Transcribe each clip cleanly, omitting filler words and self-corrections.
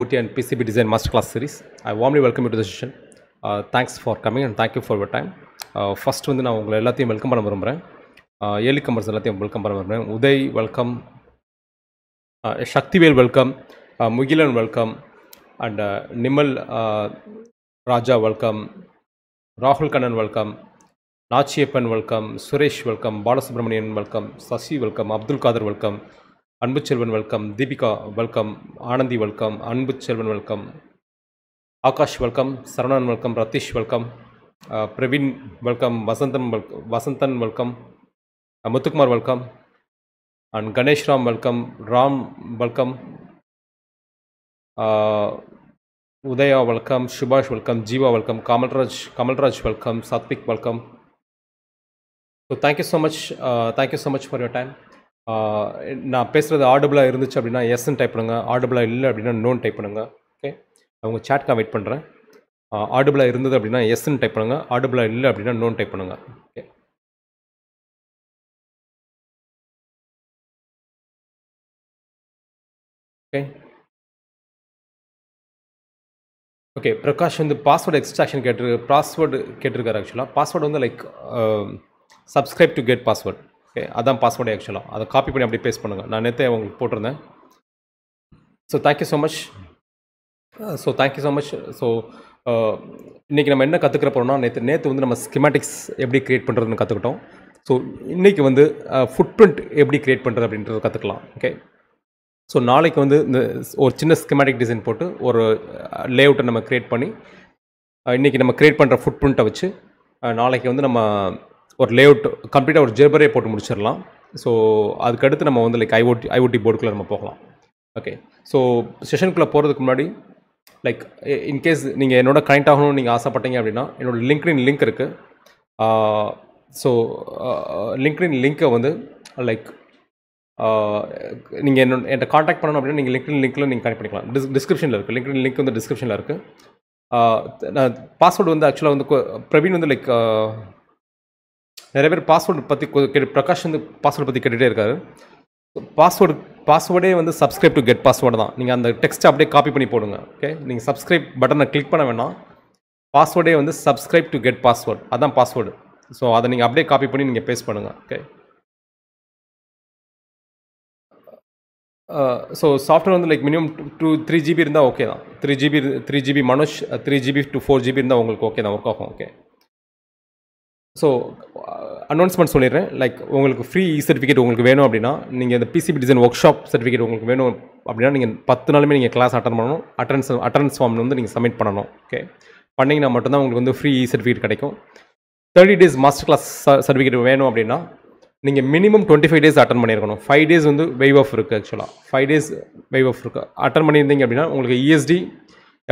IoT and PCB Design Masterclass series. I warmly welcome you to the session. Thanks for coming and thank you for your time. First வந்து நான் உங்களை எல்லாத்தையும் welcome பண்ண விரும்புகிறேன். Early commerce எல்லாத்தையும் welcome பண்ண விரும்புகிறேன். Uday welcome, Sakthivel welcome, Mugilan welcome, and Nimal Raja welcome, ராகுல் Kannan welcome, Nachiappan welcome, Suresh welcome, Balasubramanian welcome, Sasi welcome, Abdul Kader welcome, Anbuselvan welcome, Deepika welcome, Anandhi welcome, Anbuselvan welcome, Akash welcome, Saravanan welcome, Ratheesh welcome, Praveen welcome, Vasanthan welcome, Muthukumar welcome, and Ganesh Ram welcome, Ram welcome, Udaya welcome, Subash welcome, Jeeva welcome, Kamalraj welcome, Sathvik welcome. So thank you so much for your time. நான் பேசுகிறது ஆடிபிளாக இருந்துச்சு அப்படின்னா எஸ்ன்னு type பண்ணுங்கள், ஆடிபிளாக இல்லை அப்படின்னா known type பண்ணுங்கள். Okay, அவங்க சேட்காக வெயிட் பண்ணுறேன். ஆடிபிளாக இருந்தது அப்படின்னா எஸ்ன்னு டைப் பண்ணுங்கள், ஆடிபிளாக இல்லை அப்படின்னா நோன் டைப் பண்ணுங்கள். ஓகே, ஓகே ஓகே பிரகாஷ் வந்து பாஸ்வேர்டு எக்ஸ்ட்ராக்ஷன் கேட்டிருக்காரு. ஆக்சுவலாக பாஸ்வேர்டு வந்து like subscribe to get password. Okay, அதான் பாஸ்வேர்டு. ஆக்சுவலாக அதை காப்பி பண்ணி அப்படியே பேஸ்ட் பண்ணுங்கள். நான் நேற்றே உங்களுக்கு போட்டிருந்தேன். So thank you so much. So இன்றைக்கி நம்ம என்ன கற்றுக்கிற போகிறோம்னா, நேற்று வந்து நம்ம ஸ்கிமேட்டிக்ஸ் எப்படி க்ரியேட் பண்ணுறதுன்னு கற்றுக்கிட்டோம். ஸோ இன்றைக்கி வந்து ஃபுட் பிரிண்ட் எப்படி க்ரியேட் பண்ணுறது அப்படின்றத கற்றுக்கலாம். ஓகே, ஸோ நாளைக்கு வந்து இந்த ஒரு சின்ன ஸ்கிமேட்டிக் டிசைன் போட்டு ஒரு லேஅவுட்டை நம்ம க்ரியேட் பண்ணி இன்றைக்கி நம்ம க்ரியேட் பண்ணுற ஃபுட் பிரிண்ட்டை வச்சு நாளைக்கு வந்து நம்ம ஒரு லேஅவுட் கம்ப்ளீட்டாக ஒரு ஜெர்பரே போட்டு முடிச்சிடலாம். ஸோ அதுக்கடுத்து நம்ம வந்து லைக் ஐஓடி போர்டுக்குள்ளே நம்ம போகலாம். ஓகே, ஸோ செஷனுக்குள்ளே போகிறதுக்கு முன்னாடி லைக் இன்கேஸ் நீங்கள் என்னோட கனெக்ட் ஆகணும்னு நீங்கள் ஆசைப்பட்டீங்க அப்படின்னா என்னோடய லிங்க் இருக்குது. ஸோ லிங்க்டின் லிங்க்கை வந்து லைக் நீங்கள் என்கிட்ட காண்டாக்ட் பண்ணணும் அப்படின்னா நீங்கள் லிங்க்கில் நீங்கள் கனெக்ட் பண்ணிக்கலாம். டிஸ்கிரிப்ஷனில் இருக்குது. லிங்க்டின் லிங்க் வந்து டிஸ்கிரிப்ஷனில் இருக்குது. நான் பாஸ்வேர்டு வந்து ஆக்சுவலாக வந்து பிரவீன் வந்து லைக் நிறைய பேர் பாஸ்வேர்டு பற்றி பிரகாஷ் வந்து பாஸ்வேர்டு பற்றி கேட்டுகிட்டே இருக்காரு. பாஸ்வேர்டே வந்து சப்ஸ்கிரைப் டு கெட் பாஸ்வேர்டு தான். நீங்கள் அந்த டெக்ஸ்ட்டை அப்படியே காப்பி பண்ணி போடுங்க. ஓகே, நீங்கள் சப்ஸ்கிரைப் பட்டனை கிளிக் பண்ண வேணாம். பாஸ்வேர்டே வந்து சப்ஸ்கிரைப் டு கெட் பாஸ்வேர்டு, அதான் பாஸ்வேர்டு. ஸோ அதை நீங்கள் அப்படியே காப்பி பண்ணி நீங்கள் பேஸ்ட் பண்ணுங்கள். ஓகே, ஸோ சாஃப்ட்வேர் வந்து லைக் மினிமம் 3 GB இருந்தால் ஓகே தான். 3 GB Manoj, 3 GB to 4 GB இருந்தால் உங்களுக்கு ஓகே தான், ஒர்க் ஆகும். ஓகே, ஸோ அனௌன்ஸ்மெண்ட் சொல்லிடுறேன். லைக் உங்களுக்கு ஃப்ரீ சர்டிஃபிகேட் உங்களுக்கு வேணும் அப்படின்னா, நீங்கள் இந்த PCB design work shop certificate உங்களுக்கு வேணும் அப்படின்னா நீங்கள் 10 நாளுமே நீங்கள் கிளாஸ் அட்டன் பண்ணணும். அட்டண்டன்ஸ் ஃபார்ம் வந்து நீங்கள் சப்மிட் பண்ணணும். ஓகே, பண்ணிங்கன்னா மட்டும்தான் உங்களுக்கு வந்து ஃப்ரீ சர்டிஃபிகேட் கிடைக்கும். 30 days மாஸ்டர் கிளாஸ் சர்டிஃபிகேட் வேணும் அப்படின்னா நீங்கள் மினிமம் 25 days அட்டன் பண்ணியிருக்கணும். 5 days வந்து வெய்வ் ஆஃப் இருக்குது. ஆக்சுவலாக 5 days வெய்வ் ஆஃப் இருக்குது. அட்டன் பண்ணியிருந்தீங்க அப்படின்னா உங்களுக்கு ESD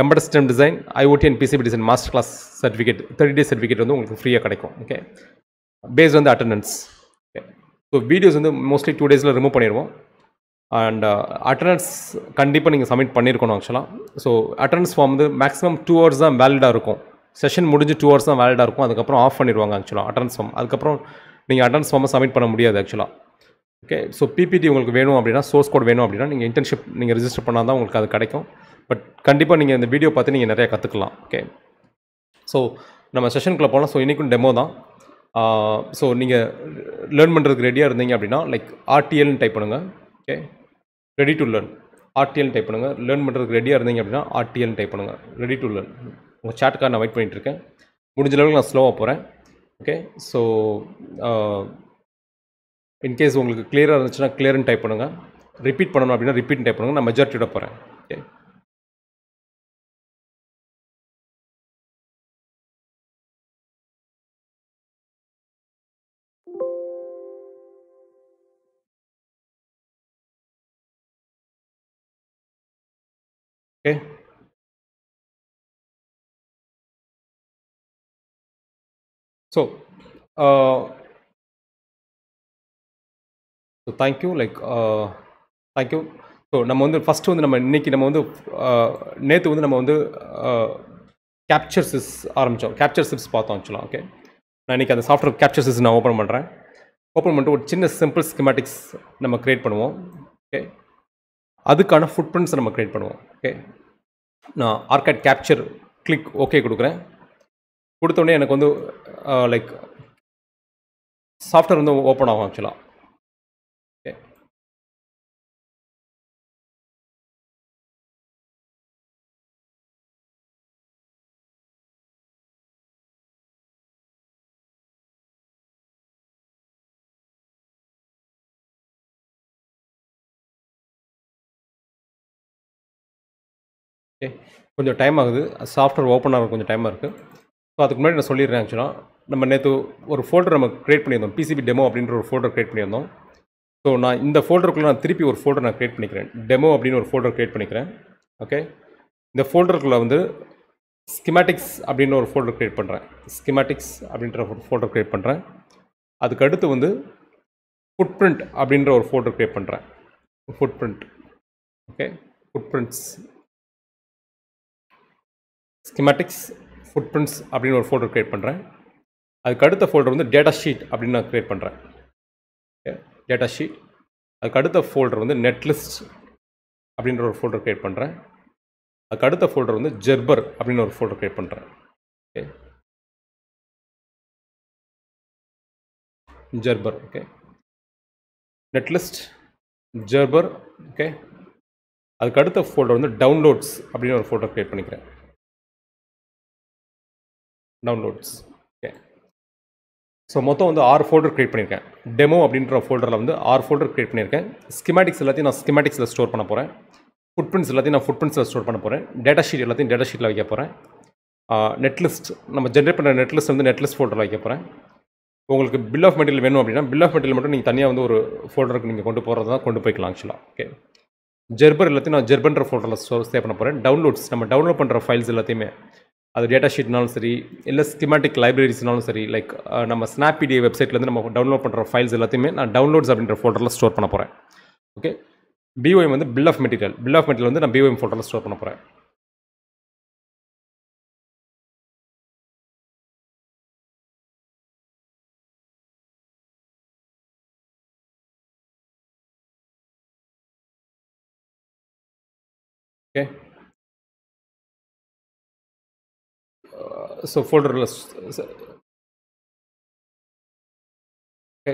embedded system design, IoT and PCB design master class certificate 30 days certificate வந்து உங்களுக்கு ஃப்ரீயாக கிடைக்கும். ஓகே, பேஸ்ட் வந்து அட்டண்டன்ஸ். ஓகே, ஸோ வீடியோஸ் வந்து மோஸ்ட்லி 2 days ரிமூவ் பண்ணிடுவோம். அண்ட் அட்டண்டன்ஸ் கண்டிப்பாக நீங்கள் சப்மிட் பண்ணியிருக்கணும். ஆக்சுவலாக ஸோ அட்டண்டன்ஸ் ஃபார்ம் வந்து மேக்ஸிமம் 2 hours தான் வேலிடாக இருக்கும். செஷன் முடிஞ்சு 2 hours தான் வேலிடாக இருக்கும். அதுக்கப்புறம் ஆஃப் பண்ணிடுவாங்க ஆக்சுவலாக அட்டண்டன்ஸ் ஃபார்ம். அதுக்கப்புறம் நீங்கள் அட்டண்டன்ஸ் ஃபார்மை சப்மிட் பண்ண முடியாது ஆக்சுவலாக. ஓகே, ஸோ PPT உங்களுக்கு வேணும் அப்படின்னா, சோர்ஸ் கோட் வேணும் அப்படின்னா நீங்கள் இன்டர்ன்ஷிப் நீங்கள் ரிஜிஸ்டர் பண்ணால் தான் உங்களுக்கு அது கிடைக்கும். பட் கண்டிப்பாக நீங்கள் இந்த வீடியோ பார்த்து நீங்கள் நிறையா கற்றுக்கலாம். ஓகே, ஸோ நம்ம செஷனுக்குள்ளே போகலாம். ஸோ இன்றைக்கும் டெமோ தான். ஸோ நீங்கள் லேர்ன் பண்ணுறதுக்கு ரெடியாக இருந்தீங்க அப்படின்னா லைக் RTLன்னு டைப் பண்ணுங்கள். ஓகே, ரெடி டு லேர்ன், RTLன்னு டைப் பண்ணுங்கள். லேர்ன் பண்ணுறதுக்கு ரெடியாக இருந்தீங்க அப்படின்னா RTLன்னு டைப் பண்ணுங்கள். Ready to learn. உங்கள் சாட்டுக்காக நான் வெயிட் பண்ணிகிட்ருக்கேன். முடிஞ்ச அளவுக்கு நான் ஸ்லோவாக போகிறேன். ஓகே, ஸோ இன்கேஸ் உங்களுக்கு கிளியராக இருந்துச்சுன்னா கிளியர்னு டைப் பண்ணுங்கள். ரிப்பீட் பண்ணணும் அப்படின்னா ரிப்பீட்னு டைப் பண்ணுங்கள். நான் மெஜாரிட்டியோட போகிறேன். Okay, okay, so thank you. Like thank you. So நம்ம வந்து ஃபஸ்ட்டு வந்து இன்றைக்கி நம்ம வந்து நேற்று வந்து நம்ம வந்து கேப்சர் சிப்ஸ் ஆரம்பித்தோம். கேப்சர் சிப்ஸ் பார்த்தோம் ஆக்சுவலாக. ஓகே, நான் இன்றைக்கி அந்த சாஃப்ட்வேர் கேப்சர் சிப்ஸ் நான் ஓப்பன் பண்ணுறேன். ஓப்பன் பண்ணிட்டு ஒரு சின்ன சிம்பிள் ஸ்கிமேட்டிக்ஸ் நம்ம க்ரியேட் பண்ணுவோம். ஓகே, அதுக்கான ஃபுட் பிரிண்ட்ஸ் நம்ம க்ரியேட் பண்ணுவோம். ஓகே, நான் ஆர்கேட் கேப்சர் கிளிக் ஓகே கொடுக்குறேன். கொடுத்தோடனே எனக்கு வந்து லைக் சாஃப்ட்வேர் வந்து ஓப்பன் ஆகும் ஆக்சுவலாக. ஓகே, ஓகே, கொஞ்சம் டைம் ஆகுது. சாஃப்ட்வேர் ஓப்பன் ஆக கொஞ்சம் டைம் இருக்குது. ஸோ அதுக்கு முன்னாடி நான் சொல்லிடுறேன். ஆக்சுவலாக நம்ம நேற்று ஒரு ஃபோல்டர் நம்ம க்ரியேட் பண்ணியிருந்தோம். பிசிபி டெமோ அப்படின்ற ஒரு ஃபோல்டர் க்ரியேட் பண்ணியிருந்தோம். ஸோ நான் இந்த ஃபோல்டருக்குள்ளே நான் திருப்பி ஒரு ஃபோல்டர் நான் க்ரியேட் பண்ணிக்கிறேன். டெமோ அப்படின்னு ஒரு ஃபோல்டர் க்ரியேட் பண்ணிக்கிறேன். ஓகே, இந்த ஃபோல்டருக்குள்ளே வந்து ஸ்கிமேட்டிக்ஸ் அப்படின்னு ஒரு ஃபோல்டர் க்ரியேட் பண்ணுறேன். ஸ்கிமேட்டிக்ஸ் அப்படின்ற ஒரு ஃபோல்டர் க்ரியேட் பண்ணுறேன். அதுக்கு அடுத்து வந்து ஃபுட்பிரிண்ட் அப்படின்ற ஒரு ஃபோல்டர் க்ரியேட் பண்ணுறேன். Footprint, okay, footprints, schematics footprints அப்படின்னு ஒரு ஃபோல்டர் க்ரியேட் பண்ணுறேன். அதுக்கு அடுத்த ஃபோல்டர் வந்து டேட்டா ஷீட் அப்படின்னு நான் க்ரியேட் பண்ணுறேன். Okay, data sheet. அதுக்கு அடுத்த ஃபோல்டர் வந்து நெட்லிஸ்ட் அப்படின்ற ஒரு ஃபோல்டர் க்ரியேட் பண்ணுறேன். அதுக்கு அடுத்த ஃபோல்டர் வந்து ஜெர்பர் அப்படின்னு ஒரு ஃபோல்டர் க்ரியேட் பண்ணுறேன். Okay, Gerber, okay, netlist, Gerber, okay. அதுக்கு அடுத்த ஃபோல்டர் வந்து டவுன்லோட்ஸ் அப்படின்னு ஒரு ஃபோல்டர் க்ரியேட் பண்ணிக்கிறேன். Downloads, okay. ஸோ மொத்தம் வந்து 6 ஃபோல்டர் க்ரியேட் பண்ணியிருக்கேன். டெமோ அப்படின்ற ஃபோல்டரில் வந்து 6 ஃபோல்டர் க்ரியேட் பண்ணியிருக்கேன். ஸ்கிமேட்டிக்ஸ் எல்லாத்தையும் நான் ஸ்கிமேட்டிக்ஸில் ஸ்டோர் பண்ண போகிறேன். ஃபுட்பிரிண்ட்ஸ் எல்லாத்தையும் நான் ஃபுட்பிரிண்ட்ஸில் ஸ்டோர் பண்ண போகிறேன். டேட்டா ஷீட் எல்லாத்தையும் டேட்டா ஷீட்டில் வைக்க போகிறேன். நெட்லிஸ்ட் நம்ம ஜென்ரேட் பண்ணுற நெட்லிஸ்ட் வந்து நெட்லிஸ்ட் ஃபோல்டரில் வைக்க போகிறேன். உங்களுக்கு பில் ஆஃப் மெட்டீரியல் வேணும் அப்படின்னா பில் ஆஃப் மெட்டீரியல் மட்டும் நீங்கள் தனியாக வந்து ஒரு ஃபோல்டருக்கு நீங்கள் கொண்டு போகிறது தான் கொண்டு போய்க்கலாம் ஆக்சுவலாக. ஓகே, ஜெர்பர் எல்லாத்தையும் நான் ஜெர்பன்ற ஃபோல்டரில் சேவ் பண்ண போகிறேன். டவுன்லோட்ஸ் நம்ம டவுன்லோட் பண்ணுற ஃபைல்ஸ் எல்லாத்தையுமே, அது டேட்டா ஷீட்னாலும் சரி, இல்லை ஸ்கிமேட்டிக் லைப்ரரிஸ்னாலும் சரி, லைக் நம்ம ஸ்னாப்பிடிஏ வெப்சைட்லேருந்து நம்ம டவுன்லோட் பண்ணுற ஃபைல்ஸ் எல்லாத்தையுமே நான் டவுன்லோட்ஸ் அப்படின்ற ஃபோல்டரில் ஸ்டோர் பண்ண போகிறேன். ஓகே, பிஓஎம் வந்து பில் ஆஃப் மெட்டீரியல் வந்து நான் பிஓஎம் ஃபோல்டரில் ஸ்டோர் பண்ண போகிறேன். ஓகே, ஸோ ஃபோல்டரில் ஓகே.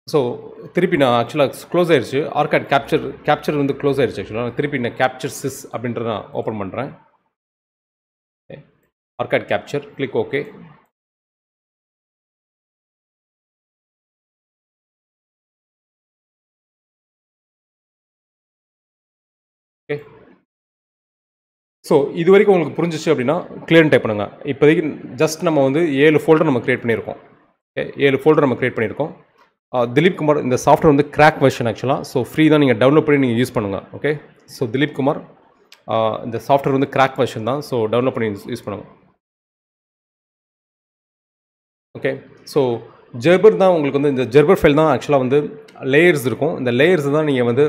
ஸோ திருப்பி நான் ஆக்சுவலாக க்ளோஸ் ஆயிடுச்சு. ஆர்கேட் கேப்சர் வந்து க்ளோஸ் ஆயிடுச்சு ஆக்சுவலாக. திருப்பி நான் கேப்சர் சிஸ் அப்படின்றத நான் ஓப்பன் பண்ணுறேன். Arcade capture, click okay. Okay, so இது வரைக்கும் உங்களுக்கு புரிஞ்சிச்சு அப்படின்னா கிளியர்னு டைப் பண்ணுங்கள். இப்போதைக்கு ஜஸ்ட் நம்ம வந்து 7 ஃபோல்டர் நம்ம க்ரியேட் பண்ணியிருக்கோம். ஓகே, 7 ஃபோல்டர் நம்ம க்ரியேட் பண்ணியிருக்கோம். திலீப் குமார் இந்த சாஃப்ட்வேர் வந்து கிராக் வெர்ஷன் ஆக்சுவலாக. ஸோ ஃப்ரீ தான், நீங்கள் டவுன்லோட் பண்ணி நீங்கள் யூஸ் பண்ணுங்கள். ஓகே, ஸோ திலீப் குமார் இந்த சாஃப்ட்வேர் வந்து கிராக் வெர்ஷன் தான். ஸோ டவுன்லோட் பண்ணி யூஸ் பண்ணுங்கள். ஓகே, ஸோ ஜெர்பர் தான் உங்களுக்கு வந்து இந்த ஜெர்பர் ஃபைல் தான் ஆக்சுவலாக வந்து லேயர்ஸ் இருக்கும். இந்த லேயர்ஸ் தான் நீங்கள் வந்து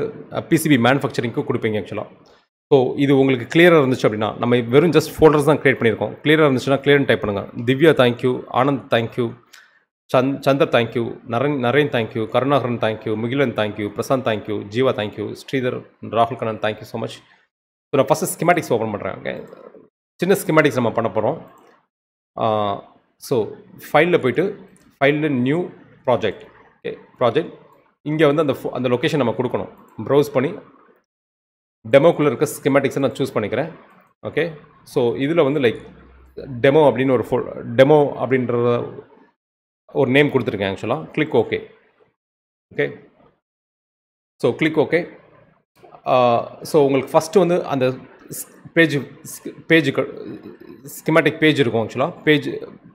பிசிபி மேனுஃபேக்சரிங்க்கு கொடுப்பீங்க ஆக்சுவலாக. ஸோ இது உங்களுக்கு கிளியராக இருந்துச்சு அப்படின்னா, நம்ம வெறும் ஜஸ்ட் ஃபோல்டர்ஸ் தான் க்ரியேட் பண்ணியிருக்கோம். கிளியராக இருந்துச்சுன்னா கிளியர்னு டைப் பண்ணுங்கள். Divya thank you, Anand thank you, Chandar thank you, Naren thank you, Karunakaran thank you, Mugilan thank you, Prashanth thank you, Jeeva thank you, Sridhar, ராகுல் Kannan thank you so much. So நான் ஃபஸ்ட்டு ஸ்கிமேட்டிக்ஸ் ஓப்பன் பண்ணுறேன். ஓகே, சின்ன ஸ்கிமேட்டிக்ஸ் நம்ம பண்ண போகிறோம். ஸோ ஃபைலில் போய்ட்டு ஃபைலில் நியூ ப்ராஜெக்ட், ஓகே, ப்ராஜெக்ட் இங்கே வந்து அந்த லொக்கேஷன் நம்ம கொடுக்கணும். ப்ரௌஸ் பண்ணி டெமோக்குள்ளே இருக்க ஸ்கிமேட்டிக்ஸை நான் சூஸ் பண்ணிக்கிறேன். ஓகே, ஸோ இதில் வந்து லைக் டெமோ அப்படின்னு டெமோ அப்படின்ற ஒரு நேம் கொடுத்துருக்கேன் ஆக்சுவலாக. Click okay. Okay, so click okay. So உங்களுக்கு ஃபஸ்ட்டு வந்து அந்த பேஜுக்கு ஸ்கிமேட்டிக் பேஜ் இருக்கும் ஆக்சுவலாக.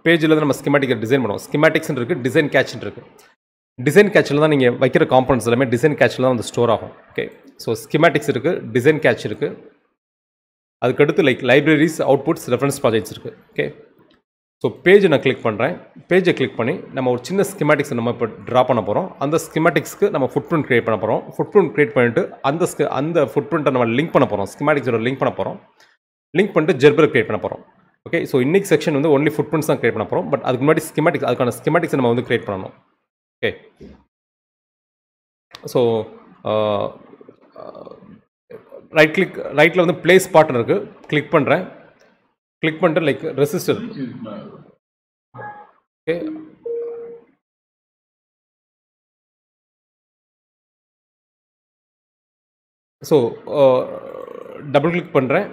பேஜில் தான் நம்ம ஸ்கிமேட்டிக்கை டிசைன் பண்ணுவோம். ஸ்கிமேட்டிக்ஸ்ன்னு இருக்குது, டிசைன் கேட்ச்ன்னு இருக்குது. டிசைன் கேட்சில் தான் நீங்கள் வைக்கிற காம்பனன்ட்ஸ் எல்லாமே டிசைன் கேட்சில் தான் வந்து ஸ்டோர் ஆகும். ஓகே, ஸோ ஸ்கிமேட்டிக்ஸ் இருக்குது, டிசைன் கேட்ச் இருக்குது. அதுக்கடுத்து like libraries, outputs, reference projects இருக்குது. ஓகே, ஸோ பேஜை நான் கிளிக் பண்ணுறேன். பேஜை கிளிக் பண்ணி நம்ம ஒரு சின்ன ஸ்கிமேட்டிக்ஸ் நம்ம இப்போ ட்ரா பண்ண போகிறோம். அந்த ஸ்கிமேட்டிக்ஸ்க்கு நம்ம ஃபுட்பிரிண்ட் க்ரியேட் பண்ண போகிறோம். ஃபுட்பிரிண்ட் க்ரியேட் பண்ணிவிட்டு அந்த ஃபுட்பிரிண்ட்டை நம்ம லிங்க் பண்ண போகிறோம். ஸ்கிமேட்டிக்ஸோட லிங்க் பண்ண போகிறோம். லிங்க் பண்ணிட்டு ஜெர்பர் க்ரியேட் பண்ண போகிறோம். ஓகே, ஸோ இன்னைக்கு செக்ஷன் வந்து ஒன்லி ஃபுட்பிரிண்ட்ஸ் தான் க்ரியேட் பண்ண போகிறோம். பட் அதுக்கு முன்னாடி அதுக்கான ஸ்கிமேட்டிக்ஸ் நம்ம வந்து க்ரியேட் பண்ணணும். ஓகே, ஸோ ரைட்டில் வந்து பிளேஸ் பாட்டன் இருக்குது, கிளிக் பண்ணுறேன். கிளிக் பண்ணிட்டு like resistor. Okay, so double click பண்ணுறேன்.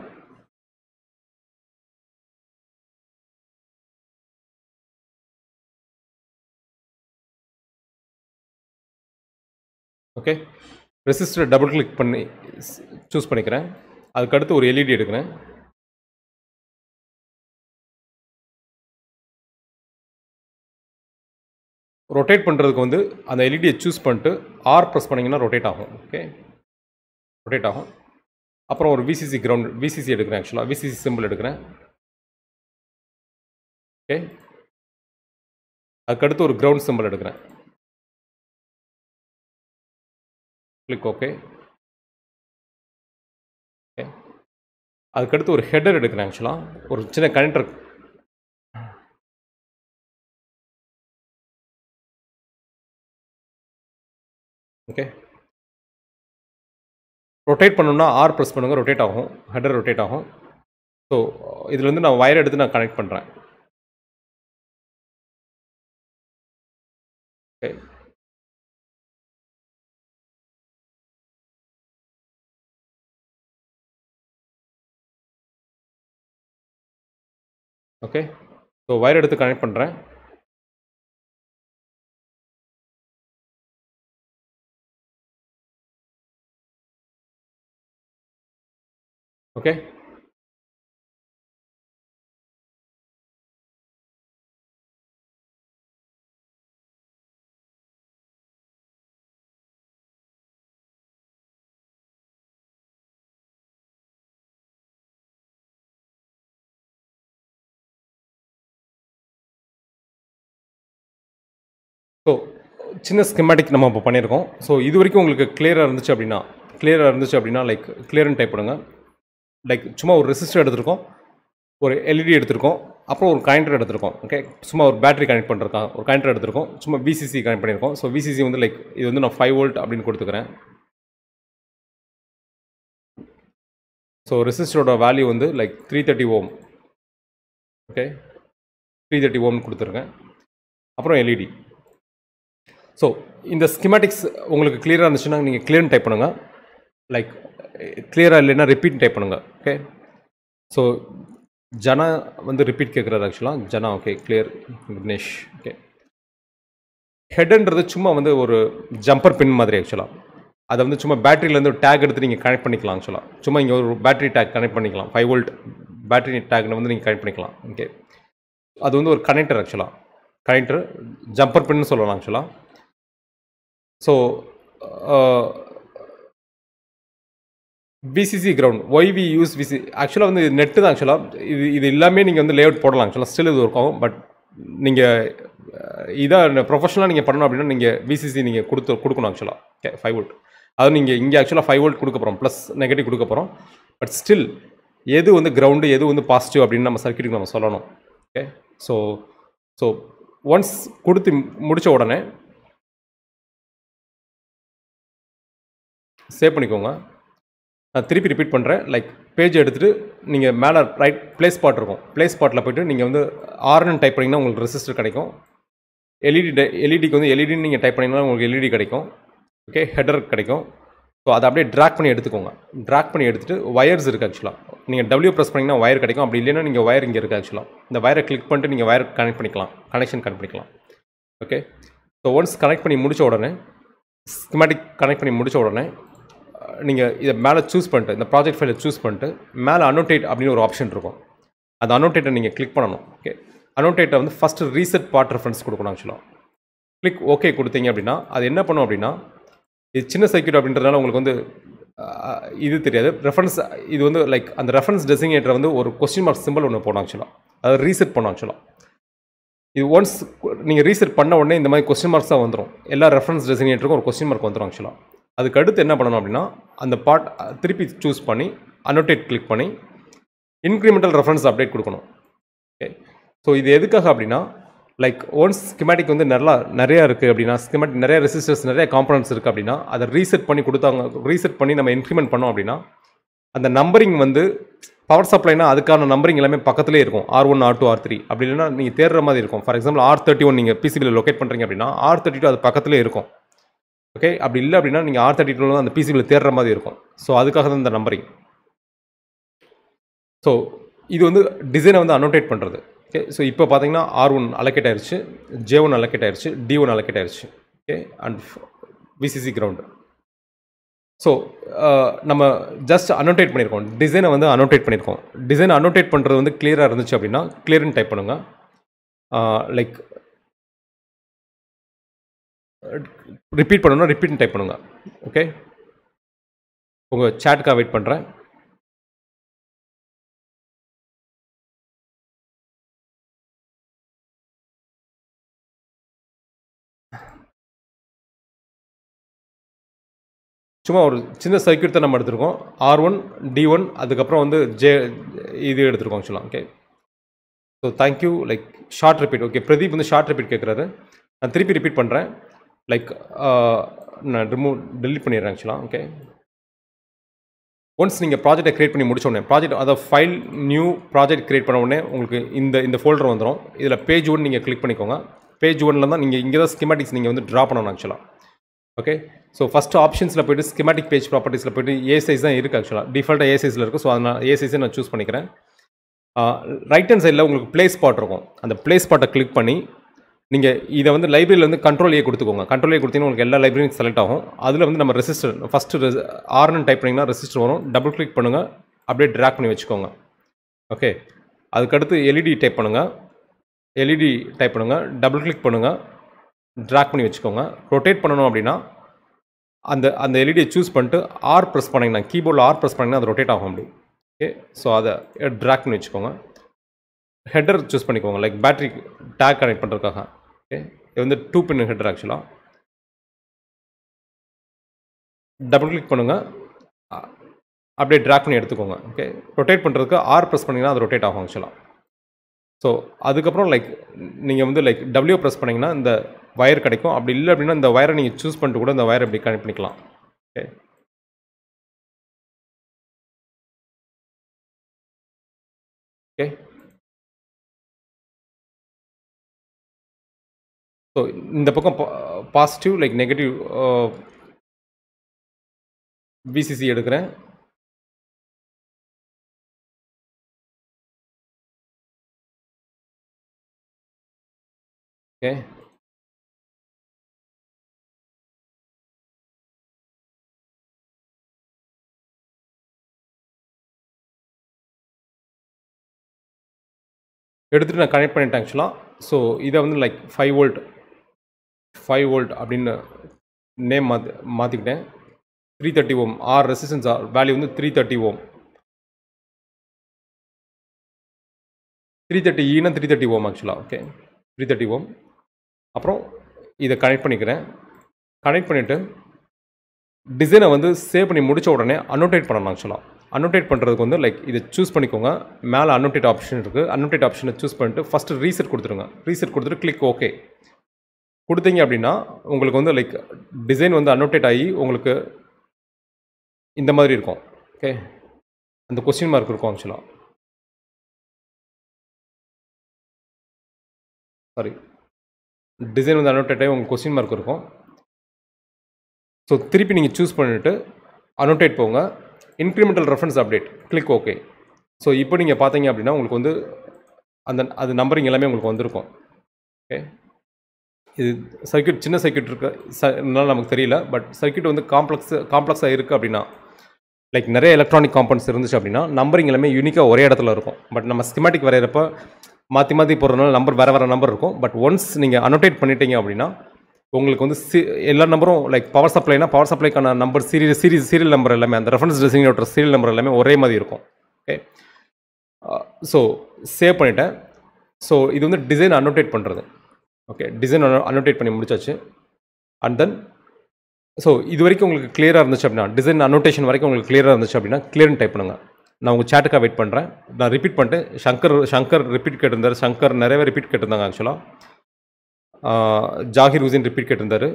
ஓகே, ரெசிஸ்டரை டபுள் கிளிக் பண்ணி சூஸ் பண்ணிக்கிறேன். அதுக்கடுத்து ஒரு எல்இடி எடுக்கிறேன். ரொட்டேட் பண்ணுறதுக்கு வந்து அந்த எல்இடியை சூஸ் பண்ணிட்டு ஆர் ப்ரெஸ் பண்ணிங்கன்னா ரொட்டேட் ஆகும். ஓகே, ரொட்டேட் ஆகும். அப்புறம் ஒரு விசிசி கிரவுண்ட் விசிசி எடுக்கிறேன். ஆக்சுவலாக விசிசி சிம்பிள் எடுக்கிறேன். ஓகே, அதுக்கடுத்து ஒரு கிரவுண்ட் சிம்பிள் எடுக்கிறேன். Click okay. ஓகே, அதுக்கடுத்து ஒரு ஹெடர் எடுக்கிறேன். ஆக்சுவலாக ஒரு சின்ன கனெக்டர். ஓகே, ரொட்டேட் பண்ணணும்னா ஆர் ப்ரெஸ் பண்ணுங்கள், ரொட்டேட் ஆகும். ஹெடர் ரொட்டேட் ஆகும். ஸோ இதில் வந்து நான் வயர் எடுத்து நான் கனெக்ட் பண்ணுறேன். ஓகே, ஓகே, ஸோ வயர் எடுத்து கனெக்ட் பண்ணுறேன். ஓகே, ஸோ சின்ன ஸ்கிமேட்டிக் நம்ம இப்போ பண்ணியிருக்கோம். ஸோ இது வரைக்கும் உங்களுக்கு கிளியராக இருந்துச்சு அப்படின்னா லைக் கிளியர்னு டைப் பண்ணுங்கள். லைக் சும்மா ஒரு ரெசிஸ்டர் எடுத்திருக்கோம், ஒரு எல்இடி எடுத்திருக்கோம், அப்புறம் ஒரு கனெக்டர் எடுத்திருக்கோம். ஓகே, சும்மா ஒரு பேட்டரி கனெக்ட் பண்ணிருக்கோம், ஒரு கனெக்டர் எடுத்திருக்கோம், சும்மா விசிசி கனெக்ட் பண்ணியிருக்கோம். ஸோ விசிசி வந்து லைக் இது வந்து நான் 5 வோல்ட் அப்படின்னு கொடுத்துக்கிறேன். ஸோ ரெசிஸ்டரோட வேல்யூ வந்து லைக் 330 ஓம். ஓகே, 330 ஓம்னு கொடுத்துருக்கேன். அப்புறம் எல்இடி. ஸோ இந்த ஸ்கிமேட்டிக்ஸ் உங்களுக்கு கிளியராக இருந்துச்சுன்னா நீங்கள் கிளியர்னு டைப் பண்ணுங்கள். லைக் கிளியராக இல்லைன்னா ரிப்பீட் டைப் பண்ணுங்கள். ஓகே, ஸோ ஜனா வந்து ரிப்பீட் கேட்குறாரு. ஆக்சுவலாக ஜனா ஓகே, கிளியர் விக்னேஷ். ஓகே, ஹெட்ன்றது சும்மா வந்து ஒரு ஜம்பர் பின் மாதிரி. ஆக்சுவலாக அதை வந்து சும்மா பேட்டரியிலேருந்து டேக் எடுத்து நீங்கள் கனெக்ட் பண்ணிக்கலாம். ஆக்சுவலாக சும்மா இங்கே ஒரு பேட்டரி டேக் கனெக்ட் பண்ணிக்கலாம். 5 வோல்ட் பேட்டரி டேக்னு வந்து நீங்கள் கனெக்ட் பண்ணிக்கலாம். ஓகே, அது வந்து ஒரு கனெக்டர். ஆக்சுவலாக கனெக்டர் ஜம்பர் பின்னு சொல்லலாம். ஆக்சுவலாக so VCC ground why we use VC ஆக்சுவலாக வந்து நெட்டு தான். ஆக்சுவலாக இது எல்லாமே நீங்கள் வந்து லேஅவுட் போடலாம். ஆக்சுவலாக ஸ்டில் இது இருக்கும். பட் நீங்கள் இதாக ப்ரொஃபஷனலாக நீங்கள் பண்ணணும் அப்படின்னா நீங்கள் விசிசி நீங்கள் கொடுக்கணும். ஆக்சுவலாக ஓகே, 5 வோல்ட். அது நீங்கள் இங்கே ஆக்சுவலாக 5 வோல்ட் கொடுக்க போகிறோம், ப்ளஸ் நெகட்டிவ் கொடுக்க போகிறோம். பட் ஸ்டில் எது வந்து கிரவுண்டு எது வந்து பாசிட்டிவ் அப்படின்னு நம்ம சர்க்யூட்டுக்கு நம்ம சொல்லணும். ஓகே, ஸோ ஒன்ஸ் கொடுத்து முடித்த உடனே சேவ் பண்ணிக்கோங்க. நான் திருப்பி ரிப்பீட் பண்ணுறேன். லைக் பேஜ் எடுத்துகிட்டு நீங்கள் மேலே ரைட் பிளேஸ் ஸ்பாட் இருக்கும், பிளேஸ் ஸ்பாட்டில் போய்ட்டு நீங்கள் வந்து ஆர்னு டைப் பண்ணிங்கன்னா உங்களுக்கு ரெசிஸ்டர் கிடைக்கும். எல்இடிக்கு வந்து எல்இடின்னு நீங்கள் டைப் பண்ணிங்கன்னா உங்களுக்கு எல்இடி கிடைக்கும். ஓகே, ஹெடர் கிடைக்கும். ஸோ அதை அப்படியே ட்ராக் பண்ணி எடுத்துக்கோங்க. ட்ராக் பண்ணி எடுத்துகிட்டு வயர்ஸ் இருக்குது. ஆக்சுவலாக நீங்கள் டபிள்யூ ப்ரெஸ் பண்ணிங்கன்னா வயர் கிடைக்கும். அப்படி இல்லைன்னா நீங்கள் வயர் இங்கே இருக்குது. ஆக்சுவலாக இந்த வயரை கிளிக் பண்ணிட்டு நீங்கள் வயர் கனெக்ட் பண்ணிக்கலாம், கனெக்ட் பண்ணிக்கலாம். ஓகே, ஸோ ஒன்ஸ் கனெக்ட் பண்ணி முடித்த உடனே ஸ்கிமேட்டிக் கனெக்ட் பண்ணி முடித்த உடனே நீங்கள் இதை மேலே சூஸ் பண்ணிட்டு இந்த ப்ராஜெக்ட் ஃபைலை சூஸ் பண்ணிட்டு மேலே அனோட்டேட் அப்படின்னு ஒரு ஆப்ஷன் இருக்கும். அந்த அனோட்டேட்டை நீங்கள் கிளிக் பண்ணணும். ஓகே, அனோட்டேட்டை வந்து ஃபஸ்ட்டு ரீசெட் பார்ட் ரெஃபரன்ஸ் கொடுக்கணும். ஆக்சுவலாக கிளிக் ஓகே கொடுத்தீங்க அப்படின்னா அது என்ன பண்ணும் அப்படின்னா, இது சின்ன சர்க்யூட் அப்படின்றதுனால உங்களுக்கு வந்து இது தெரியாது. ரெஃபரன்ஸ் இது வந்து லைக் அந்த ரெஃபரன்ஸ் டெசிக்னேட்டரை வந்து ஒரு கொஸ்டின் மார்க் சிம்பிள் ஒன்று போடும். ஆக்சுவலாக அதை ரீசெட் பண்ணும். ஆக்சுவலாக இது ஒன்ஸ் நீங்கள் ரீசெட் பண்ண உடனே இந்த மாதிரி கொஸ்டின் மார்க்ஸ் தான் வந்துடும். எல்லா ரெஃபரன்ஸ் டெசிக்னேட்டருக்கும் ஒரு கொஸ்டின் மார்க் வந்துடும். ஆக்சுவலாக அதுக்கு அடுத்து என்ன பண்ணணும் அப்படின்னா அந்த பார்ட் திருப்பி சூஸ் பண்ணி அனோட்டேட் கிளிக் பண்ணி இன்க்ரிமெண்டல் ரெஃபரன்ஸ் அப்டேட் கொடுக்கணும். ஓகே, ஸோ இது எதுக்காக அப்படின்னா லைக் ஒன்ஸ் ஸ்கிமேட்டிக் வந்து நிறையா இருக்குது அப்படின்னா, ஸ்கிமேட்டிக் நிறைய ரெசிஸ்டர்ஸ் நிறைய காம்பனன்ட்ஸ் இருக்குது அப்படின்னா அதை ரீசெட் பண்ணி கொடுத்தாங்க. ரீசெட் பண்ணி நம்ம இன்க்ரிமெண்ட் பண்ணோம் அப்படின்னா அந்த நம்பரிங் வந்து பவர் சப்ளைனா அதுக்கான நம்பரிங் எல்லாமே பக்கத்துலேயே இருக்கும். R1, R2, R3 அப்படி இல்லைன்னா நீங்கள் தேடுற மாதிரி இருக்கும். ஃபார் எக்ஸாம்பிள் R31 நீங்கள் பிசிபியில் லொக்கேட் பண்ணுறீங்க அப்படின்னா R32 அது பக்கத்துலேயே இருக்கும். ஓகே, அப்படி இல்லை அப்படின்னா நீங்கள் R32 அந்த பிசிபியில் தேடுற மாதிரி இருக்கும். ஸோ அதுக்காக தான் இந்த நம்பரிங். ஸோ இது வந்து டிசைனை வந்து அனோட்டேட் பண்ணுறது. ஓகே, ஸோ இப்போ பார்த்தீங்கன்னா R1 அலோகேட் ஆயிடுச்சு, J1 அலோகேட் ஆயிடுச்சு, D1 அலோகேட் ஆயிடுச்சு. Okay, and VCC ground. So நம்ம ஜஸ்ட் அனோட்டேட் பண்ணியிருக்கோம், டிசைனை வந்து அனோட்டேட் பண்ணியிருக்கோம். டிசைனை அனோட்டேட் பண்ணுறது வந்து கிளியராக இருந்துச்சு அப்படின்னா கிளியர்னு டைப் பண்ணுங்கள். லைக் ரிப்பீட் பண்ணணும்னா ரிப்பீட்னு டைப் பண்ணுங்கள். ஓகே, உங்கள் சேட்டுக்காக வெயிட் பண்ணுறேன். சும்மா ஒரு சின்ன சர்க்யூட் தான் நம்ம எடுத்துருக்கோம். R1, D1, அதுக்கப்புறம் வந்து இது எடுத்துருக்கோம் ஆக்சுவலாக. Okay, so thank you. Like short repeat. Okay, Pradeep வந்து ஷார்ட் ரிப்பீட் கேட்குறாரு. நான் திருப்பி ரிப்பீட் பண்ணுறேன். லைக் நான் டெலிட் பண்ணிடுறேன் ஆக்சுவலாக. ஓகே, ஒன்ஸ் நீங்கள் ப்ராஜெக்டை க்ரியேட் பண்ணி முடிச்ச உடனே ப்ராஜெக்ட் அதை ஃபைல் நியூ ப்ராஜெக்ட் க்ரியேட் பண்ண உடனே உங்களுக்கு இந்த ஃபோல்டர் வந்துடும். இதில் பேஜ் 1 நீங்கள் கிளிக் பண்ணிக்கோங்க. பேஜ் 1ல் தான் நீங்கள் இங்கே தான் ஸ்கிமேட்டிக்ஸ் நீங்கள் வந்து ட்ரா பண்ணணும் ஆக்சுவலாக. ஓகே, ஸோ ஃபஸ்ட்டு ஆப்ஷன்ஸில் போய்ட்டு ஸ்கிமேட்டிக் பேஜ் ப்ராப்பர்ட்டிஸில் போய்ட்டு ஏ சைஸ் தான் இருக்குது ஆக்சுவலாக. டிஃபால்ட்டாக ஏ சைஸில் இருக்குது. ஸோ அதனால் ஏ சைஸை நான் சூஸ் பண்ணிக்கிறேன். ரைட் ஹேண்ட் சைடில் உங்களுக்கு ப்ளே ஸ்பாட் இருக்கும். அந்த ப்ளே ஸ்பாட்டை கிளிக் பண்ணி நீங்கள் இதை வந்து லைப்ரரியில் வந்து கண்ட்ரோல் ஏ கொடுத்துக்கோங்க. கண்ட்ரோல் ஏ கொடுத்தீங்கன்னா உங்களுக்கு எல்லா லைப்ரரியும் செலக்ட் ஆகும். அதில் வந்து நம்ம ரெசிஸ்டர் ஃபஸ்ட்டு R1 டைப் பண்ணிங்கன்னா ரெசிஸ்டர் வரும். டபுள் கிளிக் பண்ணுங்கள், அப்படியே ட்ராக் பண்ணி வச்சுக்கோங்க. ஓகே, அதுக்கடுத்து எல்இடி டைப் பண்ணுங்கள். எல்இடி டைப் பண்ணுங்கள், டபுள் கிளிக் பண்ணுங்கள், ட்ராக் பண்ணி வச்சுக்கோங்க. ரொட்டேட் பண்ணணும் அப்படின்னா அந்த எல்இடியை சூஸ் பண்ணிட்டு R ப்ரெஸ் பண்ணிங்கன்னா, கீபோர்டில் R ப்ரெஸ் பண்ணிங்கன்னா அது ரொட்டேட் ஆகும் அப்படி. ஓகே, ஸோ அதை ட்ராக் பண்ணி வச்சுக்கோங்க. ஹெட்டர் சூஸ் பண்ணிக்கோங்க, லைக் பேட்டரி டேக் கனெக்ட் பண்ணுறதுக்காக. ஓகே, இது வந்து 2 பின் ஹெட்டர் ஆக்சுவலாக. டபுள் கிளிக் பண்ணுங்கள், அப்படியே ட்ராக் பண்ணி எடுத்துக்கோங்க. ஓகே, ரொட்டேட் பண்ணுறதுக்கு R ப்ரெஸ் பண்ணிங்கன்னா அது ரொட்டேட் ஆகும் ஆக்சுவலாக. ஸோ அதுக்கப்புறம் லைக் நீங்கள் வந்து லைக் W ப்ரெஸ் பண்ணிங்கன்னா இந்த வயர் கிடைக்கும். அப்படி இல்லை அப்படின்னா இந்த வயரை நீங்கள் சூஸ் பண்ணிட்டு கூட இந்த வயரை இப்படி கனெக்ட் பண்ணிக்கலாம். ஓகே, ஓகே, ஸோ இந்த பக்கம் பாசிட்டிவ் லைக் நெகட்டிவ் VCC எடுக்கிறேன். ஓகே, எடுத்துகிட்டு நான் கனெக்ட் பண்ணிட்டேன் ஆக்சுவலாக. ஸோ இதை வந்து லைக் 5 வோல்ட் அப்படின்னு நேம் மாற்றிக்கிட்டேன். 330 ஓம் R ரெசிஸ்டன்ஸ் வேல்யூ வந்து 330 ஓம். 330 330 ஓம் ஆக்சுவலாக. ஓகே, 330 ஓம். அப்புறம் இதை கனெக்ட் பண்ணிக்கிறேன். கனெக்ட் பண்ணிவிட்டு டிசைனை வந்து சேவ் பண்ணி முடித்த உடனே அனோட்டேட் பண்ணணும் ஆக்சுவலாக. அனோட்டேட் பண்ணுறதுக்கு வந்து லைக் இதை சூஸ் பண்ணிக்கோங்க. மேலே அனோட்டேட் ஆப்ஷன் இருக்குது. அனோட்டேட் ஆப்ஷனை சூஸ் பண்ணிட்டு ஃபஸ்ட்டு ரீசெட் கொடுத்துருங்க. ரீசெட் கொடுத்துட்டு கிளிக் ஓகே கொடுத்தீங்க அப்படின்னா உங்களுக்கு வந்து லைக் டிசைன் வந்து அனோட்டேட் ஆகி உங்களுக்கு இந்த மாதிரி இருக்கும். ஓகே, அந்த கொஸ்டின் மார்க் இருக்கும் ஆக்சுவலாக. சாரி, டிசைன் வந்து அனோட்டேட் ஆகி உங்களுக்கு கொஸ்டின் மார்க் இருக்கும். ஸோ திருப்பி நீங்கள் சூஸ் பண்ணிவிட்டு அனோட்டேட் போங்க. Incremental reference update click okay. So இப்போ நீங்கள் பார்த்தீங்க அப்படின்னா உங்களுக்கு வந்து அது நம்பரிங் எல்லாமே உங்களுக்கு வந்திருக்கும். ஓகே, இது சர்க்யூட் சின்ன சர்க்யூட் இருக்கனால நமக்கு தெரியல. பட் சர்க்யூட் வந்து காம்ப்ளெக்ஸாக இருக்குது அப்படின்னா லைக் நிறைய எலக்ட்ரானிக் காம்பவுண்ட்ஸ் இருந்துச்சு அப்படின்னா நம்பரிங் எல்லாமே யூனிக்காக ஒரே இடத்துல இருக்கும். பட் நம்ம ஸ்கிமேட்டிக் வரைகிறப்ப மாற்றி போடுறதுனால நம்பர் வேறு நம்பர் இருக்கும். பட் ஒன்ஸ் நீங்கள் அனோட்டேட் பண்ணிட்டீங்க அப்படின்னா உங்களுக்கு வந்து எல்லா நம்பரும் லைக் பவர் சப்ளைனா பவர் சப்ளைக்கான நம்பர் சீரியல் நம்பர் எல்லாமே அந்த ரெஃபரன்ஸ் டெசிக்னேட்டர் சீரியல் நம்பர் எல்லாமே ஒரே மாதிரி இருக்கும். ஓகே, ஸோ சேவ் பண்ணிட்டேன். ஸோ இது வந்து டிசைன் அனோட்டேட் பண்ணுறது. ஓகே, டிசைன் அனோட்டேட் பண்ணி முடிச்சாச்சு. அண்ட் தென் ஸோ இது வரைக்கும் உங்களுக்கு கிளியராக இருந்துச்சு அப்படின்னா டிசைன் அனோட்டேஷன் வரைக்கும் உங்களுக்கு கிளியராக இருந்துச்சு அப்படின்னா கிளியர்னு டைப் பண்ணுங்கள். நான் உங்கள் சேட்டுக்காக வெயிட் பண்ணுறேன். நான் ரிப்பீட் பண்ணிட்டேன். சங்கர் ரிப்பீட் கேட்டிருந்தார். சங்கர் நிறையவே ரிப்பீட் கேட்டிருந்தாங்க ஆக்சுவலாக. ஜாகிர் ஹுசைன் ரிப்பீட் கேட்டிருந்தார்.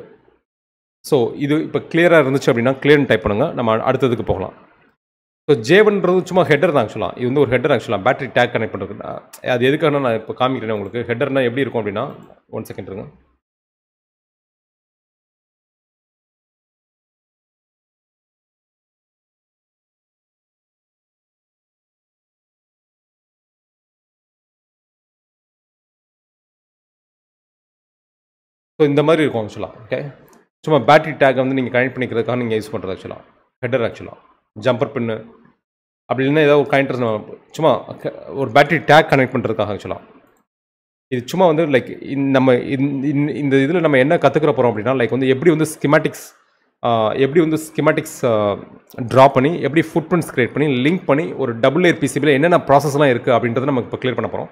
ஸோ இது இப்போ கிளியராக இருந்துச்சு அப்படின்னா கிளியர்னு டைப் பண்ணுங்கள். நம்ம அடுத்ததுக்கு போகலாம். ஸோ ஜேவன்றது சும்மா ஹெட்டர் தான் ஆக்சுவலாக. இது வந்து ஒரு ஹெட்டர் ஆக்சுவலாக பேட்டரி டேக் கனெக்ட் பண்ணுறது. அது எதுக்கான நான் இப்போ காமிக்கிறேன் உங்களுக்கு. ஹெட்டர்னா எப்படி இருக்கும் அப்படின்னா, 1 செகண்ட் இருங்க. ஸோ இந்த மாதிரி இருக்கும் ஆக்சுவலாக. ஓகே, சும்மா பேட்டரி டேக் வந்து நீங்கள் கனெக்ட் பண்ணிக்கிறதுக்காக நீங்கள் யூஸ் பண்ணுறது ஆக்சுவலாக. ஹெட்டர் ஆக்சுவலாக ஜம்பர் பின்னு அப்படி இல்லைன்னா ஏதாவது ஒரு கனெக்டர்ஸ் சும்மா ஒரு பேட்டரி டேக் கனெக்ட் பண்ணுறதுக்காக ஆக்சுவலாக. இது சும்மா வந்து லைக் நம்ம இந்த இதில் நம்ம என்ன கற்றுக்கிற போகிறோம் அப்படின்னா, லைக் வந்து எப்படி வந்து ஸ்கிமேட்டிக்ஸ் ட்ரா பண்ணி, எப்படி ஃபுட் பிரிண்ட்ஸ் கிரியேட் பண்ணி, லிங்க் பண்ணி, ஒரு டபுள் லேயர் பிசிபியில் என்னென்ன ப்ராசஸ்லாம் இருக்குது அப்படின்றத நம்ம இப்போ கிளியர் பண்ண போகிறோம்.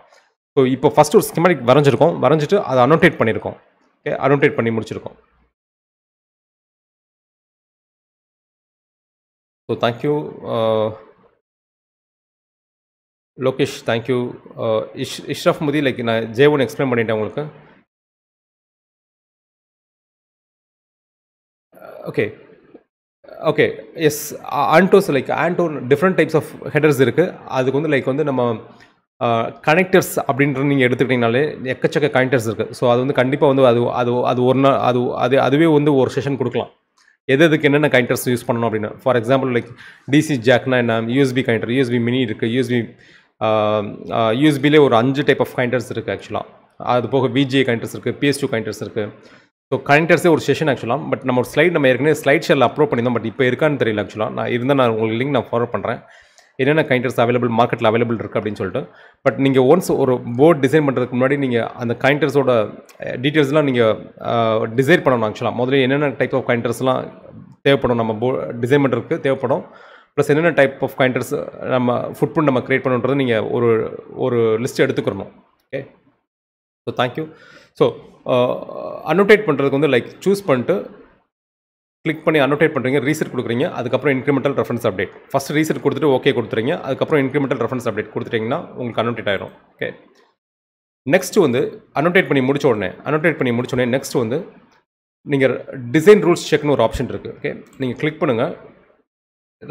ஸோ இப்போ ஃபஸ்ட்டு ஒரு ஸ்கிமேட்டிக் வரைஞ்சிட்டு அதை அனோட்டேட் பண்ணியிருக்கோம். ஓகே, அனோட்டேட் பண்ணி முடிச்சிருக்கோம். So thank you Lokesh, thank you Ishraf Mudhi. Like நான் J1 எக்ஸ்பிளைன் பண்ணிட்டேன் உங்களுக்கு. Okay okay yes. Antos like different types of headers இருக்குது. அதுக்கு வந்து லைக் வந்து நம்ம கனெக்டர்ஸ் அப்படின்றது நீங்கள் எடுத்துக்கிட்டிங்கனாலே எக்கச்சக்க கனெக்டர்ஸ் இருக்குது. ஸோ அது வந்து கண்டிப்பாக வந்து அது அது அது ஒரு நாள் அதுவே வந்து ஒரு செஷன் கொடுக்கலாம். எதுக்கு என்னென்ன கனெக்டர்ஸ் யூஸ் பண்ணணும் அப்படின்னு. ஃபார் எக்ஸாம்பிள் லைக் டிசி ஜாக்னா என்ன, யூஎஸ்பி கனெக்டர், யூஎஸ்பி மினி இருக்குது, யூஎஸ்பிலே ஒரு 5 டைப் ஆஃப் கனெக்டர்ஸ் இருக்குது ஆக்சுவலாக. அது போக விஜிஏ கனெக்டர்ஸ் இருக்குது, PS2 கனெக்டர்ஸ் இருக்குது. ஸோ கனெக்டர்ஸே ஒரு செஷன் ஆக்சுவலாக. பட் நம்ம ஒரு ஸ்லைட் நம்ம ஏற்கனவே ஸ்லைட் ஷேரில் அப்லோட் பண்ணியிருந்தோம். பட் இப்போ இருக்கான்னு தெரியல ஆக்சுவலாக. நான் உங்களுக்கு லிங்க் நான் ஃபார்வர்ட் பண்ணுறேன். என்னென்ன கனெக்டர்ஸ் மார்க்கெட்டில் அவைலபிள் இருக்குது அப்படின்னு சொல்லிட்டு. பட் நீங்கள் ஒன்ஸ் ஒரு போர்ட் டிசைன் பண்ணுறதுக்கு முன்னாடி நீங்கள் அந்த கனெக்டர்ஸோட டீட்டெயில்ஸ்லாம் நீங்கள் டிசைன் பண்ணணும் ஆக்சுவலாக. முதல்ல என்னென்ன டைப் ஆஃப் கனெக்டர்ஸ்லாம் தேவைப்படும் நம்ம டிசைன் பண்ணுறதுக்கு தேவைப்படும். ப்ளஸ் என்னென்ன டைப் ஆஃப் கனெக்டர்ஸ் நம்ம ஃபுட் பிரிண்ட் நம்ம க்ரியேட் பண்ணுன்றது நீங்கள் ஒரு லிஸ்ட் எடுத்துக்கிறணும். Okay, so thank you. So annotate பண்ணுறதுக்கு வந்து லைக் சூஸ் பண்ணிட்டு கிளிக் பண்ணி அனோட்டேட் பண்ணுறீங்க, ரீசெட் கொடுக்குறீங்க. அதுக்கப்புறம் incremental reference update. First reset கொடுத்துட்டு ஓகே கொடுத்துறீங்க. அதுக்கப்புறம் இன்க்ரிமெண்டல் ரெஃபரன்ஸ் அப்டேட் கொடுத்துட்டிங்கன்னா உங்களுக்கு அனோட்டேட் ஆகிடும். ஓகே, நெக்ஸ்ட் வந்து அனோட்டேட் பண்ணி முடிச்ச உடனே நெக்ஸ்ட் வந்து நீங்கள் டிசைன் ரூல்ஸ் செக்னு ஒரு ஆப்ஷன் இருக்குது. ஓகே, நீங்கள் கிளிக் பண்ணுங்கள்.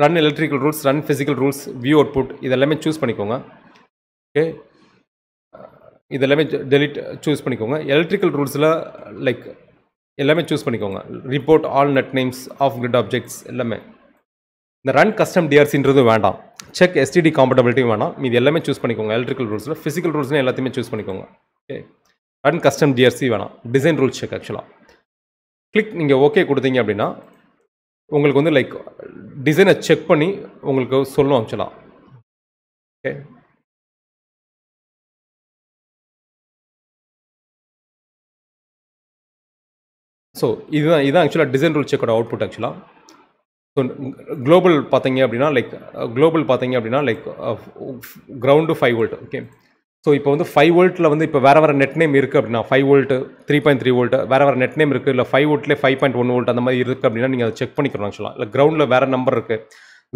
Run electrical rules, run physical rules, view output இதெல்லாமே சூஸ் பண்ணிக்கோங்க. ஓகே, இதெல்லாமே சூஸ் பண்ணிக்கோங்க. எலக்ட்ரிக்கல் ரூல்ஸில் லைக் எல்லாமே சூஸ் பண்ணிக்கோங்க. Report all net names of grid objects எல்லாமே. இந்த ரன் கஸ்டம் டிஆர்சின்றது வேண்டாம். செக் எஸ்டிடி காம்பட்டபிலிட்டியும் வேணாம். மீது எல்லாமே சூஸ் பண்ணிக்கோங்க. எலக்ட்ரிக்கல் ரூல்ஸில் ஃபிசிக்கல் ரூல்ஸ்னு எல்லாத்தையுமே சூஸ் பண்ணிக்கோங்க. ஓகே, ரன் கஸ்டம் டிஆர்சி வேணாம். டிசைன் ரூல்ஸ் செக் ஆக்சுவலாக. கிளிக் நீங்கள் ஓகே கொடுத்தீங்க அப்படின்னா உங்களுக்கு வந்து லைக் டிசைனை செக் பண்ணி உங்களுக்கு சொல்லும் ஆக்சுவலாக. ஓகே, ஸோ இதுதான் ஆக்சுவலாக டிசைன் ரூல் செக்கோட அவுட்புட் ஆக்சுவலாக. ஸோ குளோபல் பார்த்தீங்க அப்படின்னா like ground 5 volt. Okay, so இப்போ வந்து 5 வோல்ட்டில் வந்து இப்போ வேறு நெட் நேம் இருக்குது அப்படின்னா 5 வோல்ட்டு, 3.3 வோல்ட்டு வேறு நெட் நேம் இருக்குது. இல்லை 5 வோல்ட்லேயே 5.1 வோல்ட் அந்த மாதிரி இருக்குது அப்படின்னா நீங்கள் அதை செக் பண்ணிக்கணும் ஆக்சுவலாக. இல்லை கிரவுண்டில் வேறு நம்பர் இருக்குது,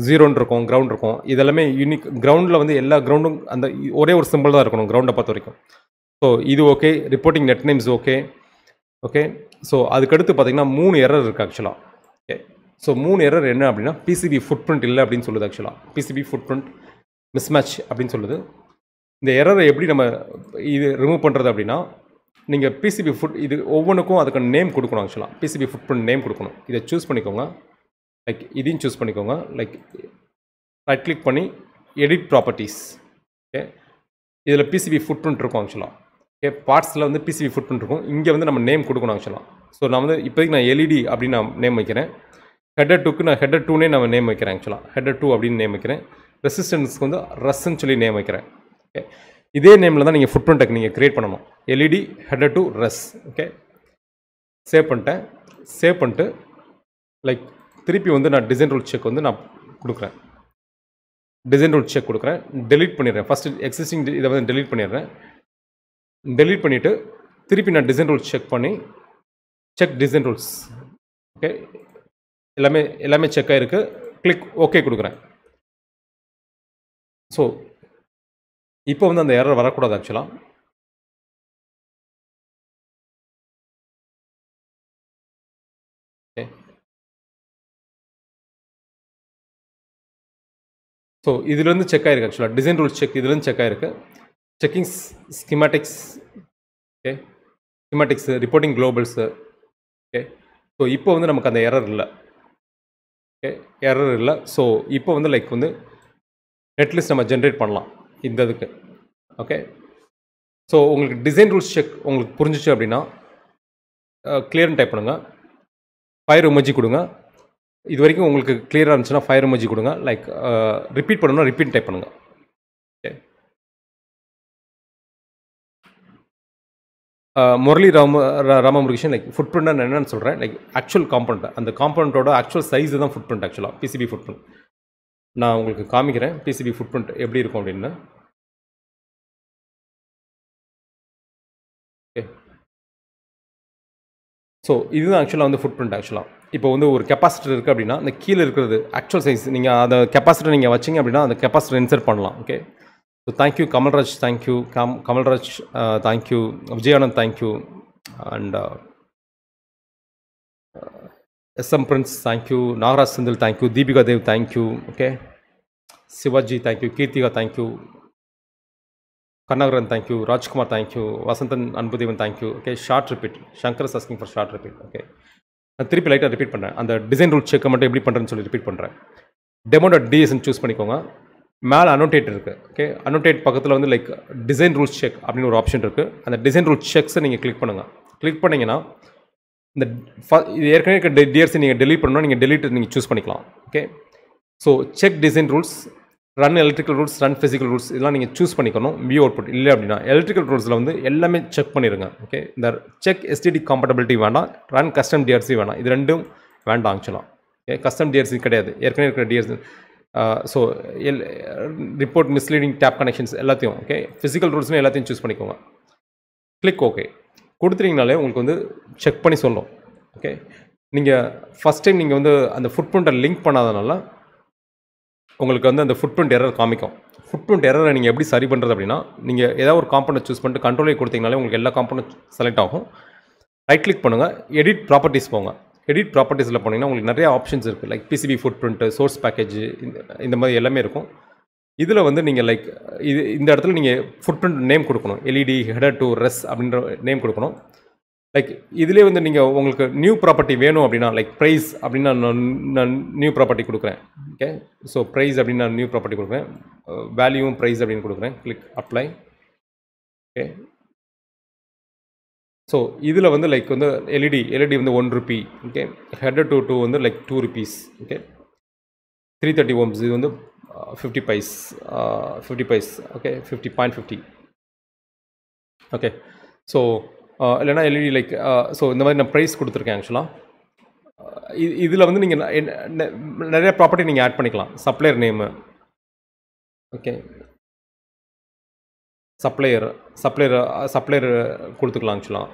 0 இருக்கும், கிரவுண்ட் இருக்கும். இதெல்லாமே யூனிக். கிரவுண்டில் வந்து எல்லா கிரவுண்டும் அந்த ஒரே ஒரு சிம்பிள் தான் இருக்கணும் கிரவுண்டை பொறுத்த வரைக்கும். ஸோ இது okay. Reporting net names okay. Okay, so அதுக்கடுத்து பார்த்தீங்கன்னா 3 எரர் இருக்குது ஆக்சுவலாக. ஓகே, ஸோ 3 எரர் என்ன அப்படின்னா பிசிபி ஃபுட் பிரிண்ட் இல்லை அப்படின்னு சொல்லுது ஆக்சுவலாக. பிசிபி ஃபுட் பிரிண்ட் மிஸ்மேட்ச் அப்படின்னு சொல்லுது. இந்த எரரை எப்படி நம்ம ரிமூவ் பண்ணுறது அப்படின்னா, நீங்கள் பிசிபி இது ஒவ்வொன்றுக்கும் அதுக்கான நேம் கொடுக்கணும் ஆக்சுவலாக. பிசிபி ஃபுட் பிரிண்ட் நேம் கொடுக்கணும். இதை சூஸ் பண்ணிக்கோங்க. லைக் இதையும் சூஸ் பண்ணிக்கோங்க. லைக் ரைட் கிளிக் பண்ணி எடிட் ப்ராப்பர்ட்டிஸ். ஓகே, இதில் பிசிபி ஃபுட் பிரிண்ட் இருக்கும் ஆக்சுவலாக. ஓகே, பார்ட்ஸில் வந்து பிசிபி ஃபுட் பிரிண்ட் இருக்கும். இங்கே வந்து நம்ம நேம் கொடுக்கணும் ஆக்சுவலாக. ஸோ நான் வந்து இப்போதைக்கு நான் எல்இடி அப்படின்னு நான் நேம் வைக்கிறேன். ஹெடர் 2க்கு நான் ஹெடர் 2னே நான் நேம் வைக்கிறேன் ஆக்சுவலாக. ஹெடர் 2 அப்படின்னு நேம் வைக்கிறேன். ரெசிஸ்டன்ஸ்க்கு வந்து ரஸ்ன்னு சொல்லி நேம் வைக்கிறேன். ஓகே, இதே நேமில் தான் நீங்கள் ஃபுட் பிரிண்ட்டை நீங்கள் க்ரியேட் பண்ணணும். எல்இடி ஹெடர் 2 ரெஸ். ஓகே, சேவ் பண்ணிட்டு லைக் திருப்பி வந்து நான் டிசைன் ரூல் செக் வந்து நான் கொடுக்குறேன். டெலீட் பண்ணிடுறேன். ஃபஸ்ட்டு எக்ஸிஸ்டிங் இதை வந்து டெலீட் பண்ணிடுறேன். டெலீட் பண்ணிவிட்டு திருப்பி நான் design rules check design rules. Okay, எல்லாமே செக் ஆகிருக்கு. கிளிக் ஓகே கொடுக்குறேன். ஸோ இப்போ வந்து அந்த எரர் வரக்கூடாது ஆக்சுவலாக. ஓகே, ஸோ இதுலேருந்து செக் ஆகிருக்கு ஆக்சுவலாக டிசைன் ரூல்ஸ் செக் இதுலேருந்து செக் ஆகிருக்கு. Checking schematics, okay, schematics reporting globals, okay. So இப்போ வந்து நமக்கு அந்த எரர் இல்லை, ஓகே, எரர் இல்லை. ஸோ இப்போ வந்து லைக் வந்து நெட்லிஸ்ட் நம்ம ஜென்ரேட் பண்ணலாம் இந்த இதுக்கு, ஓகே. ஸோ உங்களுக்கு டிசைன் ரூல்ஸ் செக் உங்களுக்கு புரிஞ்சிச்சு அப்படின்னா கிளியர்னு டைப் பண்ணுங்கள், ஃபயர் எமோஜி கொடுங்க. இது வரைக்கும் உங்களுக்கு கிளியராக இருந்துச்சுன்னா ஃபயர் எமோஜி கொடுங்க. லைக் ரிப்பீட் பண்ணணும்னா ரிப்பீட் டைப் பண்ணுங்கள், okay. Murali Ramamurugesan like footprint நான் என்னென்னு சொல்கிறேன், லைக் ஆக்சுவல் காம்பனண்ட், அந்த காம்பனண்ட்டோட ஆக்சுவல் சைஸு தான் ஃபுட் பிரிண்ட் ஆக்சுவலாக, பிசிபி ஃபுட் பிரிண்ட். நான் உங்களுக்கு காமிக்கிறேன் பிசிபி ஃபுட் பிரிண்ட் எப்படி இருக்கும் அப்படின்னு, ஓகே. ஸோ இதுதான் ஆக்சுவலாக வந்து ஃபுட் பிரிண்ட் ஆக்சுவலாக. இப்போ வந்து ஒரு கெப்பாசிட்டர் இருக்குது அப்படின்னா அந்த கீழே இருக்கிறது ஆக்சுவல் சைஸ், நீங்கள் அந்த கெப்பாசிட்டர் நீங்கள் வச்சிங்க அப்படின்னா அந்த கெப்பாசிட்டர் இன்சர்ட் பண்ணலாம், okay. So thank you Kamalraj, thank you Kamalraj, thank you Vijayanand, thank you and SM Prince, thank you Nagaraj Senthil, thank you Deepika Dev, thank you, okay. Sivaji, thank you Keerthika, thank you Karnakaran, thank you Rajkumar, thank you Vasanthan Anbudevan, thank you, okay. Short repeat Shankar asking for short repeat, okay. நான் திருப்பி லைட்டாக ரிப்பீட் பண்ணுறேன், அந்த டிசைன் ரூல் செக்கை மட்டும் எப்படி பண்ணுறேன்னு சொல்லி ரிப்பீட் பண்ணுறேன். டெமோ.dsன்னு சூஸ் பண்ணிக்கோங்க. மேலே அனோட்டேட் இருக்குது, ஓகே. அனோட்டேட் பக்கத்தில் வந்து லைக் டிசைன் ரூல்ஸ் செக் அப்படின்னு ஒரு ஆப்ஷன் இருக்குது. அந்த டிசைன் ரூல்ஸ் செக்ஸை நீங்கள் கிளிக் பண்ணுங்கள். கிளிக் பண்ணிங்கன்னா இந்த இது ஏற்கனவே இருக்க டிஆர்சி நீங்கள் டெலீட் பண்ணணும், நீங்கள் டெலீட் நீங்கள் சூஸ் பண்ணிக்கலாம், okay. So check design rules, run electrical rules, run physical rules இதெல்லாம் நீங்கள் சூஸ் பண்ணிக்கணும். வியூ அவுட்புட் இல்லை அப்படின்னா எலக்ட்ரிக்கல் ரூல்ஸில் வந்து எல்லாமே செக் பண்ணிடுங்க, ஓகே. இந்த செக் எஸ்டிடி காம்பட்டபிலிட்டி வேண்டாம், ரன் கஸ்டம் டிஆர்சி வேண்டாம், இது ரெண்டும் வேண்டாம் ஆக்சுவலாக, ஓகே. கஸ்டம் டிஆர்சி கிடையாது, ஏற்கனவே இருக்கிற DRC. So report misleading tape connections எல்லாத்தையும், ஓகே. ஃபிசிக்கல் ரூல்ஸ்னு எல்லாத்தையும் சூஸ் பண்ணிக்கோங்க. கிளிக் ஓகே கொடுத்துட்டீங்கனாலே உங்களுக்கு வந்து செக் பண்ணி சொல்லும், ஓகே. நீங்கள் ஃபஸ்ட் டைம் நீங்கள் வந்து அந்த ஃபுட் பிரிண்ட்டை லிங்க் பண்ணாதனால உங்களுக்கு வந்து அந்த ஃபுட் பிரிண்ட் எரர் காமிக்கும். ஃபுட் பிரிண்ட் எரரை நீங்கள் எப்படி சரி பண்ணுறது அப்படின்னா, நீங்கள் ஏதாவது ஒரு காம்பனண்ட் சூஸ் பண்ணிட்டு கண்ட்ரோலே கொடுத்தீங்கனாலே உங்களுக்கு எல்லா காம்பனண்ட் செலக்ட் ஆகும். ரைட் கிளிக் பண்ணுங்கள், எடிட் ப்ராப்பர்ட்டிஸ் போங்க. எடிட் ப்ராப்பர்ட்டிஸில் போனீங்கன்னா உங்களுக்கு நிறைய ஆப்ஷன்ஸ் இருக்குது, like PCB food print, source package, இந்த மாதிரி எல்லாமே இருக்கும். இதில் வந்து நீங்கள் லைக் இந்த இடத்துல நீங்கள் ஃபுட் பிரிண்ட் நேம் கொடுக்கணும், எல்இடி ஹெடர் டு ரெஸ் அப்படின்ற நேம் கொடுக்கணும். லைக் இதிலே வந்து நீங்கள் உங்களுக்கு நியூ ப்ராப்பர்ட்டி வேணும் அப்படின்னா, லைக் ப்ரைஸ் அப்படின்னா நான் நியூ ப்ராப்பர்ட்டி கொடுக்குறேன், ஓகே. ஸோ ப்ரைஸ் அப்படின்னு நான் நியூ ப்ராப்பர்ட்டி கொடுக்குறேன், வேல்யூவும் ப்ரைஸ் அப்படின்னு கொடுக்குறேன். Click apply, okay. ஸோ இதில் வந்து லைக் வந்து எல்இடி வந்து 1 ரூபி, ஓகே. ஹெடர் டு 2 வந்து லைக் 2 rupees, ஓகே. 330 ohms இது வந்து 50 paise, 50 paise, okay. 50.50, okay. So இல்லைனா எல்இடி லைக் ஸோ இந்த மாதிரி நான் ப்ரைஸ் கொடுத்துருக்கேன் ஆக்சுவலாக. இதில் வந்து நீங்கள் நிறைய ப்ராப்பர்ட்டி நீங்கள் ஆட் பண்ணிக்கலாம். Supplier name, okay. சப்ளையர் கொடுத்துக்கலாம் ஆக்சுவலாக,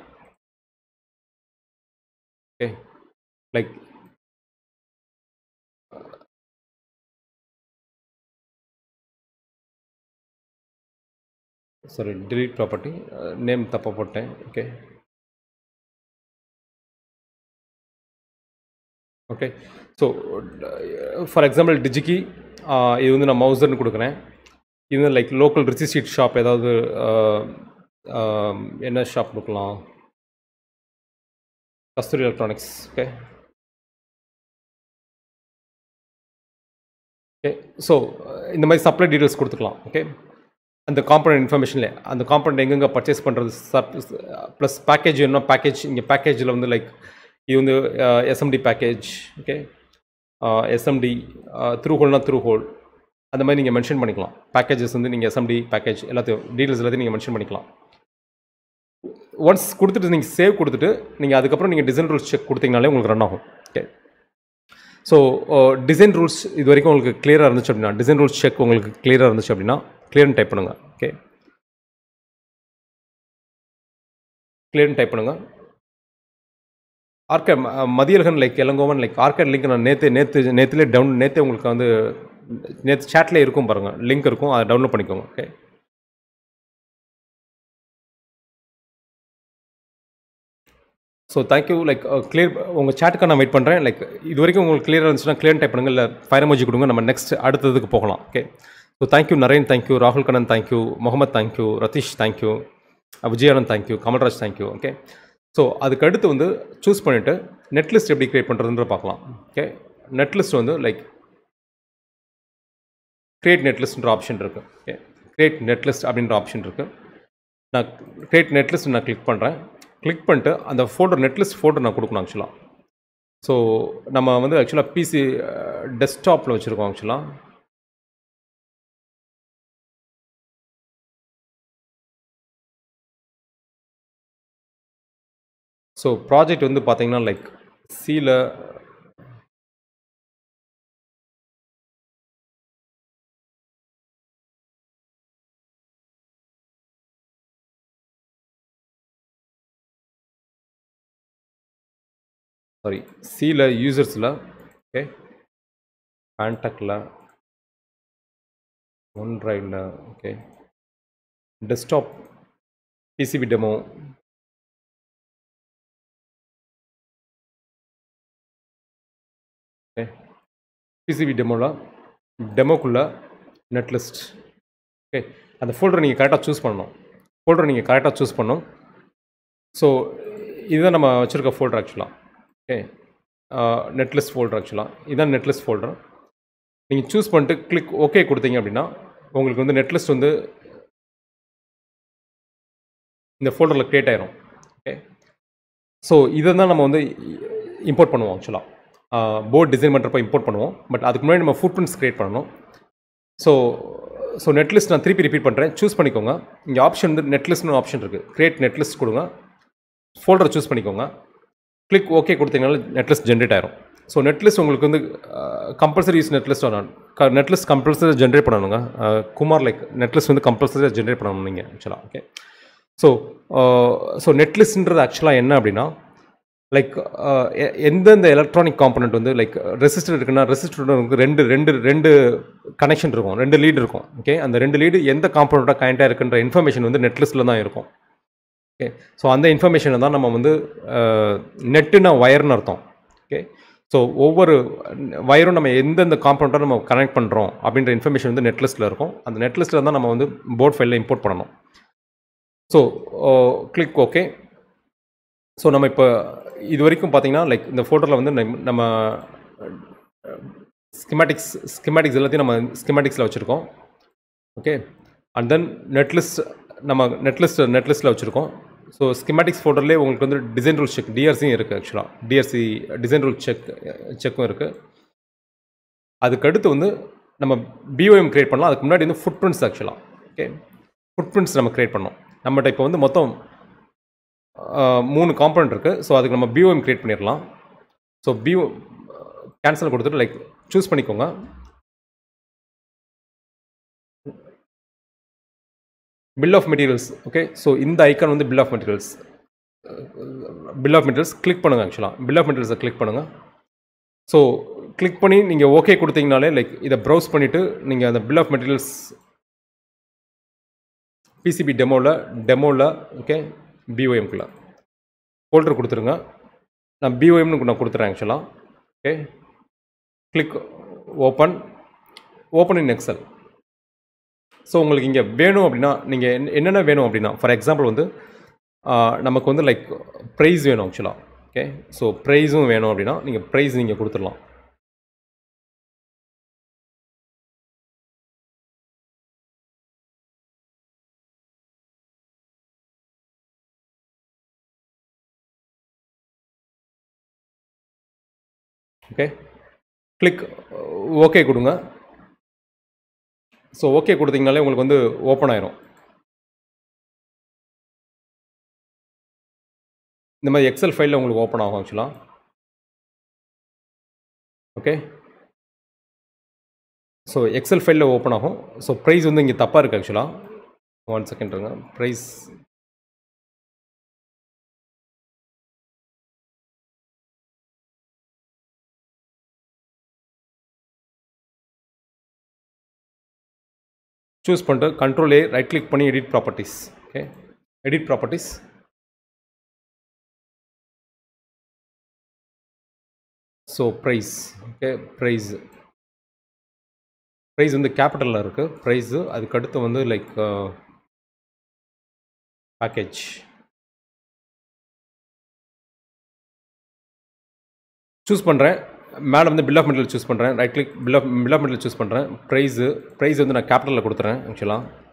okay. Like sorry delete property, name தப்பாக போட்டேன், okay. Okay. So for example DigiKey, இது வந்து நான் மவுசர்னு கொடுக்குறேன். இது வந்து லைக் லோக்கல் ரிசிஸ்ட் ஷாப், ஏதாவது என்ன ஷாப் கொடுக்கலாம், கஸ்தூரி எலக்ட்ரானிக்ஸ், ஓகே. ஓகே. ஸோ இந்த மாதிரி சப்ளை டீட்டெயில்ஸ் கொடுத்துக்கலாம், ஓகே. அந்த காம்பனண்ட் இன்ஃபர்மேஷனில் அந்த காம்பனண்ட் எங்கெங்கே பர்ச்சேஸ் பண்ணுறது, ப்ளஸ் பேக்கேஜ் என்ன பேக்கேஜ், இங்கே பேக்கேஜில் வந்து லைக் இது வந்து SMT package, okay. SMT through whole அந்த மாதிரி நீங்கள் மென்ஷன் பண்ணிக்கலாம். பேக்கேஜஸ் வந்து நீங்கள் எஸ்எம்டி பேக்கேஜ் எல்லாத்தையும் டீட்டெயில்ஸ் எல்லாத்தையும் நீங்கள் மென்ஷன் பண்ணிக்கலாம். ஒன்ஸ் கொடுத்துட்டு நீங்கள் சேவ் கொடுத்துட்டு நீங்கள் அதுக்கப்புறம் நீங்கள் டிசைன் ரூல்ஸ் செக் கொடுத்தீங்கனாலே உங்களுக்கு ரன் ஆகும், ஓகே. ஸோ டிசைன் ரூல்ஸ் இது வரைக்கும் உங்களுக்கு கிளியராக இருந்துச்சு அப்படின்னா, டிசைன் ரூல்ஸ் செக் உங்களுக்கு கிளியராக இருந்துச்சு அப்படின்னா கிளியர்னு டைப் பண்ணுங்கள், ஓகே. கிளியர்னு டைப் பண்ணுங்கள். RK Mathiyazhagan like Ilangovan like ஆர்கேட் லிங்க் நான் நேற்றுலேயே உங்களுக்கு வந்து நேற்று சேட்லேயே இருக்கும் பாருங்கள், லிங்க் இருக்கும், அதை டவுன்லோட் பண்ணிக்கோங்க, okay. So thank you. Like clear உங்கள் சேட்டுக்காக நான் வெயிட் பண்ணுறேன். லைக் இது வரைக்கும் உங்களுக்கு கிளியராக இருந்துச்சுன்னா கிளியர் டைப் பண்ணுங்கள், இல்லை ஃபயர் எமோஜி கொடுங்க. நம்ம நெக்ஸ்ட் அடுத்ததுக்கு போகலாம். Okay. So thank you Naren, thank you ராகுல் Kannan, thank you Mohamed, thank you Ratheesh, thank you Vijayanand, thank you Kamalraj, thank you. Okay. So அதுக்கு அடுத்து வந்து சூஸ் பண்ணிவிட்டு நெட் லிஸ்ட் எப்படி க்ரியேட் பண்ணுறதுன்ற பார்க்கலாம். ஓகே. நெட் லிஸ்ட் வந்து like create netlist option இருக்குது. ஓகே. கிரியேட் நெட் லிஸ்ட் அப்படின்ற ஆப்ஷன் இருக்குது. நான் கிரியேட் நெட் லிஸ்ட் நான் கிளிக் பண்ணுறேன். கிளிக் பண்ணிட்டு அந்த ஃபோல்டர் நெட் லிஸ்ட் ஃபோல்டர் நான் கொடுக்கணும் ஆக்சுவலாக. ஸோ நம்ம வந்து ஆக்சுவலாக பிசி டெஸ்க்டாப்பில் வச்சுருக்கோம் ஆக்சுவலாக. ஸோ ப்ராஜெக்ட் வந்து பார்த்தீங்கன்னா லைக் சியில் சாரி சியில் யூசர்ஸில் ஓகே, கான்டாக்டில் ஒன் ட்ரைவில் okay, desktop PCB demo okay, PCB டெமோவில் டெமோக்குள்ளே நெட் லிஸ்ட் ஓகே. அந்த ஃபோல்டரை நீங்கள் கரெக்டாக சூஸ் பண்ணணும். ஸோ இதுதான் நம்ம வச்சுருக்க ஃபோல்டர் ஆக்சுவலாக. ஓகே. நெட் லிஸ்ட் ஃபோல்டர் ஆக்சுவலாக இதுதான் நெட் லிஸ்ட் ஃபோல்டர். நீங்கள் சூஸ் பண்ணிட்டு கிளிக் ஓகே கொடுத்தீங்க அப்படின்னா உங்களுக்கு வந்து நெட் லிஸ்ட் வந்து இந்த ஃபோல்டரில் க்ரியேட் ஆயிரும். ஓகே. ஸோ இதை தான் நம்ம வந்து இம்போர்ட் பண்ணுவோம் ஆக்சுவலாக. போர்ட் டிசைன் பண்ணுறப்ப இம்போர்ட் பண்ணுவோம். பட் அதுக்கு முன்னாடி நம்ம ஃபுட் பிரிண்ட்ஸ் க்ரியேட் பண்ணணும். ஸோ நெட் லிஸ்ட் நான் திருப்பி ரிப்பீட் பண்ணுறேன். சூஸ் பண்ணிக்கோங்க. இங்கே ஆப்ஷன் வந்து நெட் லிஸ்ட்னு ஆப்ஷன் இருக்குது. க்ரியேட் நெட் லிஸ்ட் கொடுங்க. ஃபோல்டரை சூஸ் பண்ணிக்கோங்க. Click okay கொடுத்தீங்கனால net list generate ஆயிரும். ஸோ நெட் லிஸ்ட் உங்களுக்கு வந்து கம்பல்சரி யூஸ் நெட் லிஸ்ட் வரணும். நெட் லிஸ்ட் கம்பல்சரி ஜென்ரேட் பண்ணணுங்க. குமார் லைக் நெட் லிஸ்ட் வந்து கம்பல்சரியாக ஜென்ரேட் பண்ணணும் நீங்கள் ஆக்சுவலாக. ஓகே. ஸோ நெட் லிஸ்ட்ன்றது ஆக்சுவலாக என்ன அப்படின்னா லைக் எந்தெந்த எலக்ட்ரானிக் காம்பனண்ட் வந்து லைக் ரெசிஸ்டர் இருக்குன்னா ரெசிஸ்டரோட வந்து ரெண்டு கனெக்ஷன் இருக்கும், 2 லீடு இருக்கும். ஓகே. அந்த 2 லீடு எந்த காம்பனண்ட்டாக கனெக்டாக இருக்குன்ற இன்ஃபர்மேஷன் வந்து நெட் லிஸ்ட்டில் தான் இருக்கும். ஓகே. ஸோ அந்த இன்ஃபர்மேஷனை தான் நம்ம வந்து நெட்டுனா ஒயர்னு அர்த்தம். ஓகே. ஸோ ஒவ்வொரு வயரும் நம்ம எந்தெந்த காம்பனண்ட்டாக நம்ம கனெக்ட் பண்ணுறோம் அப்படின்ற இன்ஃபர்மேஷன் வந்து நெட் லிஸ்ட்டில் இருக்கும். அந்த நெட் லிஸ்ட்டில் தான் நம்ம வந்து போர்ட் ஃபைலில் இம்போர்ட் பண்ணணும். So click okay. ஸோ நம்ம இப்போ இது வரைக்கும் பார்த்தீங்கன்னா லைக் இந்த ஃபோட்டோவில் வந்து நம்ம ஸ்கிமேட்டிக்ஸ் எல்லாத்தையும் நம்ம ஸ்கிமேட்டிக்ஸில் வச்சுருக்கோம். ஓகே. அண்ட் தென் நெட் லிஸ்ட்டில் வச்சுருக்கோம். ஸோ ஸ்கிமேட்டிக்ஸ் ஃபோல்டர்லேயே உங்களுக்கு வந்து டிசைன் ரூல் செக் டிஆர்சியும் இருக்குது ஆக்சுவலாக. டிஆர்சி டிசைன் ரூல் செக்கும் இருக்குது. அதுக்கடுத்து வந்து நம்ம பிஓஎம் க்ரியேட் பண்ணலாம். அதுக்கு முன்னாடி வந்து ஃபுட் பிரிண்ட்ஸ் ஆக்சுவலாக. ஓகே. ஃபுட் பிரிண்ட்ஸ் நம்ம க்ரியேட் பண்ணோம். நம்மகிட்ட இப்போ வந்து மொத்தம் 3 காம்பனண்ட் இருக்குது. ஸோ அதுக்கு நம்ம பிஓஎம் க்ரியேட் பண்ணிடலாம். ஸோ கேன்சல் கொடுத்துட்டு லைக் சூஸ் பண்ணிக்கோங்க. Bill of materials okay. So இந்த ஐக்கான் வந்து பில் ஆஃப் மெட்டீரியல்ஸ் கிளிக் பண்ணுங்கள் ஆக்சுவலாக. பில் ஆஃப் மெட்டீரியல்ஸை கிளிக் பண்ணுங்கள். ஸோ கிளிக் பண்ணி நீங்கள் ஓகே கொடுத்தீங்கனாலே லைக் இதை ப்ரௌஸ் பண்ணிவிட்டு நீங்கள் அந்த பில் ஆஃப் மெட்டீரியல்ஸ் பிசிபி டெமோவில் ஓகே பிஓஎம்குள்ளே ஃபோல்டர் கொடுத்துருங்க. நான் பிஓஎம்னு நான் கொடுத்துறேன் ஆக்சுவலாக. Okay. Click open in Excel. So உங்களுக்கு இங்கே வேணும் அப்படின்னா நீங்கள் என்னென்ன வேணும் அப்படின்னா ஃபார் எக்ஸாம்பிள் வந்து நமக்கு வந்து லைக் ப்ரைஸ் வேணும் ஆக்சுவலாக. ஓகே. ஸோ ப்ரைஸும் வேணும் அப்படின்னா நீங்கள் ப்ரைஸ் நீங்கள் கொடுத்துடலாம். ஓகே. கிளிக் ஓகே கொடுங்க. ஸோ ஓகே கொடுத்தீங்கனாலே உங்களுக்கு வந்து ஓப்பன் ஆயிரும். இந்த மாதிரி எக்ஸல் ஃபைலில் உங்களுக்கு ஓப்பன் ஆகும் ஆக்சுவலாக. ஓகே. ஸோ எக்ஸல் ஃபைலில் ஓப்பன் ஆகும். ஸோ ப்ரைஸ் வந்து இங்கே தப்பாக இருக்குது ஆக்சுவலாக. 1 செகண்ட் இருங்க. ப்ரைஸ் சூஸ் பண்ணிட்டு கண்ட்ரோல் ரைட் கிளிக் பண்ணி edit properties. Okay. Edit properties so price. Okay, price வந்து கேபிட்டலில் இருக்குது ப்ரைஸு. அதுக்கடுத்து வந்து லைக் பேக்கேஜ். சூஸ் பண்ணுறேன். மேலே வந்து பில் ஆஃப் மெட்டீரியல் சூஸ் பண்ணுறேன். Right click bill of material choose பண்ணுறேன். ப்ரைஸ் வந்து நான் கேபிட்டலில் கொடுத்துறேன் ஆக்சுவலாக.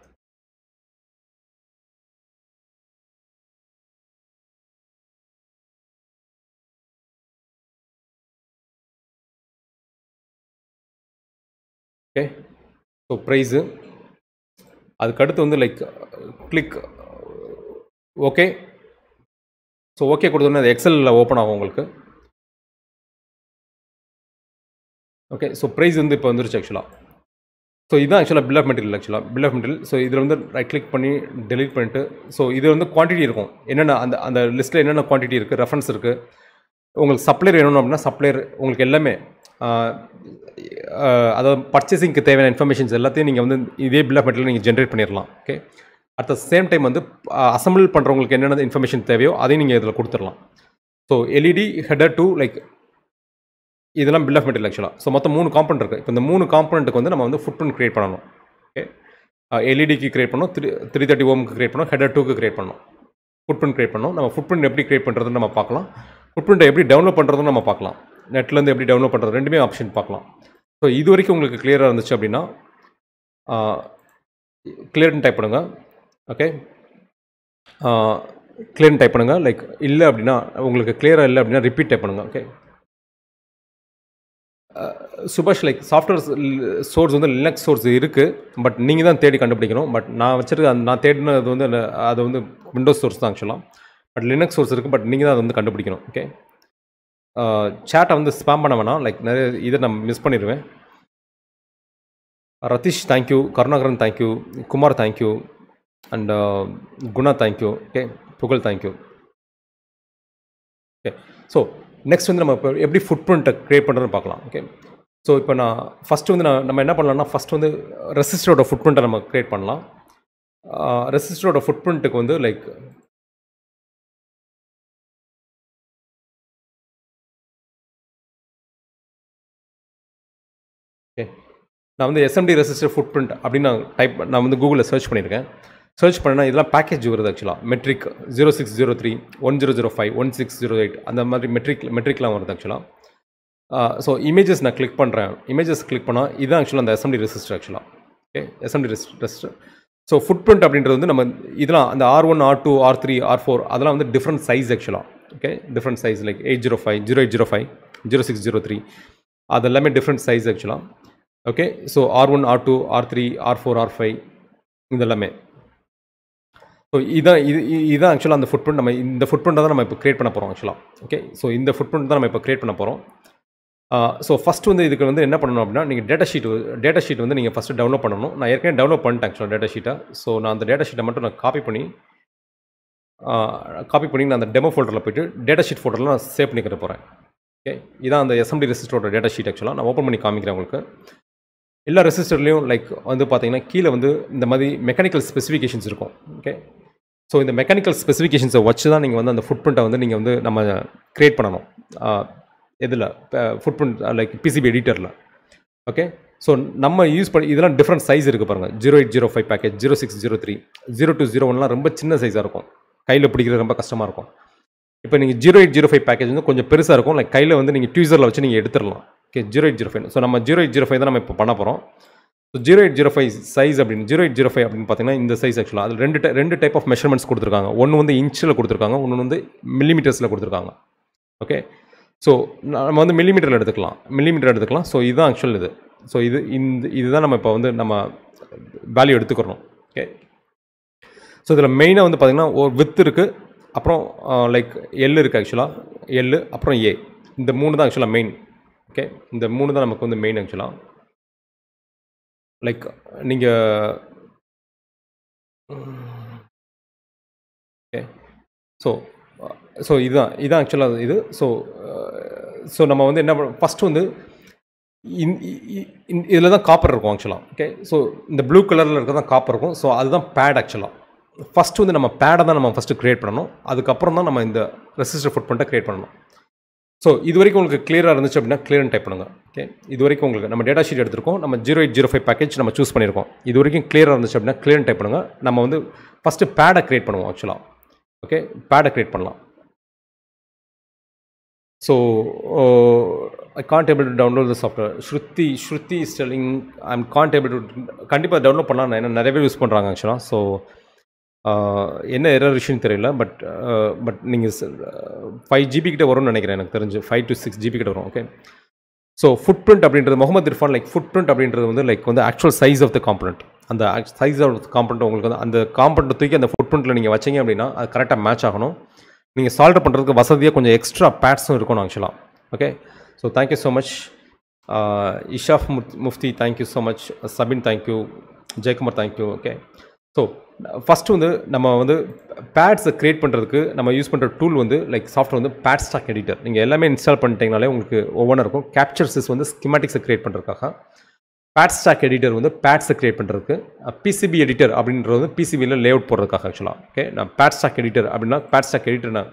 Okay, so price. அதுக்கடுத்து வந்து like click okay. So okay கொடுத்தோன்னே அது எக்ஸலில் ஓப்பன் ஆகும் உங்களுக்கு. ஓகே, ஸோ ப்ரைஸ் வந்து இப்போ வந்துருச்சு ஆக்சுவலாக. ஸோ இதுதான் ஆக்சுவலாக bill of material. Bill of material. So இதில் வந்து ரைட் கிளிக் பண்ணி டெலீட் பண்ணிட்டு, ஸோ இது வந்து குவான்டிட்டி இருக்கும். என்னென்ன அந்த லிஸ்ட்டில் என்னென்ன குவான்டிட்டி இருக்குது, ரெஃபரன்ஸ் இருக்குது. உங்களுக்கு சப்ளையர் வேணும் அப்படின்னா சப்ளையர், உங்களுக்கு எல்லாமே அதாவது பர்ச்சேசிங்க்கு தேவையான இன்ஃபர்மேஷன்ஸ் எல்லாத்தையும் நீங்கள் வந்து இதே பில் ஆஃப் மெட்டீரியல் நீங்கள் ஜென்ரேட் பண்ணிடலாம். Okay, at the same time வந்து அசம்பிள் பண்ணுறவங்களுக்கு என்னென்ன இன்ஃபர்மேஷன் தேவையோ அதையும் நீங்கள் இதில் கொடுத்துடலாம். So LED header to like இதெல்லாம் பில் ஆஃப் மெட்டீரியல் ஆக்சுவலாக. ஸோ மொத்தம் 3 காம்பனண்ட் இருக்குது. இப்போ இந்த 3 காம்பனண்ட்டுக்கு வந்து நம்ம வந்து ஃபுட் பிரிண்ட் கிரியேட் பண்ணணும். ஓகே, எல்இடிக்கு கிரியேட் பண்ணணும், 330 ஓமுக்கு கிரியேட் பண்ணணும், ஹெடர் 2க்கு கிரியேட் பண்ணணும், ஃபுட் பிரிண்ட் கிரியேட் பண்ணணும். நம்ம ஃபுட் பிரிண்ட் எப்படி கிரியேட் பண்ணுறதுன்னு நம்ம பார்க்கலாம். ஃபுட் பிரிண்ட்டை எப்படி டவுன்லோட் பண்ணுறதுன்னு நம்ம பார்க்கலாம். நெட்லேருந்து எப்படி டவுன்லோட் பண்ணுறது ரெண்டுமே ஆப்ஷன் பார்க்கலாம். ஸோ இது வரைக்கும் உங்களுக்கு கிளியராக இருந்துச்சு அப்படின்னா கிளியர்னு டைப் பண்ணுங்கள். ஓகே, கிளியர்னு டைப் பண்ணுங்கள். லைக் இல்லை அப்படின்னா உங்களுக்கு கிளியராக இல்லை அப்படின்னா ரிப்பீட் டைப் பண்ணுங்கள். ஓகே, சுபாஷ் லைக் சாஃப்ட்வேர் சோர்ஸ் வந்து லினக்ஸ் சோர்ஸ் இருக்குது, பட் நீங்கள் தான் தேடி கண்டுபிடிக்கணும். பட் நான் வச்சுருக்க நான் தேடினது வந்து அது வந்து விண்டோஸ் சோர்ஸ் தான் ஆக்சுவலாக. பட் லினக்ஸ் சோர்ஸ் இருக்குது, பட் நீங்கள் தான் அதை வந்து கண்டுபிடிக்கணும். ஓகே, சேட்டை வந்து ஸ்பாம் பண்ண வேணாம். லைக் நிறைய இதை நான் மிஸ் பண்ணிடுவேன். Ratheesh thank you, Karunakaran thank you, Kumar thank you, and Guna thank you. Okay, புகழ் தேங்க்யூ. ஓகே, ஸோ நெக்ஸ்ட் வந்து நம்ம இப்போ எப்படி ஃபுட் பிரிண்ட்டை க்ரியேட் பண்ணுறதுன்னு பார்க்கலாம். ஓகே, ஸோ இப்போ நான் ஃபஸ்ட்டு வந்து நம்ம என்ன பண்ணலாம்னா ஃபஸ்ட்டு வந்து ரெசிஸ்டரோட ஃபுட் பிரிண்ட்டை நம்ம க்ரியேட் பண்ணலாம். ரெசிஸ்டரோட ஃபுட் பிரிண்ட்டுக்கு வந்து லைக் ஓகே, நான் வந்து எஸ்எம்டி ரெசிஸ்டர் ஃபுட் பிரிண்ட் அப்படின்னு நான் வந்து கூகுளில் சர்ச் பண்ணியிருக்கேன். சர்ச் பண்ணால் இதெல்லாம் பேக்கேஜ் வருது ஆக்சுவலாக. மெட்ரிக் 0603, 1005, 1608 அந்த மாதிரி மெட்ரிக்லாம் வருது ஆக்சுவலாக. ஸோ இமேஜஸ் நான் கிளிக் பண்ணுறேன். இமேஜஸ் கிளிக் பண்ணால் இதுதான் ஆக்சுவலாக அந்த எஸ்எம்டி ரெசிஸ்டர் ஆக்சுவலாக. Okay, SMT resistor. So footprint அப்படின்றது வந்து நம்ம இதெல்லாம் அந்த R1, R2, R3, R4 அதெல்லாம் வந்து டிஃப்ரெண்ட் சைஸ் ஆக்சுவலாக. ஓகே, டிஃப்ரெண்ட் சைஸ் லைக் 805, 0805, 0603 அது எல்லாமே டிஃப்ரெண்ட் சைஸ் ஆக்சுவலாக. Okay, so R1, R2, R3, R4, R5 இதெல்லாமே. ஸோ இதுதான் ஆக்சுவலாக அந்த ஃபுட் பிரிண்ட். நம்ம இந்த ஃபுட் பிரிண்ட்டை தான் நம்ம இப்போ க்ரியேட் பண்ண போகிறோம் ஆக்சுவலாக. ஓகே, ஸோ இந்த ஃபுட் பிரிண்ட் தான் நம்ம இப்போ க்ரியேட் பண்ண போகிறோம். ஸோ ஃபஸ்ட்டு வந்து இதுக்கு வந்து என்ன பண்ணணும் அப்படின்னா நீங்கள் டேட்டா ஷீட் வந்து நீங்கள் ஃபஸ்ட்டு டவுன்லோட் பண்ணணும். நான் ஏற்கனவே டவுன்லோட் பண்ணிட்டேன் ஆக்சுவலாக டேட்டா ஷீட்டை. ஸோ நான் அந்த டேட்டா ஷீட்டை மட்டும் நான் காப்பி பண்ணி நான் அந்த டெமோ ஃபோல்டரில் போய்ட்டு டேட்டா ஷீட் ஃபோல்டரில் நான் சேவ் பண்ணிக்கிற போகிறேன். ஓகே, இதான் அந்த எஸ்எம்டி ரெசிஸ்டரோட டேட்டா ஷீட் ஆக்சுவலாக. நான் ஓப்பன் பண்ணி காமிக்கிறேன் உங்களுக்கு. எல்லா ரெசிஸ்டர்லேயும் லைக் வந்து பார்த்தீங்கன்னா கீழே வந்து இந்த மாதிரி மெக்கானிக்கல் ஸ்பெசிஃபிகேஷன்ஸ் இருக்கும். ஓகே, ஸோ இந்த மெக்கானிக்கல் ஸ்பெசிஃபிகேஷன்ஸை வச்சு தான் நீங்கள் வந்து அந்த ஃபுட் பிரிண்ட்டை வந்து நீங்கள் வந்து நம்ம க்ரியேட் பண்ணணும். எதில் ஃபுட் பிரிண்ட் லைக் பிசிபி எடிட்டரில். ஓகே, ஸோ நம்ம யூஸ் பண்ணி இதெல்லாம் டிஃப்ரெண்ட் சைஸ் இருக்குது பாருங்கள். 0805 பேக்கேஜ், 0603, 0201லாம் ரொம்ப சின்ன சைஸாக இருக்கும், கையில் பிடிக்கிறது ரொம்ப கஷ்டமாக இருக்கும். இப்போ நீங்கள் 0805 பேக்கேஜ் வந்து கொஞ்சம் பெருசாக இருக்கும். லைக் கையில் வந்து நீங்கள் ட்வீசரில் வச்சு நீங்கள் எடுத்துடலாம். ஓகே, 0805. ஸோ நம்ம 0805 தான் நம்ம இப்போ பண்ண போகிறோம். ஸோ 0805 சைஸ் அப்படின்னு 0805 அப்படின்னு பார்த்தீங்கன்னா இந்த சைஸ் ஆக்சுவலாக அதில் ரெண்டு டைப் ஆஃப் மெஷர்மெண்ட்ஸ் கொடுத்துருக்காங்க. ஒன்று வந்து இன்ச்சில் கொடுத்துருக்காங்க, ஒன்று வந்து மில்லிமீட்டர்ஸில் கொடுத்துருக்காங்க. ஓகே, ஸோ நம்ம வந்து மில்லிமீட்டர் எடுத்துக்கலாம். ஸோ இதுதான் ஆக்சுவல் இது. ஸோ இதுதான் நம்ம இப்போ வந்து நம்ம வேல்யூ எடுத்துக்கிறோம். ஓகே, ஸோ இதில் மெயினாக வந்து பார்த்திங்கன்னா ஒரு வித் இருக்குது, அப்புறம் லைக் எல் இருக்குது ஆக்சுவலாக, எல் அப்புறம் ஏ. இந்த 3 தான் ஆக்சுவலாக மெயின். ஓகே, இந்த 3 தான் நமக்கு வந்து மெயின் ஆக்சுவலாக. லைக் நீங்கள் ஓகே, ஸோ இதுதான் ஆக்சுவலாக இது. ஸோ நம்ம வந்து என்ன ஃபஸ்ட்டு வந்து இதில் தான் காப்பர் இருக்கும் ஆக்சுவலாக. ஓகே, ஸோ இந்த ப்ளூ கலரில் இருக்க தான் காப்பர் இருக்கும். ஸோ அதுதான் பேட் ஆக்சுவலாக. ஃபஸ்ட்டு வந்து நம்ம பேடை தான் நம்ம ஃபஸ்ட்டு க்ரியேட் பண்ணணும். அதுக்கப்புறம் தான் நம்ம இந்த ரெசிஸ்டர் ஃபுட் பிரிண்ட்டை க்ரியேட் பண்ணணும். ஸோ இது வரைக்கும் உங்களுக்கு கிளியராக இருந்துச்சு அப்படின்னா கிளியர்னு டைப் பண்ணுங்கள். ஓகே, இது வரைக்கும் உங்களுக்கு நம்ம டேட்டா ஷீட் எடுத்திருக்கோம், நம்ம 0805 பேக்கேஜ் நம்ம சூஸ் பண்ணியிருக்கோம். இது வரைக்கும் கிளியராக இருந்துச்சு அப்படின்னா கிளியர்னு டைப் பண்ணுங்கள். நம்ம வந்து ஃபஸ்ட்டு பேடை க்ரியேட் பண்ணுவோம் ஆக்சுவலாக. ஓகே, பேடை க்ரியேட் பண்ணலாம். So I can't able to download the software. Shruti is telling I am can't able to. கண்டிப்பாக டவுன்லோட் பண்ணலாம், ஏன்னா நிறைய பேர் யூஸ் பண்ணுறாங்க ஆக்சுவலாக. ஸோ என்ன எரர் இஷ்யூன்னு தெரியல. பட் நீங்கள் 5 GB கிட்ட வரும்னு நினைக்கிறேன், எனக்கு தெரிஞ்சு 5 to 6 GB கிட்ட வரும். ஓகே, ஸோ ஃபுட் பிரிண்ட் அப்படின்றது Mohammed Irfan like footprint அப்படின்றது வந்து லைக் வந்து actual size of the component. அந்த சைஸ் ஆஃப் த காம்பனண்ட் உங்களுக்கு வந்து அந்த காம்பனண்ட் தூக்கி அந்த ஃபுட் பிரிண்ட்டில் நீங்கள் வச்சிங்க அப்படின்னா அது கரெக்டாக மேட்ச் ஆகணும். நீங்கள் சால்வ் பண்ணுறதுக்கு வசதியாக கொஞ்சம் எக்ஸ்ட்ரா பேட்ஸும் இருக்கணும் ஆக்சுவலாக. Okay, so thank you so much. Ishaf Mufti thank you so much. Sabin thank you. Jayakumar thank you. Okay, so first வந்து நம்ம வந்து பேட்ஸை க்ரியேட் பண்ணுறதுக்கு நம்ம யூஸ் பண்ணுற டூல் வந்து லைக் சாஃப்ட்வேர் வந்து பேட் ஸ்டாக் எடிட்டர். நீங்கள் எல்லாமே இன்ஸ்டால் பண்ணிட்டீங்கனாலே உங்களுக்கு ஒவ்வொன்றும் இருக்கும். கேப்சர்ஸஸ் வந்து ஸ்கிமேட்டிக்ஸை க்ரியேட் பண்ணுறதுக்காக, பேட் ஸ்டாக் எடிட்டர் வந்து பேட்ஸை க்ரியேட் பண்ணுறதுக்கு, பிசிபி எடிட்டர் அப்படின்றது வந்து பிசிபியில் லேஅவுட் போடுறதுக்காக ஆக்சுவலாக. ஓகே, நான் பேட் ஸ்டாக் எடிட்டர் அப்படின்னா பேட் ஸ்டாக் எடிட்டர் நான்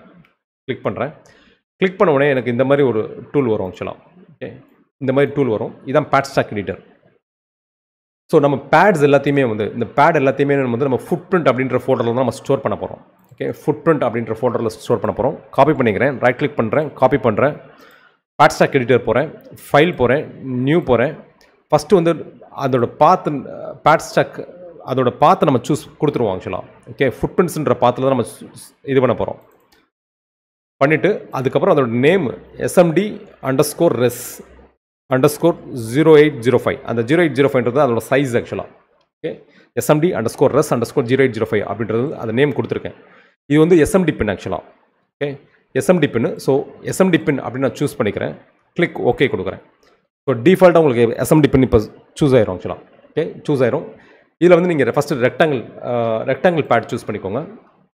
கிளிக் பண்ணுறேன். கிளிக் பண்ண உடனே எனக்கு இந்த மாதிரி ஒரு டூல் வரும் ஆக்சுவலாக. ஓகே, இந்த மாதிரி டூல் வரும். இதுதான் பேட் ஸ்டாக் எடிட்டர். ஸோ நம்ம பேட்ஸ் எல்லாத்தையுமே வந்து இந்த பேட் எல்லாத்தையுமே வந்து நம்ம ஃபுட் பிரிண்ட் அப்படின்ற ஃபோல்டரில் தான் நம்ம ஸ்டோர் பண்ண போகிறோம். ஓகே, ஃபுட் பிரிண்ட் அப்படின்ற ஃபோல்டரில் ஸ்டோர் பண்ண போகிறோம். காப்பி பண்ணிக்கிறேன், ரைட் கிளிக் பண்ணுறேன், காப்பி பண்ணுறேன், பேட் ஸ்டாக் எடிட்டர் போகிறேன், ஃபைல் போகிறேன், நியூ போகிறேன். ஃபஸ்ட்டு வந்து அதோட பாத்து பேட் ஸ்டாக் அதோட பாத்தை நம்ம சூஸ் கொடுத்துருவோம் ஆக்சுவலாக. ஓகே, ஃபுட் பிரிண்ட்ஸுன்ற பாத்தில் தான் நம்ம இது பண்ண போகிறோம். பண்ணிவிட்டு அதுக்கப்புறம் அதோட நேம் SMD_res _0805. அந்த 0805ன்றது அதோட சைஸ் ஆக்சுவலாக. ஓகே, SMD_res_0805 அப்படின்றது அந்த நேம் கொடுத்துருக்கேன். இது வந்து SMD பின் ஆக்சுவலாக. ஓகே, SMD பின். ஸோ SMD பின் அப்படின்னு நான் சூஸ் பண்ணிக்கிறேன். கிளிக் ஓகே கொடுக்குறேன். ஸோ டிஃபால்ட்டாக உங்களுக்கு SMD பின் இப்போ சூஸ் ஆயிரும் ஆக்சுவலாக. ஓகே, சூஸ் ஆயிரும். இதில் வந்து நீங்கள் ஃபஸ்ட்டு ரெக்டாங்கிள் பேட் சூஸ் பண்ணிக்கோங்க.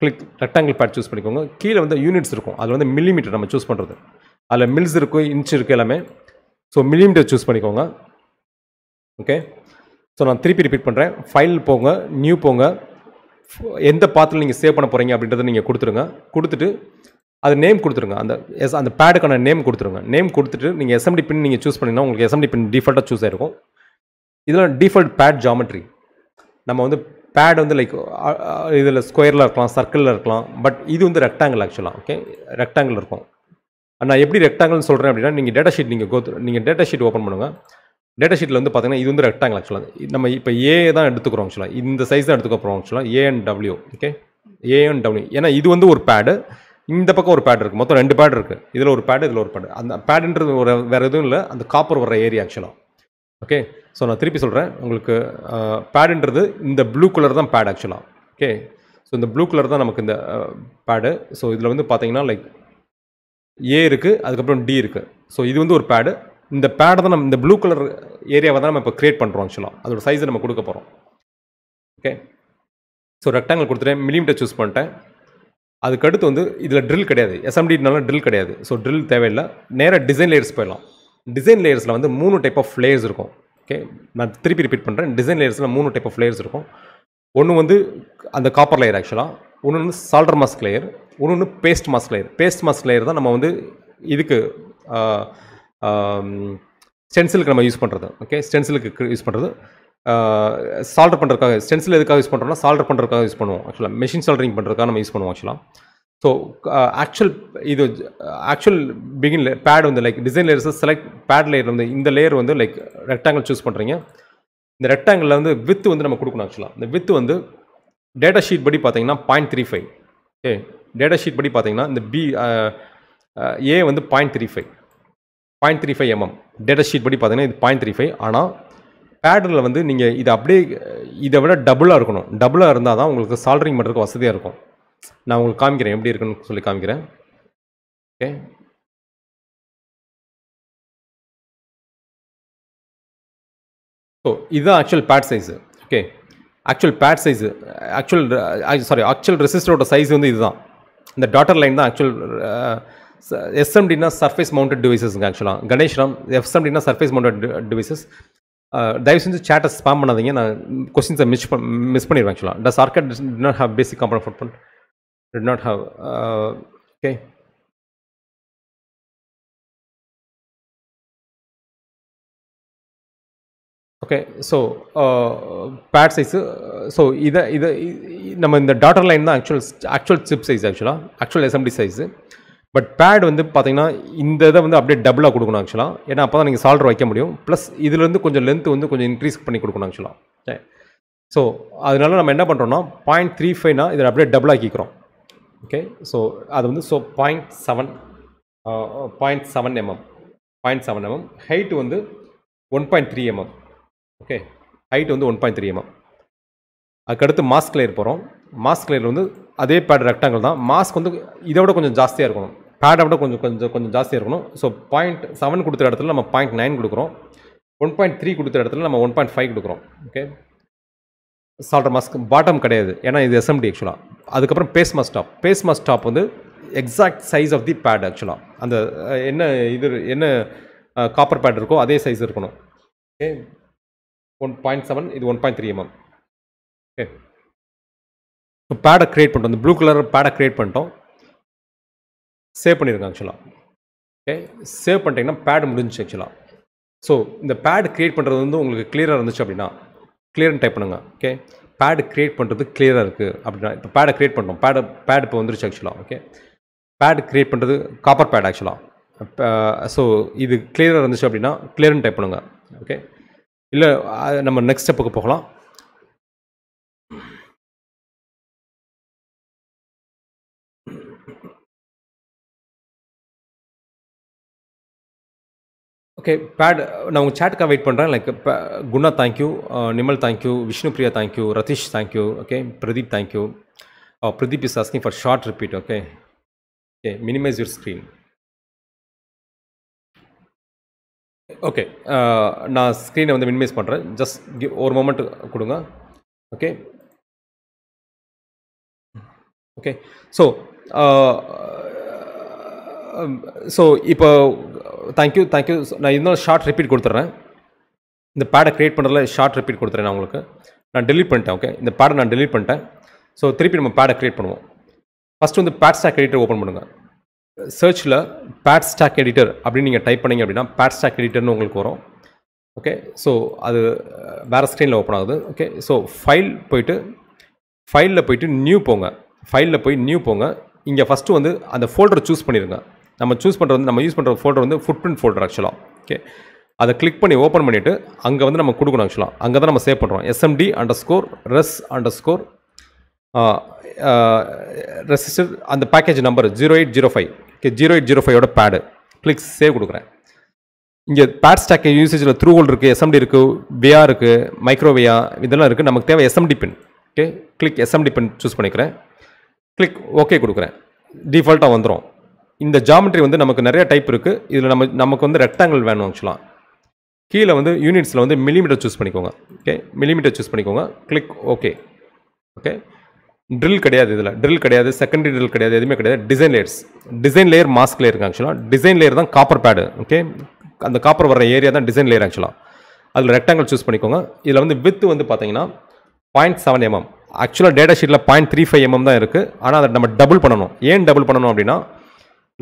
கிளிக் ரெக்டாங்கிள் பேட் சூஸ் பண்ணிக்கோங்க. கீழே வந்து யூனிட்ஸ் இருக்கும், அதில் வந்து மில்லிமீட்டர் நம்ம சூஸ் பண்ணுறது. அதில் மில்ஸ் இருக்கும், இன்ச் இருக்குது எல்லாமே. ஸோ மில்லிமீட்டர் சூஸ் பண்ணிக்கோங்க. ஓகே, ஸோ நான் திருப்பி ரிப்பீட் பண்ணுறேன். ஃபைல் போங்க, நியூ போங்க, எந்த பாத்தில் நீங்கள் சேவ் பண்ண போகிறீங்க அப்படின்றத நீங்கள் கொடுத்துருங்க. கொடுத்துட்டு அது நேம் கொடுத்துருங்க. அந்த பேடுக்கான நேம் கொடுத்துருங்க. நேம் கொடுத்துட்டு நீங்கள் SMD பின் நீங்கள் சூஸ் பண்ணிங்கன்னா உங்களுக்கு SMD பின் டிஃபால்ட்டாக சூஸ் ஆகிருக்கும். இதெல்லாம் டிஃபால்ட் பேட் ஜாமெட்ரி. நம்ம வந்து பேட் வந்து லைக் இதில் ஸ்கொயரில் இருக்கலாம், சர்க்கிளில் இருக்கலாம். பட் இது வந்து ரெக்டாங்கிள் ஆக்சுவலாக. ஓகே, ரெக்டாங்கிள் இருக்கும். நான் எப்படி ரெக்டாங்கிள்னு சொல்கிறேன் அப்படின்னா, நீங்கள் டேட்டா ஷீட் நீங்கள் டேட்டா ஷீட் ஓப்பன் பண்ணுங்கள். டேட்டா ஷீட்டில் வந்து பார்த்தீங்கன்னா இது வந்து ரெக்டாங்கிள் ஆக்சுவலாக. நம்ம இப்போ ஏ தான் எடுத்துக்கிறோம் ஆக்சுவலாக. இந்த சைஸ் தான் எடுத்துக்க போகிறோம் ஆக்சுவலாக. ANW. Okay, ANW. ஏன்னா இது வந்து ஒரு பேடு, இந்த பக்கம் ஒரு பேட் இருக்குது. மொத்தம் 2 பேட் இருக்குது. இதில் ஒரு பேடு, இதில் ஒரு பேடு. அந்த பேடுன்றது வேறு எதுவும் இல்லை, அந்த காப்பர் வர்ற ஏரியா ஆக்சுவலாக. ஓகே, ஸோ நான் திருப்பி சொல்கிறேன் உங்களுக்கு. பேடுன்றது இந்த ப்ளூ கலர் தான் பேட் ஆக்சுவலாக. ஓகே, ஸோ இந்த ப்ளூ கலர் தான் நமக்கு இந்த பேடு. ஸோ இதில் வந்து பார்த்தீங்கன்னா லைக் ஏ இருக்குது, அதுக்கப்புறம் டி இருக்குது. ஸோ இது வந்து ஒரு பேடு. இந்த பேடை தான் நம்ம இந்த ப்ளூ கலர் ஏரியாவை தான் நம்ம இப்போ க்ரியேட் பண்ணுறோம் ஆக்சுவலாக. அதோட சைஸை நம்ம கொடுக்க போகிறோம். ஓகே, ஸோ ரெக்டாங்கிள் கொடுத்துட்டேன், மில்லிமீட்டர் சூஸ் பண்ணிட்டேன். அதுக்கடுத்து வந்து இதில் ட்ரில் கிடையாது, SMDனால ட்ரில் கிடையாது. ஸோ ட்ரில் தேவையில்லை. நேராக டிசைன் லேயர்ஸ் போயிடலாம். டிசைன் லேயர்ஸில் வந்து 3 டைப் ஆஃப் லேயர்ஸ் இருக்கும். ஓகே, நான் திருப்பி ரிப்பீட் பண்ணுறேன். டிசைன் லேயர்ஸில் 3 டைப் ஆஃப் லேயர்ஸ் இருக்கும். ஒன்று வந்து அந்த காப்பர் லேயர் ஆக்சுவலாக, ஒன்று வந்து சால்டர் மாஸ்க் லேயர், ஒன்று paste mask layer. Paste mask layer தான் நம்ம வந்து இதுக்கு ஸ்டென்சிலுக்கு நம்ம யூஸ் பண்ணுறது. ஓகே, ஸ்டென்சிலுக்கு யூஸ் பண்ணுறது. சால்டர் பண்ணுறதுக்காக ஸ்டென்சில் எதுக்காக யூஸ் பண்ணுறோம்னா சால்டர் பண்ணுறதுக்காக யூஸ் பண்ணுவோம் ஆக்சுவலாக. மெஷின் சால்டரிங் பண்ணுறதுக்காக நம்ம யூஸ் பண்ணுவோம் ஆக்சுவலாக. ஸோ ஆக்சுவல் பிகின் பேட் வந்து like design layers select pad layer வந்து இந்த லேயர் வந்து லைக் ரெக்டாங்கிள் சூஸ் பண்ணுறீங்க. இந்த ரெக்டாங்கிளில் வந்து வித்து வந்து நம்ம கொடுக்கணும் ஆக்சுவலாக. இந்த வித்து வந்து டேட்டா ஷீட் படி பார்த்தீங்கன்னா 0.35. ஓகே, டேட்டா ஷீட் படி பார்த்தீங்கன்னா இந்த ஏ வந்து 0.35 mm. டேட்டா ஷீட் படி பார்த்தீங்கன்னா இது 0.35. ஆனால் பேடில் வந்து நீங்கள் இதை அப்படியே இதை விட டபுளாக இருக்கணும். டபுளாக இருந்தால் தான் உங்களுக்கு சால்டரிங் பண்ணுறதுக்கு வசதியாக இருக்கும். நான் உங்களுக்கு காமிக்கிறேன் எப்படி இருக்குன்னு சொல்லி காமிக்கிறேன். ஓகே, ஸோ இதுதான் actual pad size. Okay, actual pad size actual ரெசிஸ்டரோட சைஸ் வந்து இதுதான். இந்த டாட்டர் லைன் தான் ஆக்சுவல் SMDனா சர்ஃபேஸ் மவுண்டட் டிவைசஸ்ங்க ஆக்சுவலாக. கணேஷ்ராம் SMDனா சர்ஃபேஸ் மவுண்டட் டிவைசஸ். தயவு செஞ்சு சேட்டை ஸ்பாம் பண்ணாதீங்க, நான் கொஸ்டின்ஸை மிஸ் பண்ணிடுவேன் ஆக்சுவலாக. டஸ் arcade did not have basic component footprint? Did not have. Okay. Okay. So pad size, so இதை நம்ம இந்த டாட்டர் லைன் தான் actual chip size, actual SMD size. But pad வந்து பார்த்தீங்கன்னா இந்த இதை வந்து அப்படியே டபுளாக கொடுக்கணும் ஆக்சுவலாக. ஏன்னா அப்போ தான் நீங்கள் சால்டர் வைக்க முடியும். ப்ளஸ் இதுலேருந்து கொஞ்சம் லென்த் வந்து கொஞ்சம் இன்க்ரீஸ் பண்ணி கொடுக்கணும் ஆக்சுவலாக. ஓகே. ஸோ அதனால நம்ம என்ன பண்ணுறோம்னா 0.35னா இதை அப்படியே டபுள் ஆக்கிக்கிறோம். ஓகே. ஸோ அது வந்து 0.7 mm. ஹைட் வந்து 1.3 mm. ஓகே. ஹைட் வந்து 1.3 mm. அதுக்கடுத்து மாஸ்க் லேயர் போகிறோம். மாஸ்க் லேயர் வந்து அதே பேட் ரெக்டாங்கிள் தான். மாஸ்க் வந்து இதை விட கொஞ்சம் ஜாஸ்தியாக இருக்கணும், பேடை விட கொஞ்சம் ஜாஸ்தியாக இருக்கணும். ஸோ 0.7 கொடுக்குற இடத்துல நம்ம 0.9 கொடுக்குறோம். 1.3 கொடுக்குற இடத்துல நம்ம 1.5 கொடுக்குறோம். ஓகே. சால்டர் மாஸ்க் பாட்டம் கிடையாது, ஏன்னா இது எஸ்எம்டி ஆக்சுவலாக. அதுக்கப்புறம் பேஸ் மாஸ்க் டாப் வந்து exact size of the pad ஆக்சுவலாக. அந்த என்ன காப்பர் பேட் இருக்கோ அதே சைஸ் இருக்கணும். ஓகே. 1.7, இது 1.3 mm. ஓகே. இப்போ பேடை க்ரியேட் பண்ணிட்டோம், இந்த ப்ளூ கலர் பேடை க்ரியேட் பண்ணிட்டோம். சேவ் பண்ணியிருக்கேன் ஆக்சுவலாக. ஓகே. சேவ் பண்ணிட்டீங்கன்னா பேட் முடிஞ்சிச்சு ஆக்சுவலாக. ஸோ இந்த பேட் க்ரியேட் பண்ணுறது வந்து உங்களுக்கு கிளியராக இருந்துச்சு அப்படின்னா கிளியர்னு டைப் பண்ணுங்கள். ஓகே. பேடு க்ரியேட் பண்ணுறது கிளியராக இருக்குது அப்படின்னா, இப்போ பேடை க்ரியேட் பண்ணோம், பேட் இப்போ வந்துருச்சு ஆக்சுவலாக. ஓகே. பேடு க்ரியேட் பண்ணுறது காப்பர் பேட் ஆக்சுவலாக. ஸோ இது கிளியராக இருந்துச்சு அப்படின்னா கிளியர்னு டைப் பண்ணுங்கள். ஓகே. இல்லை நம்ம நெக்ஸ்ட் ஸ்டெப்புக்கு போகலாம். ஓகே. பேட் நான் உங்கள் சேட்டுக்காக வெயிட் பண்ணுறேன். Like Guna thank you, Nimal thank you, Vishnu Priya thank you, Ratheesh thank you. Okay. Pradeep thank you. Pradeep is asking for short repeat. Okay. Okay. Minimize your screen. Okay. நான் ஸ்க்ரீனை வந்து மினிமைஸ் பண்ணுறேன். ஜஸ்ட் ஒரு மொமெண்ட் கொடுங்க. ஓகே. ஓகே. ஸோ இப்போ தேங்க்யூ. நான் இன்னும் ஷார்ட் ரிப்பீட் கொடுத்துட்றேன். இந்த பேடை க்ரியேட் பண்ணுறதுல ஷார்ட் ரிப்பீட் கொடுத்துறேன். நான் உங்களுக்கு டெலீட் பண்ணிட்டேன். ஓகே. இந்த பேடை நான் டெலீட் பண்ணிட்டேன். ஸோ திருப்பி நம்ம பேடை க்ரியேட் பண்ணுவோம். ஃபஸ்ட்டு வந்து பேட் ஸ்டாக் எடிட்டர் ஓப்பன் பண்ணுங்கள். சர்ச்சில் பேட் ஸ்டாக் எடிட்டர் அப்படின்னு நீங்கள் டைப் பண்ணிங்க அப்படின்னா பேட் ஸ்டாக் எடிட்டர்னு உங்களுக்கு வரும். ஓகே. ஸோ அது வேறு ஸ்க்ரீனில் ஓப்பன் ஆகுது. ஓகே. ஸோ ஃபைலில் போயிட்டு நியூ போங்க. இங்கே ஃபஸ்ட்டு வந்து அந்த ஃபோல்டரை சூஸ் பண்ணிடுங்க. நம்ம யூஸ் பண்ணுற ஃபோல்டர் வந்து ஃபுட்பிரிண்ட் ஃபோல்டர் ஆக்சுவலாக. ஓகே. அதை கிளிக் பண்ணி ஓப்பன் பண்ணிவிட்டு அங்கே வந்து நம்ம கொடுக்கணும் ஆக்சுவலாக. அங்கே தான் நம்ம சேவ் பண்ணுறோம். SMD_res_ ரெசிஸ்டர் அந்த பேக்கேஜ் நம்பர் 0805. ஓகே. 0805ஓட பேடு கிளிக் சேவ் கொடுக்குறேன். இங்கே பேட் ஸ்டாக் யூசேஜில் த்ரூ ஹோல்ட் இருக்குது, SMD இருக்குது, வியா இருக்குது, மைக்ரோவியா இதெல்லாம் இருக்குது. நமக்கு தேவை SMD பின். ஓகே. கிளிக் SMD பின் சூஸ் பண்ணிக்கிறேன். கிளிக் ஓகே கொடுக்குறேன். டிஃபால்ட்டாக வந்துடும். இந்த ஜாமெட்ரி வந்து நமக்கு நிறைய டைப் இருக்குது. இதில் நமக்கு வந்து ரெக்டாங்கிள் வேணும் ஆக்சுவலாக. கீழே வந்து யூனிட்ஸில் வந்து மில்லிமீட்டர் சூஸ் பண்ணிக்கோங்க. ஓகே. மில்லிமீட்டர் சூஸ் பண்ணிக்கோங்க. Click okay. ஓகே. ட்ரில் கிடையாது, இதில் ட்ரில் கிடையாது, செகண்டரி ட்ரில் கிடையாது, எதுவுமே கிடையாது. டிசைன் லேயர் மாஸ்க் லேயர் இருக்குது ஆக்சுவலாக. டிசைன் லேயர் தான் காப்பர் பேடு. ஓகே. அந்த காப்பர் வர ஏரியா தான் டிசைன் லேயர் ஆக்சுவலாக. அதில் ரெக்டாங்கிள் சூஸ் பண்ணிக்கோங்க. இதில் வந்து வித் வந்து பார்த்தீங்கன்னா 0.7 mm. ஆக்சுவலாக டேட்டா ஷீட்டில் 0.35 mm தான் இருக்குது. ஆனால் அதை நம்ம டபுள் பண்ணணும். ஏன் டபுள் பண்ணணும் அப்படின்னா,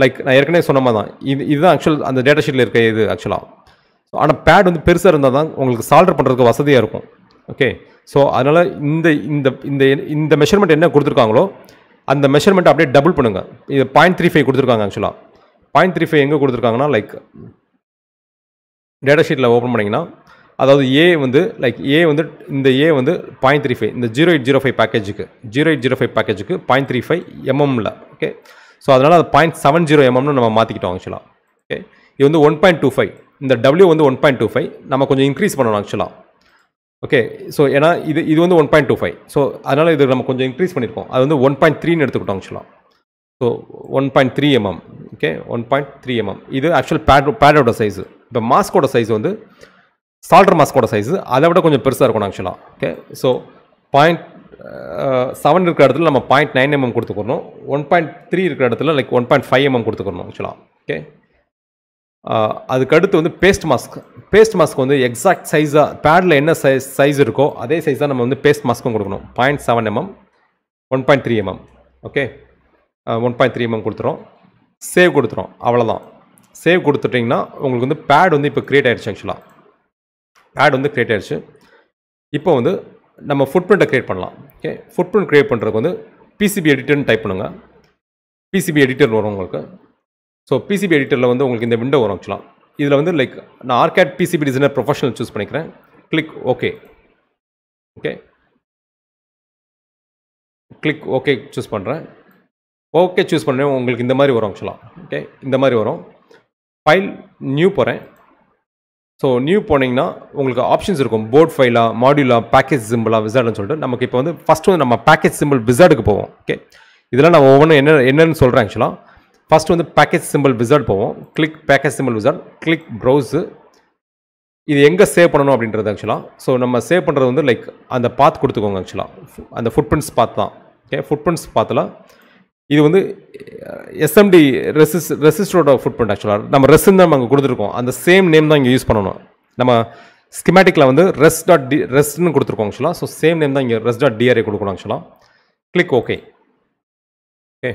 லைக் நான் ஏற்கனவே சொன்ன மாதிரி தான் இதுதான் ஆக்சுவல் அந்த டேட்டா ஷீட்டில் இருக்க இது ஆக்சுவலாக. ஸோ ஆனால் பேட் வந்து பெருசாக இருந்தால் தான் உங்களுக்கு சால்டர் பண்ணுறதுக்கு வசதியாக இருக்கும். ஓகே. ஸோ அதனால் இந்த மெஷர்மெண்ட் என்ன கொடுத்துருக்காங்களோ அந்த மெஷர்மெண்ட் அப்படியே டபுள் பண்ணுங்கள். இது 0.35 கொடுத்துருக்காங்க ஆக்சுவலாக. 0.35 எங்கே கொடுத்துருக்காங்கன்னா, லைக் டேட்டா ஷீட்டில் ஓப்பன் பண்ணிங்கன்னா, அதாவது ஏ வந்து இந்த ஏ வந்து 0.35 இந்த 0805 பேக்கேஜுக்கு 0.35 mm. ஓகே. ஸோ அதனால் அது 0.70 mm நம்ம மாற்றிக்கிட்டோம் ஆக்சுவலாக. ஓகே. இது வந்து 1.25. இந்த W வந்து 1.25 நம்ம கொஞ்சம் இன்க்ரீஸ் பண்ணணும் ஆக்சுவலாக. ஓகே. ஸோ ஏன்னா இது வந்து 1.25. ஸோ அதனால் இது நம்ம கொஞ்சம் இன்க்ரீஸ் பண்ணியிருக்கோம். அது வந்து 1.3ன்னு எடுத்துக்கிட்டோம் ஆக்சுவலாக. So 1.3 mm. ஓகே. 1.3 mm இது ஆக்சுவல் பேடோட சைஸு. இப்போ மாஸ்கோட சைஸ் வந்து சால்டர் மாஸ்கோட சைஸு அதை விட கொஞ்சம் பெருசாக இருக்கணும் ஆக்சுவலாக. ஓகே. ஸோ 0.7 இருக்கிற இடத்துல நம்ம 0.9 mm கொடுத்துக்கணும். 1.3 இருக்கிற இடத்துல லைக் 1.5 mm கொடுத்துக்கணும் ஆக்சுவலாக. ஓகே. அதுக்கடுத்து வந்து பேஸ்ட் மாஸ்க் வந்து எக்ஸாக்ட் சைஸாக பேடில் என்ன சைஸ் இருக்கோ அதே சைஸ் தான் நம்ம வந்து பேஸ்ட் மாஸ்க்கும் கொடுக்கணும். 0.7 mm, 1.3 mm. ஓகே. 1.3 mm கொடுத்துரும். சேவ் கொடுத்துரும். அவ்வளோதான். சேவ் கொடுத்துட்டிங்கன்னா உங்களுக்கு வந்து பேட் வந்து இப்போ க்ரியேட் ஆகிடுச்சு ஆக்சுவலாக. பேட் வந்து க்ரியேட் ஆயிடுச்சு. இப்போ வந்து நம்ம ஃபுட்பிரிண்ட்டை க்ரியேட் பண்ணலாம். ஓகே, ஃபுட்பிரிண்ட் க்ரியேட் பண்ணுறதுக்கு வந்து பிசிபி எடிட்டர்னு டைப் பண்ணுங்கள். பிசிபி எடிட்டர் வரும் உங்களுக்கு. ஸோ பிசிபி எடிட்டரில் வந்து உங்களுக்கு இந்த விண்டோ வரும் ஆக்சுவலாக. இதில் வந்து லைக் நான் OrCAD PCB designer professional choose பண்ணிக்கிறேன். Click okay. Okay, click okay choose பண்ணுறேன். ஓகே சூஸ் பண்ணேன், உங்களுக்கு இந்த மாதிரி வரும் ஆக்சுவலாக. ஓகே, இந்த மாதிரி வரும். ஃபைல் நியூ போகிறேன். ஸோ நியூ போனீங்கன்னா உங்களுக்கு ஆப்ஷன்ஸ் இருக்கும். போர்ட் ஃபைலா, மாடியூலா, பேக்கேஜ் சிம்பிளா, விசார்டுன்னு சொல்லிட்டு நமக்கு இப்போ வந்து ஃபஸ்ட்டு வந்து நம்ம பேக்கேஜ் சிம்பிள் விசார்டுக்கு போவோம். ஓகே, இதெல்லாம் நான் ஒவ்வொன்றும் என்னென்னு சொல்கிறேன் ஆக்சுவலாக. ஃபஸ்ட் வந்து பேக்கேஜ் சிம்பிள் விசார்ட் போவோம். Click package simple wizard, click browse. இது எங்கே சேவ் பண்ணணும் அப்படின்றது ஆக்சுவலாக. ஸோ நம்ம சேவ் பண்ணுறது வந்து லைக் அந்த பாத் கொடுத்துக்கோங்க ஆக்சுவலாக. அந்த ஃபுட்பிரிண்ட்ஸ் பாத் தான். ஓகே, ஃபுட்பிரிண்ட்ஸ் பாத்தில் இது வந்து எஸ்எம்டி ரெசிஸ்டரோட ஃபுட்பிரிண்ட் ஆக்சுவலாக. நம்ம ரெஸ்ன்னு தான் அங்கே கொடுத்துருக்கோம். அந்த சேம் நேம் தான் இங்கே யூஸ் பண்ணணும். நம்ம ஸ்கிமேட்டிக்கில் வந்து ரெஸ்ட்னு கொடுத்துருக்கோம் ஆக்சுவலாக. ஸோ சேம் நேம் தான் இங்கே res.dra கொடுக்கணும் ஆக்சுவலாக. Click okay. ஓகே,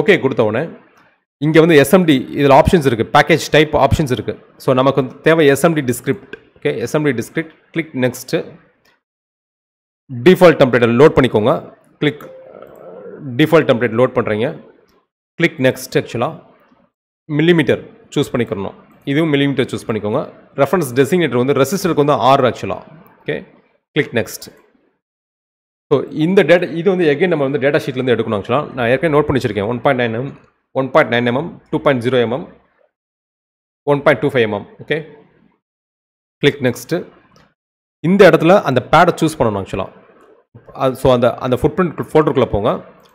ஓகே கொடுத்த உடனே இங்கே வந்து எஸ்எம்டி இதில் ஆப்ஷன்ஸ் இருக்குது. பேக்கேஜ் டைப் ஆப்ஷன்ஸ் இருக்குது. ஸோ நமக்கு வந்து தேவை SMT டிஸ்கிரிப்ட். Okay, SMT டிஸ்கிரிப்ட். Click next. Default டெம்ப்ளேட்டை லோட் பண்ணிக்கோங்க. கிளிக் டிஃபால்ட் டெம்ப்ளேட் லோட் பண்ணுறீங்க. Click next. ஆக்சுவலாக மில்லிமீட்டர் சூஸ் பண்ணிக்கணும். இதுவும் மில்லிமீட்டர் சூஸ் பண்ணிக்கோங்க. ரெஃபரன்ஸ் டெசிக்னேட்டர் வந்து ரெசிஸ்டருக்கு வந்து 6 ஆக்சுவலாக. Okay, click next. ஸோ இந்த டேட்டா இது வந்து எகைன் நம்ம வந்து டேட்டா ஷீட்லேருந்து எடுக்கணும் ஆக்சுவலாக. நான் ஏற்கனவே நோட் பண்ணி வச்சிருக்கேன். 1.9 mm, 1.9 mm, 2.0 mm, 1.25 mm. Okay, click next. இந்த இடத்துல அந்த பேடை சூஸ் பண்ணணும் ஆக்சுவலாக. அது ஸோ அந்த ஃபுட்பிரிண்ட் ஃபோல்டருக்குள்ளே போங்க.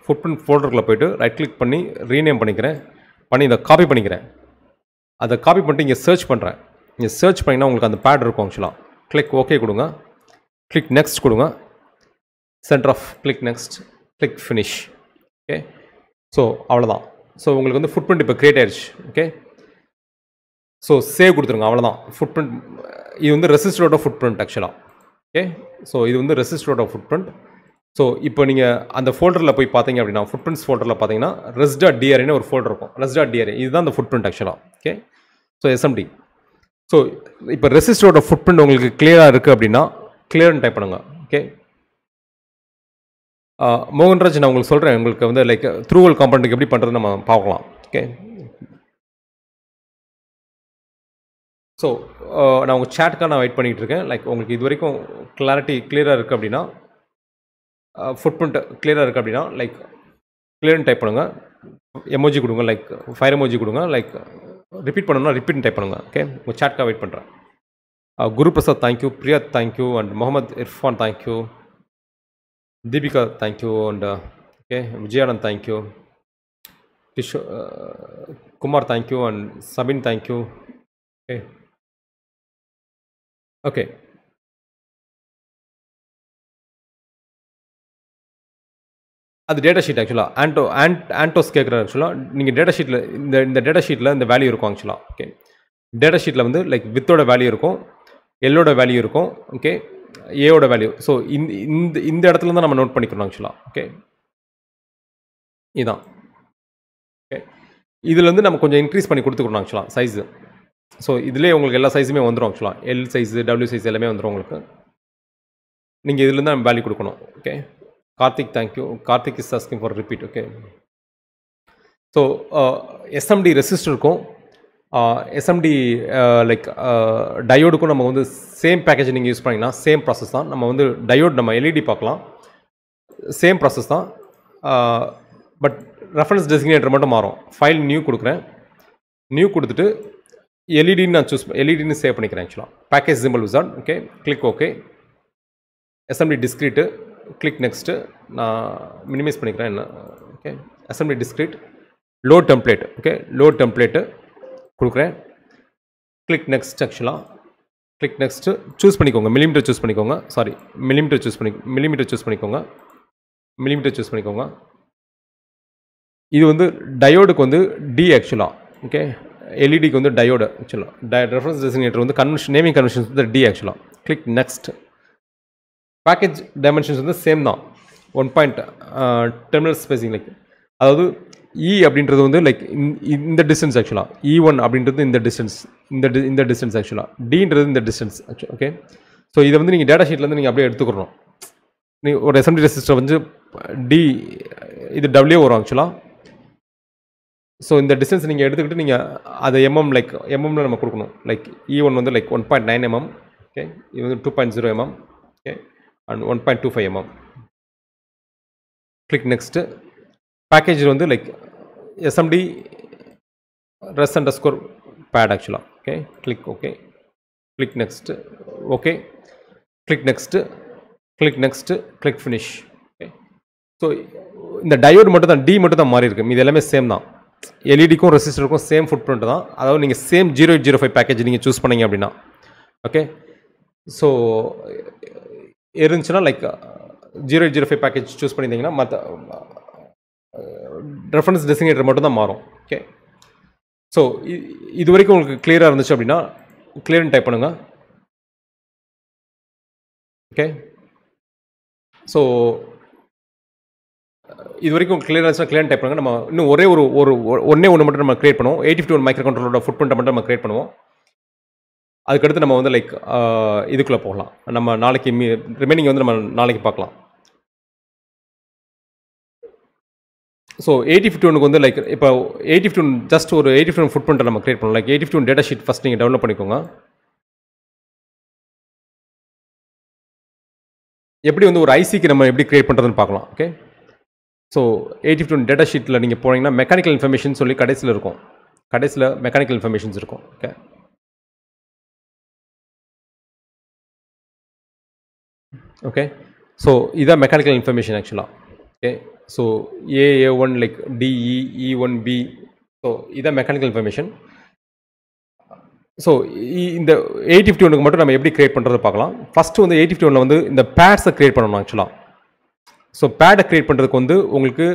ஃபுட்பிரிண்ட் ஃபோல்டருக்குள்ளே போய்ட்டு ரைட் கிளிக் பண்ணி ரீநேம் பண்ணிக்கிறேன். பண்ணி இதை காப்பி பண்ணிக்கிறேன். அதை காப்பி பண்ணிட்டு இங்கே சர்ச் பண்ணுறேன். இங்கே சர்ச் பண்ணிங்கன்னா உங்களுக்கு அந்த பேட் இருக்கும் ஆக்சுவலாக. கிளிக் ஓகே கொடுங்க. கிளிக் நெக்ஸ்ட் கொடுங்க. Centre of, click next, click finish. Okay, so அவ்வளோதான். ஸோ உங்களுக்கு வந்து ஃபுட்பிரிண்ட் இப்போ க்ரியேட் ஆயிடுச்சு. ஓகே, ஸோ சேவ் கொடுத்துருங்க. அவ்வளோதான். ஃபுட்பிரிண்ட் இது வந்து ரெசிஸ்டரோட ஃபுட்பிரிண்ட் ஆக்சுவலாக. ஓகே, ஸோ இது வந்து ரெசிஸ்டரோட ஃபுட்பிரிண்ட். ஸோ இப்போ நீங்கள் அந்த ஃபோல்டரில் போய் பார்த்தீங்க அப்படின்னா ஃபுட்பிரிண்ட்ஸ் ஃபோல்டரில் பார்த்தீங்கன்னா res.dra ஒரு ஃபோல்டர் இருக்கும். res.dra இதுதான் அந்த ஃபுட்பிரிண்ட் ஆக்சுவலாக. Okay, so SMT. ஸோ இப்போ ரெசிஸ்டரோட ஃபுட்பிரிண்ட் உங்களுக்கு கிளியராக இருக்குது அப்படின்னா கிளியர்னு டைப் பண்ணுங்க. ஓகே, மோகன்ராஜ் நான் உங்களுக்கு சொல்கிறேன். உங்களுக்கு வந்து லைக் த்ரூவல் காம்பவுண்டுக்கு எப்படி பண்ணுறது நம்ம பார்க்கலாம். ஓகே, ஸோ நான் உங்கள் சேட்டுக்காக நான் வெயிட் பண்ணிகிட்டு இருக்கேன். லைக் உங்களுக்கு இது வரைக்கும் கிளியராக இருக்குது அப்படின்னா ஃபுட்பிரிண்ட் கிளியராக இருக்குது அப்படின்னா லைக் கிளியர்னு டைப் பண்ணுங்கள். எமோஜி கொடுங்க. லைக் ஃபயர் எமோஜி கொடுங்க. லைக் ரிப்பீட் பண்ணணும்னா ரிப்பீட்னு டைப் பண்ணுங்கள். ஓகே, உங்கள் சேட்டுக்காக வெயிட் பண்ணுறேன். Guru Prasad thank you, Priya thank you, and Mohamed Irfan thank you, Deepika thank you, and okay Vijayanand thank you, Kishore Kumar thank you, and Sabin thank you. Okay, okay, அது டேட்டா ஷீட் ஆக்சுவலாக. ஆண்டோஸ் கேட்குறாரு ஆக்சுவலாக. நீங்கள் டேட்டா ஷீட்டில் இந்த டேட்டா ஷீட்டில் இந்த வேல்யூ இருக்கும் ஆக்சுவலாக. ஓகே, டேட்டா ஷீட்டில் வந்து லைக் வித்தோட வேல்யூ இருக்கும், எல்லோட வேல்யூ இருக்கும், ஓகே, ஏவோட வேல்யூ. ஸோ இந்த இடத்துல தான் நம்ம நோட் பண்ணிக்கணும் ஆக்சுவலாக. ஓகே, இதுதான். ஓகே, இதில் வந்து நம்ம கொஞ்சம் இன்க்ரீஸ் பண்ணி கொடுத்துக்கணும் ஆக்சுவலாக சைஸு. ஸோ இதிலே உங்களுக்கு எல்லா சைஸுமே வந்துடும் ஆக்சுவலாக. எல் சைஸு, டபிள்யூ சைஸ் எல்லாமே வந்துடும் உங்களுக்கு. நீங்கள் இதுலேருந்து தான் வேல்யூ கொடுக்கணும். Okay, Karthik thank you. Karthik is asking for repeat. Okay, so SMD ரெசிஸ்டருக்கும் எஸ்எம்டி லைக் டயோடுக்கும் நம்ம வந்து சேம் பேக்கேஜ் நீங்கள் யூஸ் பண்ணிங்கன்னா சேம் ப்ராசஸ் தான். நம்ம வந்து டயோட் நம்ம எல்இடி பார்க்கலாம், சேம் ப்ராசஸ் தான். பட் ரெஃபரன்ஸ் டெசிக்னேட்டர் மட்டும் மாறும். ஃபைல் நியூ கொடுக்குறேன். நியூ கொடுத்துட்டு எல்இடின்னு நான் எல்இடின்னு சேவ் பண்ணிக்கிறேன் ஆக்சுவலாக. Package simple wizard. Okay, click okay. SMD discrete, click next. நான் மினிமைஸ் பண்ணிக்கிறேன். என்ன okay, SMD discrete, load template. Okay, load template கொடுக்குறேன். Click next. ஆக்சுவலாக கிளிக் நெக்ஸ்ட்டு சூஸ் பண்ணிக்கோங்க. மில்லிமீட்டர் சூஸ் பண்ணிக்கோங்க. சாரி, மில்லிமீட்டர் சூஸ் பண்ணிக்கோங்க. மில்லிமீட்டர் சூஸ் பண்ணிக்கோங்க. இது வந்து டயோடுக்கு வந்து டி ஆக்சுவலாக. ஓகே, எல்இடிக்கு வந்து டயோடு ஆக்சுவலாக. ரெஃபரன்ஸ் டெசிக்னேட்டர் வந்து நேமிங் கன்வென்ஷன்ஸ் வந்து டி ஆக்சுவலாக. Click next. பேக்கேஜ் டைமென்ஷன்ஸ் வந்து சேம் தான். 1 டெர்மினல் ஸ்பேசிங் லைக் அதாவது E அப்படின்றது வந்து லைக் இந்த டிஸ்டன்ஸ் ஆக்சுவலாக E1 அப்படின்றது இந்த டிஸ்டன்ஸ் இந்த டிஸ்டன்ஸ் ஆக்சுவலாக Dன்றது இந்த டிஸ்டன்ஸ் ஓகே. ஸோ இதை வந்து நீங்கள் டேட்டா ஷீட்லேருந்து நீங்கள் அப்படியே எடுத்துக்கணும். நீங்கள் ஒரு SMD ரெசிஸ்டர் வந்து D இது W வரும் ஆக்சுவலாக. ஸோ இந்த டிஸ்டன்ஸ் நீங்கள் எடுத்துக்கிட்டு நீங்கள் அதை லைக் எம்எம்ல நம்ம கொடுக்கணும். லைக் E1 வந்து லைக் 1.9 mm ஓகே, இது வந்து 2.0 mm okay and 1.25 mm. Click next. Package வந்து லைக் SMD res_pad ஆக்சுவலாக okay. Click okay, click next okay, click next, click next, click finish okay. So இந்த டயோடு மட்டும் தான் D மட்டும் தான் மாறி இருக்கு, இது எல்லாமே சேம் தான். எல்இடிக்கும் ரெசிஸ்டருக்கும் சேம் ஃபுட் பிரிண்ட் தான். அதாவது நீங்கள் சேம் 0805 பேக்கேஜ் நீங்கள் சூஸ் பண்ணீங்க அப்படின்னா ஓகே. ஸோ இருந்துச்சுன்னா லைக் 0805 பேக்கேஜ் சூஸ் பண்ணியிருந்தீங்கன்னா மற்ற ரெஃபரன்ஸ் டெசிக்னேட்டர் மட்டும் தான் மாறும் ஓகே. ஸோ இது வரைக்கும் உங்களுக்கு கிளியராக இருந்துச்சு அப்படின்னா கிளியர்னு டைப் பண்ணுங்கள் ஓகே. ஸோ இது வரைக்கும் கிளியராக இருந்துச்சுன்னா கிளியர் டைப் பண்ணுங்கள். நம்ம இன்னும் ஒன்றே ஒன்று மட்டும் நம்ம கிரியேட் பண்ணுவோம். 8051 மைக்ரோ கண்ட்ரோலோட ஃபுட் பிரிண்ட்டை மட்டும் நம்ம கிரியேட் பண்ணுவோம். அதுக்கடுத்து நம்ம வந்து லைக் இதுக்குள்ளே போகலாம். நம்ம நாளைக்கு ரிமைனிங் வந்து நம்ம நாளைக்கு பார்க்கலாம். ஸோ 8051க்கு வந்து லைக் இப்போ 8051 ஜஸ்ட் ஒரு 8051 ஃபுட் பிரிண்ட்டை நம்ம கிரியேட் பண்ணலாம். லைக் 8051 டேட்டா ஷீட் ஃபஸ்ட் நீங்கள் டவுன்லோட் பண்ணிக்கோங்க. எப்படி வந்து ஒரு ஐசிக்கு நம்ம எப்படி கிரியேட் பண்ணுறதுன்னு பார்க்கலாம் ஓகே. ஸோ 8051 டேட்டா ஷீட்டில் நீங்கள் போனீங்கன்னா மெக்கானிக்கல் இன்ஃபர்மேஷன் சொல்லி கடைசியில் இருக்கும். கடைசியில் மெக்கானிக்கல் இன்ஃபர்மேஷன்ஸ் இருக்கும் ஓகே. ஓகே, ஸோ இதான் மெக்கானிக்கல் இன்ஃபர்மேஷன் ஆக்சுவலாக okay. So A1 like DE E1B, so இதான் மெக்கானிக்கல் இன்ஃபர்மேஷன். ஸோ இந்த 8051க்கு மட்டும் நம்ம எப்படி கிரியேட் பண்ணுறது பார்க்கலாம். ஃபஸ்ட்டு வந்து 8051 வந்து இந்த பேட்ஸை கிரியேட் பண்ணணும் ஆக்சுவலாக. ஸோ பேடை கிரியேட் பண்ணுறதுக்கு வந்து உங்களுக்கு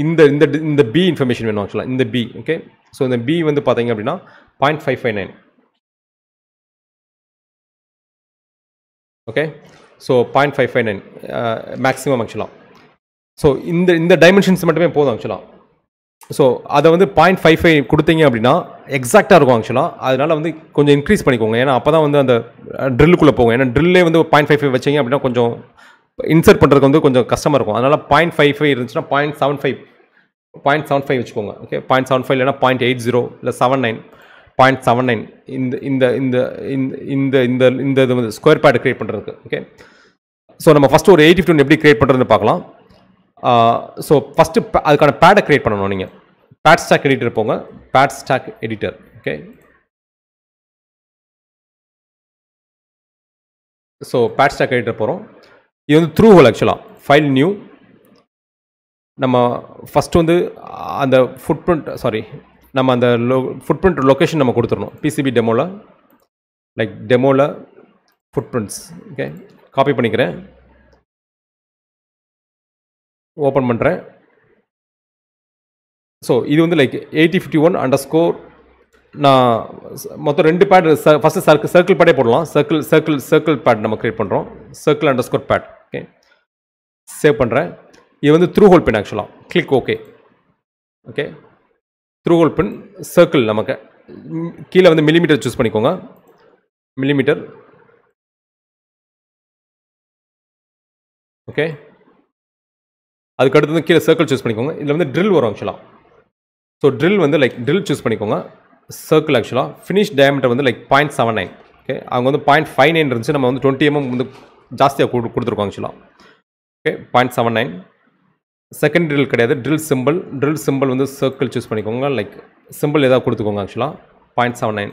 இந்த B இன்ஃபர்மேஷன் வேணும் ஆக்சுவலாக, இந்த B ஓகே. ஸோ இந்த B வந்து பார்த்தீங்க அப்படின்னா 0.559 ஓகே. ஸோ 0.559 மேக்ஸிமம் ஆக்சுவலாக. ஸோ இந்த டைமென்ஷன்ஸ் மட்டுமே போதும் ஆக்சுவலாக. ஸோ அதை வந்து 0.55 கொடுத்தீங்க அப்படின்னா எக்ஸாக்டாக இருக்கும் ஆக்சுவலாக. அதனால் வந்து கொஞ்சம் இன்க்ரீஸ் பண்ணிக்கோங்க, ஏன்னா அப்போ தான் வந்து அந்த ட்ரில்லுக்குள்ளே போகும். ஏன்னா ட்ரில்லே வந்து 0.55 வச்சிங்க அப்படின்னா கொஞ்சம் இன்சர்ட் பண்ணுறதுக்கு வந்து கொஞ்சம் கஷ்டமாக இருக்கும். அதனால் 0.55 இருந்துச்சுன்னா 0.75 வச்சுக்கோங்க ஓகே. 0.75 இல்லைனா 0.80 இல்லை 79 0.79 இந்த இது வந்து ஸ்கொயர் பேட் கிரியேட் பண்ணுறதுக்கு ஓகே. ஸோ நம்ம ஃபஸ்ட்டு ஒரு 8051 எப்படி கிரியேட் பண்ணுறதுன்னு பார்க்கலாம். ஸோ ஃபஸ்ட்டு அதுக்கான பேடை கிரியேட் பண்ணணும். நீங்கள் பேட் ஸ்டாக் எடிட்டர் போங்க, pad stack editor okay. So pad stack editor போகிறோம். இது வந்து த்ரூ ஹோல் ஆக்சுவலாக. ஃபைல் நியூ, நம்ம ஃபஸ்ட்டு வந்து அந்த நம்ம அந்த ஃபுட் பிரிண்ட் லொக்கேஷன் நம்ம கொடுத்துடணும். PCB டெமோவில் லைக் டெமோவில் ஃபுட் பிரிண்ட்ஸ் ஓகே. காப்பி பண்ணிக்கிறேன், ஓப்பன் பண்ணுறேன். ஸோ இது வந்து லைக் 8051_ நான் மொத்தம் 2 பேட் ஃபஸ்ட்டு சர்க்கிள் பேடே போடலாம். சர்க்கிள் பேட் நம்ம கிரியேட் பண்ணுறோம். circle_pad okay. சேவ் பண்ணுறேன். இது வந்து த்ரூ ஹோல் பின் ஆக்சுவலாக. Click okay okay. Through hole pin circle நமக்கு கீழே வந்து மில்லிமீட்டர் சூஸ் பண்ணிக்கோங்க. Millimetre okay. அதுக்கடுத்து வந்து கீழே சர்க்கிள் சூஸ் பண்ணிக்கோங்க. இதில் வந்து ட்ரில் வரும் ஆக்சுவலாக. ஸோ ட்ரில் வந்து லைக் ட்ரில் சூஸ் பண்ணிக்கோங்க. சர்க்கிள் ஆக்சுவலாக ஃபினிஷ் டயாமீட்டர் வந்து லைக் 0.79 ஓகே. அவங்க வந்து 0.59 இருந்துச்சு, நம்ம வந்து 20 mm வந்து ஜாஸ்தியாக கொடுத்துருக்கோம் ஆக்சுவலாக ஓகே. 0.79 செகண்ட் ட்ரில் கிடையாது, ட்ரில் சிம்பிள் வந்து சர்க்கிள் சூஸ் பண்ணிக்கோங்க. லைக் சிம்பிள் ஏதாவது கொடுத்துக்கோங்க ஆக்சுவலாக 0.79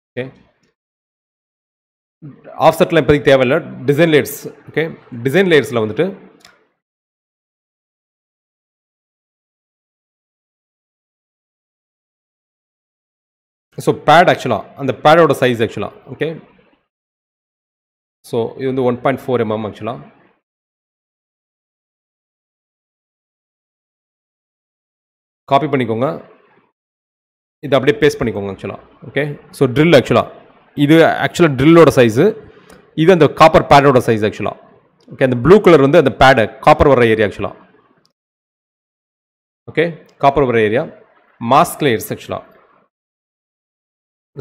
ஓகே. ஆஃப்செட்லாம் இப்போதைக்கு தேவையில்லை. Design layers okay. டிசைன் லேயர்ஸில் வந்துட்டு ஸோ பேட் ஆக்சுவலாக அந்த பேடோட சைஸ் ஆக்சுவலாக ஓகே. ஸோ இது வந்து 1.4 mm ஆக்சுவலாக. காப்பி பண்ணிக்கோங்க, இது அப்படியே பேஸ்ட் பண்ணிக்கோங்க ஆக்சுவலாக ஓகே. ஸோ ட்ரில் ஆக்சுவலாக இது ட்ரில்லோட சைஸு, இது அந்த காப்பர் பேடோட சைஸ் ஆக்சுவலாக ஓகே, அந்த ப்ளூ கலர் வந்து அந்த பேடு காப்பர் வர ஏரியா ஆக்சுவலாக. ஓகே, காப்பர் வர ஏரியா. மாஸ்க் லேயர்ஸ் ஆக்சுவலாக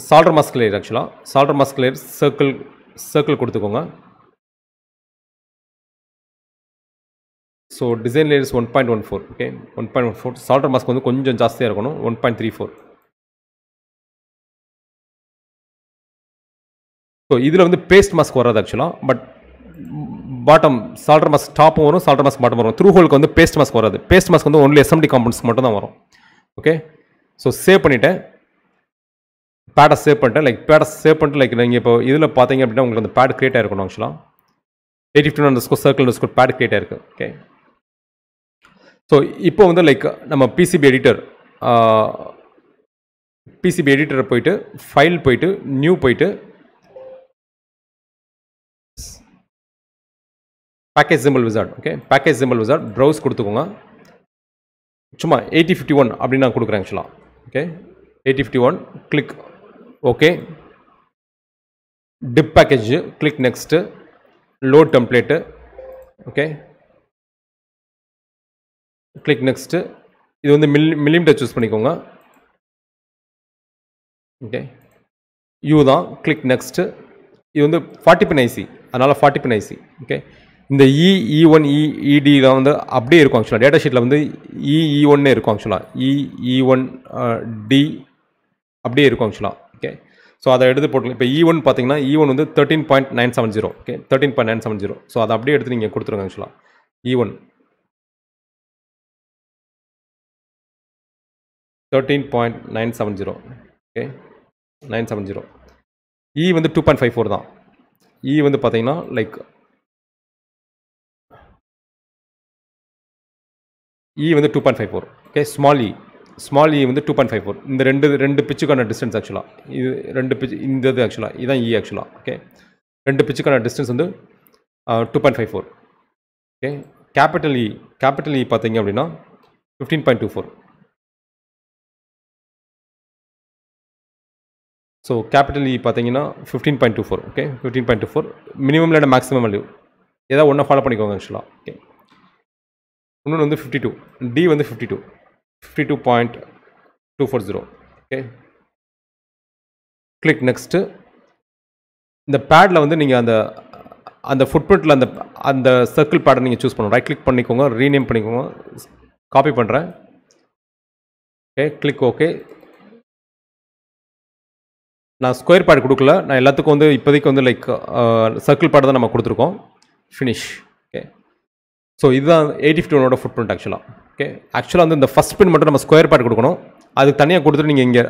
சால்டர் மாஸ்க் லேயர் ஆக்சுவலாக சால்டர் மாஸ்க் லேயர் சர்க்கிள் கொடுத்துக்கோங்க. So design layers 1.14. Okay, 1.14. Solder mask வந்து கொஞ்சம் ஜாஸ்தியாக இருக்கணும், 1.34. ஸோ இதில் வந்து பேஸ்ட் மாஸ்க் வராது ஆக்சுவலாக. பட் பாட்டம் சால்டர் மாஸ்க் டாப்பும் வரும், சால்டர் மாஸ்க் பாட்டம் வரும். த்ரூ ஹோலுக்கு வந்து பேஸ்ட் மாஸ்க் வராது. பேஸ்ட் மாஸ்க் வந்து ஒன்லி எஸ்எம்டி காம்பவுண்ட்ஸ்க்கு மட்டும் தான் வரும். ஓகே, ஸோ சேவ் பண்ணிவிட்டேன், பேடை சேவ் பண்ணிட்டேன். லைக் பேடை சேவ் பண்ணிட்டு லைக் நீங்கள் இப்போ இதில் பார்த்தீங்க அப்படின்னா உங்களுக்கு அந்த பேட் கிரியேட் ஆகிருக்கணும் ஆக்சுவலாக. 851_circle_ பேட் கிரியேட் ஆகிருக்கு. ஓகே, ஸோ இப்போ வந்து லைக் நம்ம பிசிபி எடிட்டரை போயிட்டு ஃபைல் போயிட்டு நியூ போயிட்டு package simple wizard. Okay, package simple wizard browse கொடுத்துக்கோங்க. சும்மா 8051 அப்படின்னு நான் கொடுக்குறேன் ஆக்சுவலாக. Okay, 8051 click. Okay, dip package click. Next load template. Okay, click. Next இது வந்து மில்லிமீட்டர் சூஸ் பண்ணிக்கோங்க. ஓகே, யூ தான். கிளிக். நெக்ஸ்ட்டு இது வந்து 40 பின் ஐசி, அதனால் 40 பின் ஐசி. ஓகே, இந்த E1 EDலாம் வந்து அப்படியே இருக்கும் ஆக்சுவலாக. டேட்டா ஷீட்டில் வந்து E1 இருக்கும் ஆக்சுவலாக. E1 D அப்படியே இருக்கும் ஆக்சுவலாக. ஓகே, ஸோ அதை எடுத்து போட்டு இப்போ E1 பார்த்தீங்கன்னா E1 வந்து 13.970. ஓகே, 13.970. ஸோ அதை அப்படியே எடுத்து நீங்கள் கொடுத்துருங்க ஆக்சுவலாக. E1 13.970. ஓகே, 970. E வந்து 2.54 தான். E வந்து பார்த்தீங்கன்னா லைக் E வந்து 2.54. ஓகே, ஸ்மால் E வந்து 2.54. இந்த ரெண்டு பிச்சுக்கான டிஸ்டன்ஸ் ஆக்சுவலாக. இது ரெண்டு பிச்சு, இந்த இது ஆக்சுவலாக இதுதான் E ஆக்சுவலாக. ஓகே, ரெண்டு பிச்சுக்கான டிஸ்டன்ஸ் வந்து 2.54. ஓகே, கேபிட்டல் E பார்த்தீங்க அப்படின்னா 15.24. ஸோ கேபிட்டல் E பார்த்தீங்கன்னா 15.24. ஓகே, 15.24 மினிமம் இல்லைனா மேக்ஸிமம் வேல்யூ ஏதாவது ஒன்றை ஃபாலோ பண்ணிக்கோங்க ஆக்சுவலாக. ஓகே, இன்னொன்று வந்து 52. D வந்து 52.240. Okay, click. நெக்ஸ்ட்டு இந்த பேடில் வந்து நீங்கள் அந்த ஃபுட்பிரிண்ட்டில் அந்த சர்க்கிள் பேடை நீங்கள் சூஸ் பண்ணணும். ரைட் கிளிக் பண்ணிக்கோங்க, ரீநேம் பண்ணிக்கோங்க. காப்பி பண்ணுறேன். Okay, click. ஓகே, நான் ஸ்கொயர் பேட் கொடுக்கல, நான் எல்லாத்துக்கும் வந்து இப்போதைக்கு வந்து லைக் சர்க்கிள் பேட் தான் நம்ம கொடுத்துருக்கோம். ஃபினிஷ். ஓகே, ஸோ இதுதான் 8051 ஃபுட்பிரிண்ட் ஆக்சுவலாக. ஓகே, ஆக்சுவலாக வந்து இந்த ஃபஸ்ட் பின் மட்டும் நம்ம ஸ்கொயர் பேட் கொடுக்கணும், அதுக்கு தனியாக கொடுத்துட்டு நீங்கள் இங்கே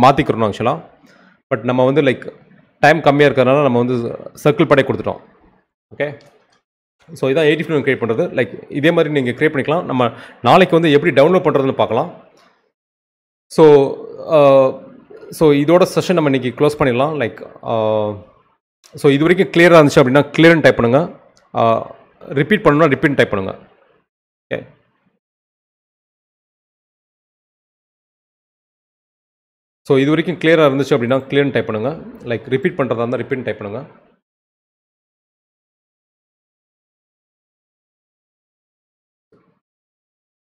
மாற்றிக்கிறணும் ஆக்சுவலாக. பட் நம்ம வந்து லைக் டைம் கம்மியாக இருக்கிறதுனால நம்ம வந்து சர்க்கிள் பேடே கொடுத்துட்டோம். ஓகே, ஸோ இதான் 8051 கிரியேட் பண்ணுறது. லைக் இதே மாதிரி நீங்கள் கிரியேட் பண்ணிக்கலாம். நம்ம நாளைக்கு வந்து எப்படி டவுன்லோட் பண்ணுறதுன்னு பார்க்கலாம். ஸோ இதோட செஷன் நம்ம இன்றைக்கி க்ளோஸ் பண்ணிடலாம். லைக் ஸோ இது வரைக்கும் கிளியராக இருந்துச்சு அப்படின்னா கிளியர்னு டைப் பண்ணுங்கள். ரிப்பீட் பண்ணணும்னா ரிப்பீட் டைப் பண்ணுங்கள். ஓகே, ஸோ இது வரைக்கும் கிளியராக இருந்துச்சு அப்படின்னா கிளியர்னு டைப் பண்ணுங்கள். லைக் ரிப்பீட் பண்ணுறதா இருந்தால் ரிப்பீட் டைப் பண்ணுங்கள்.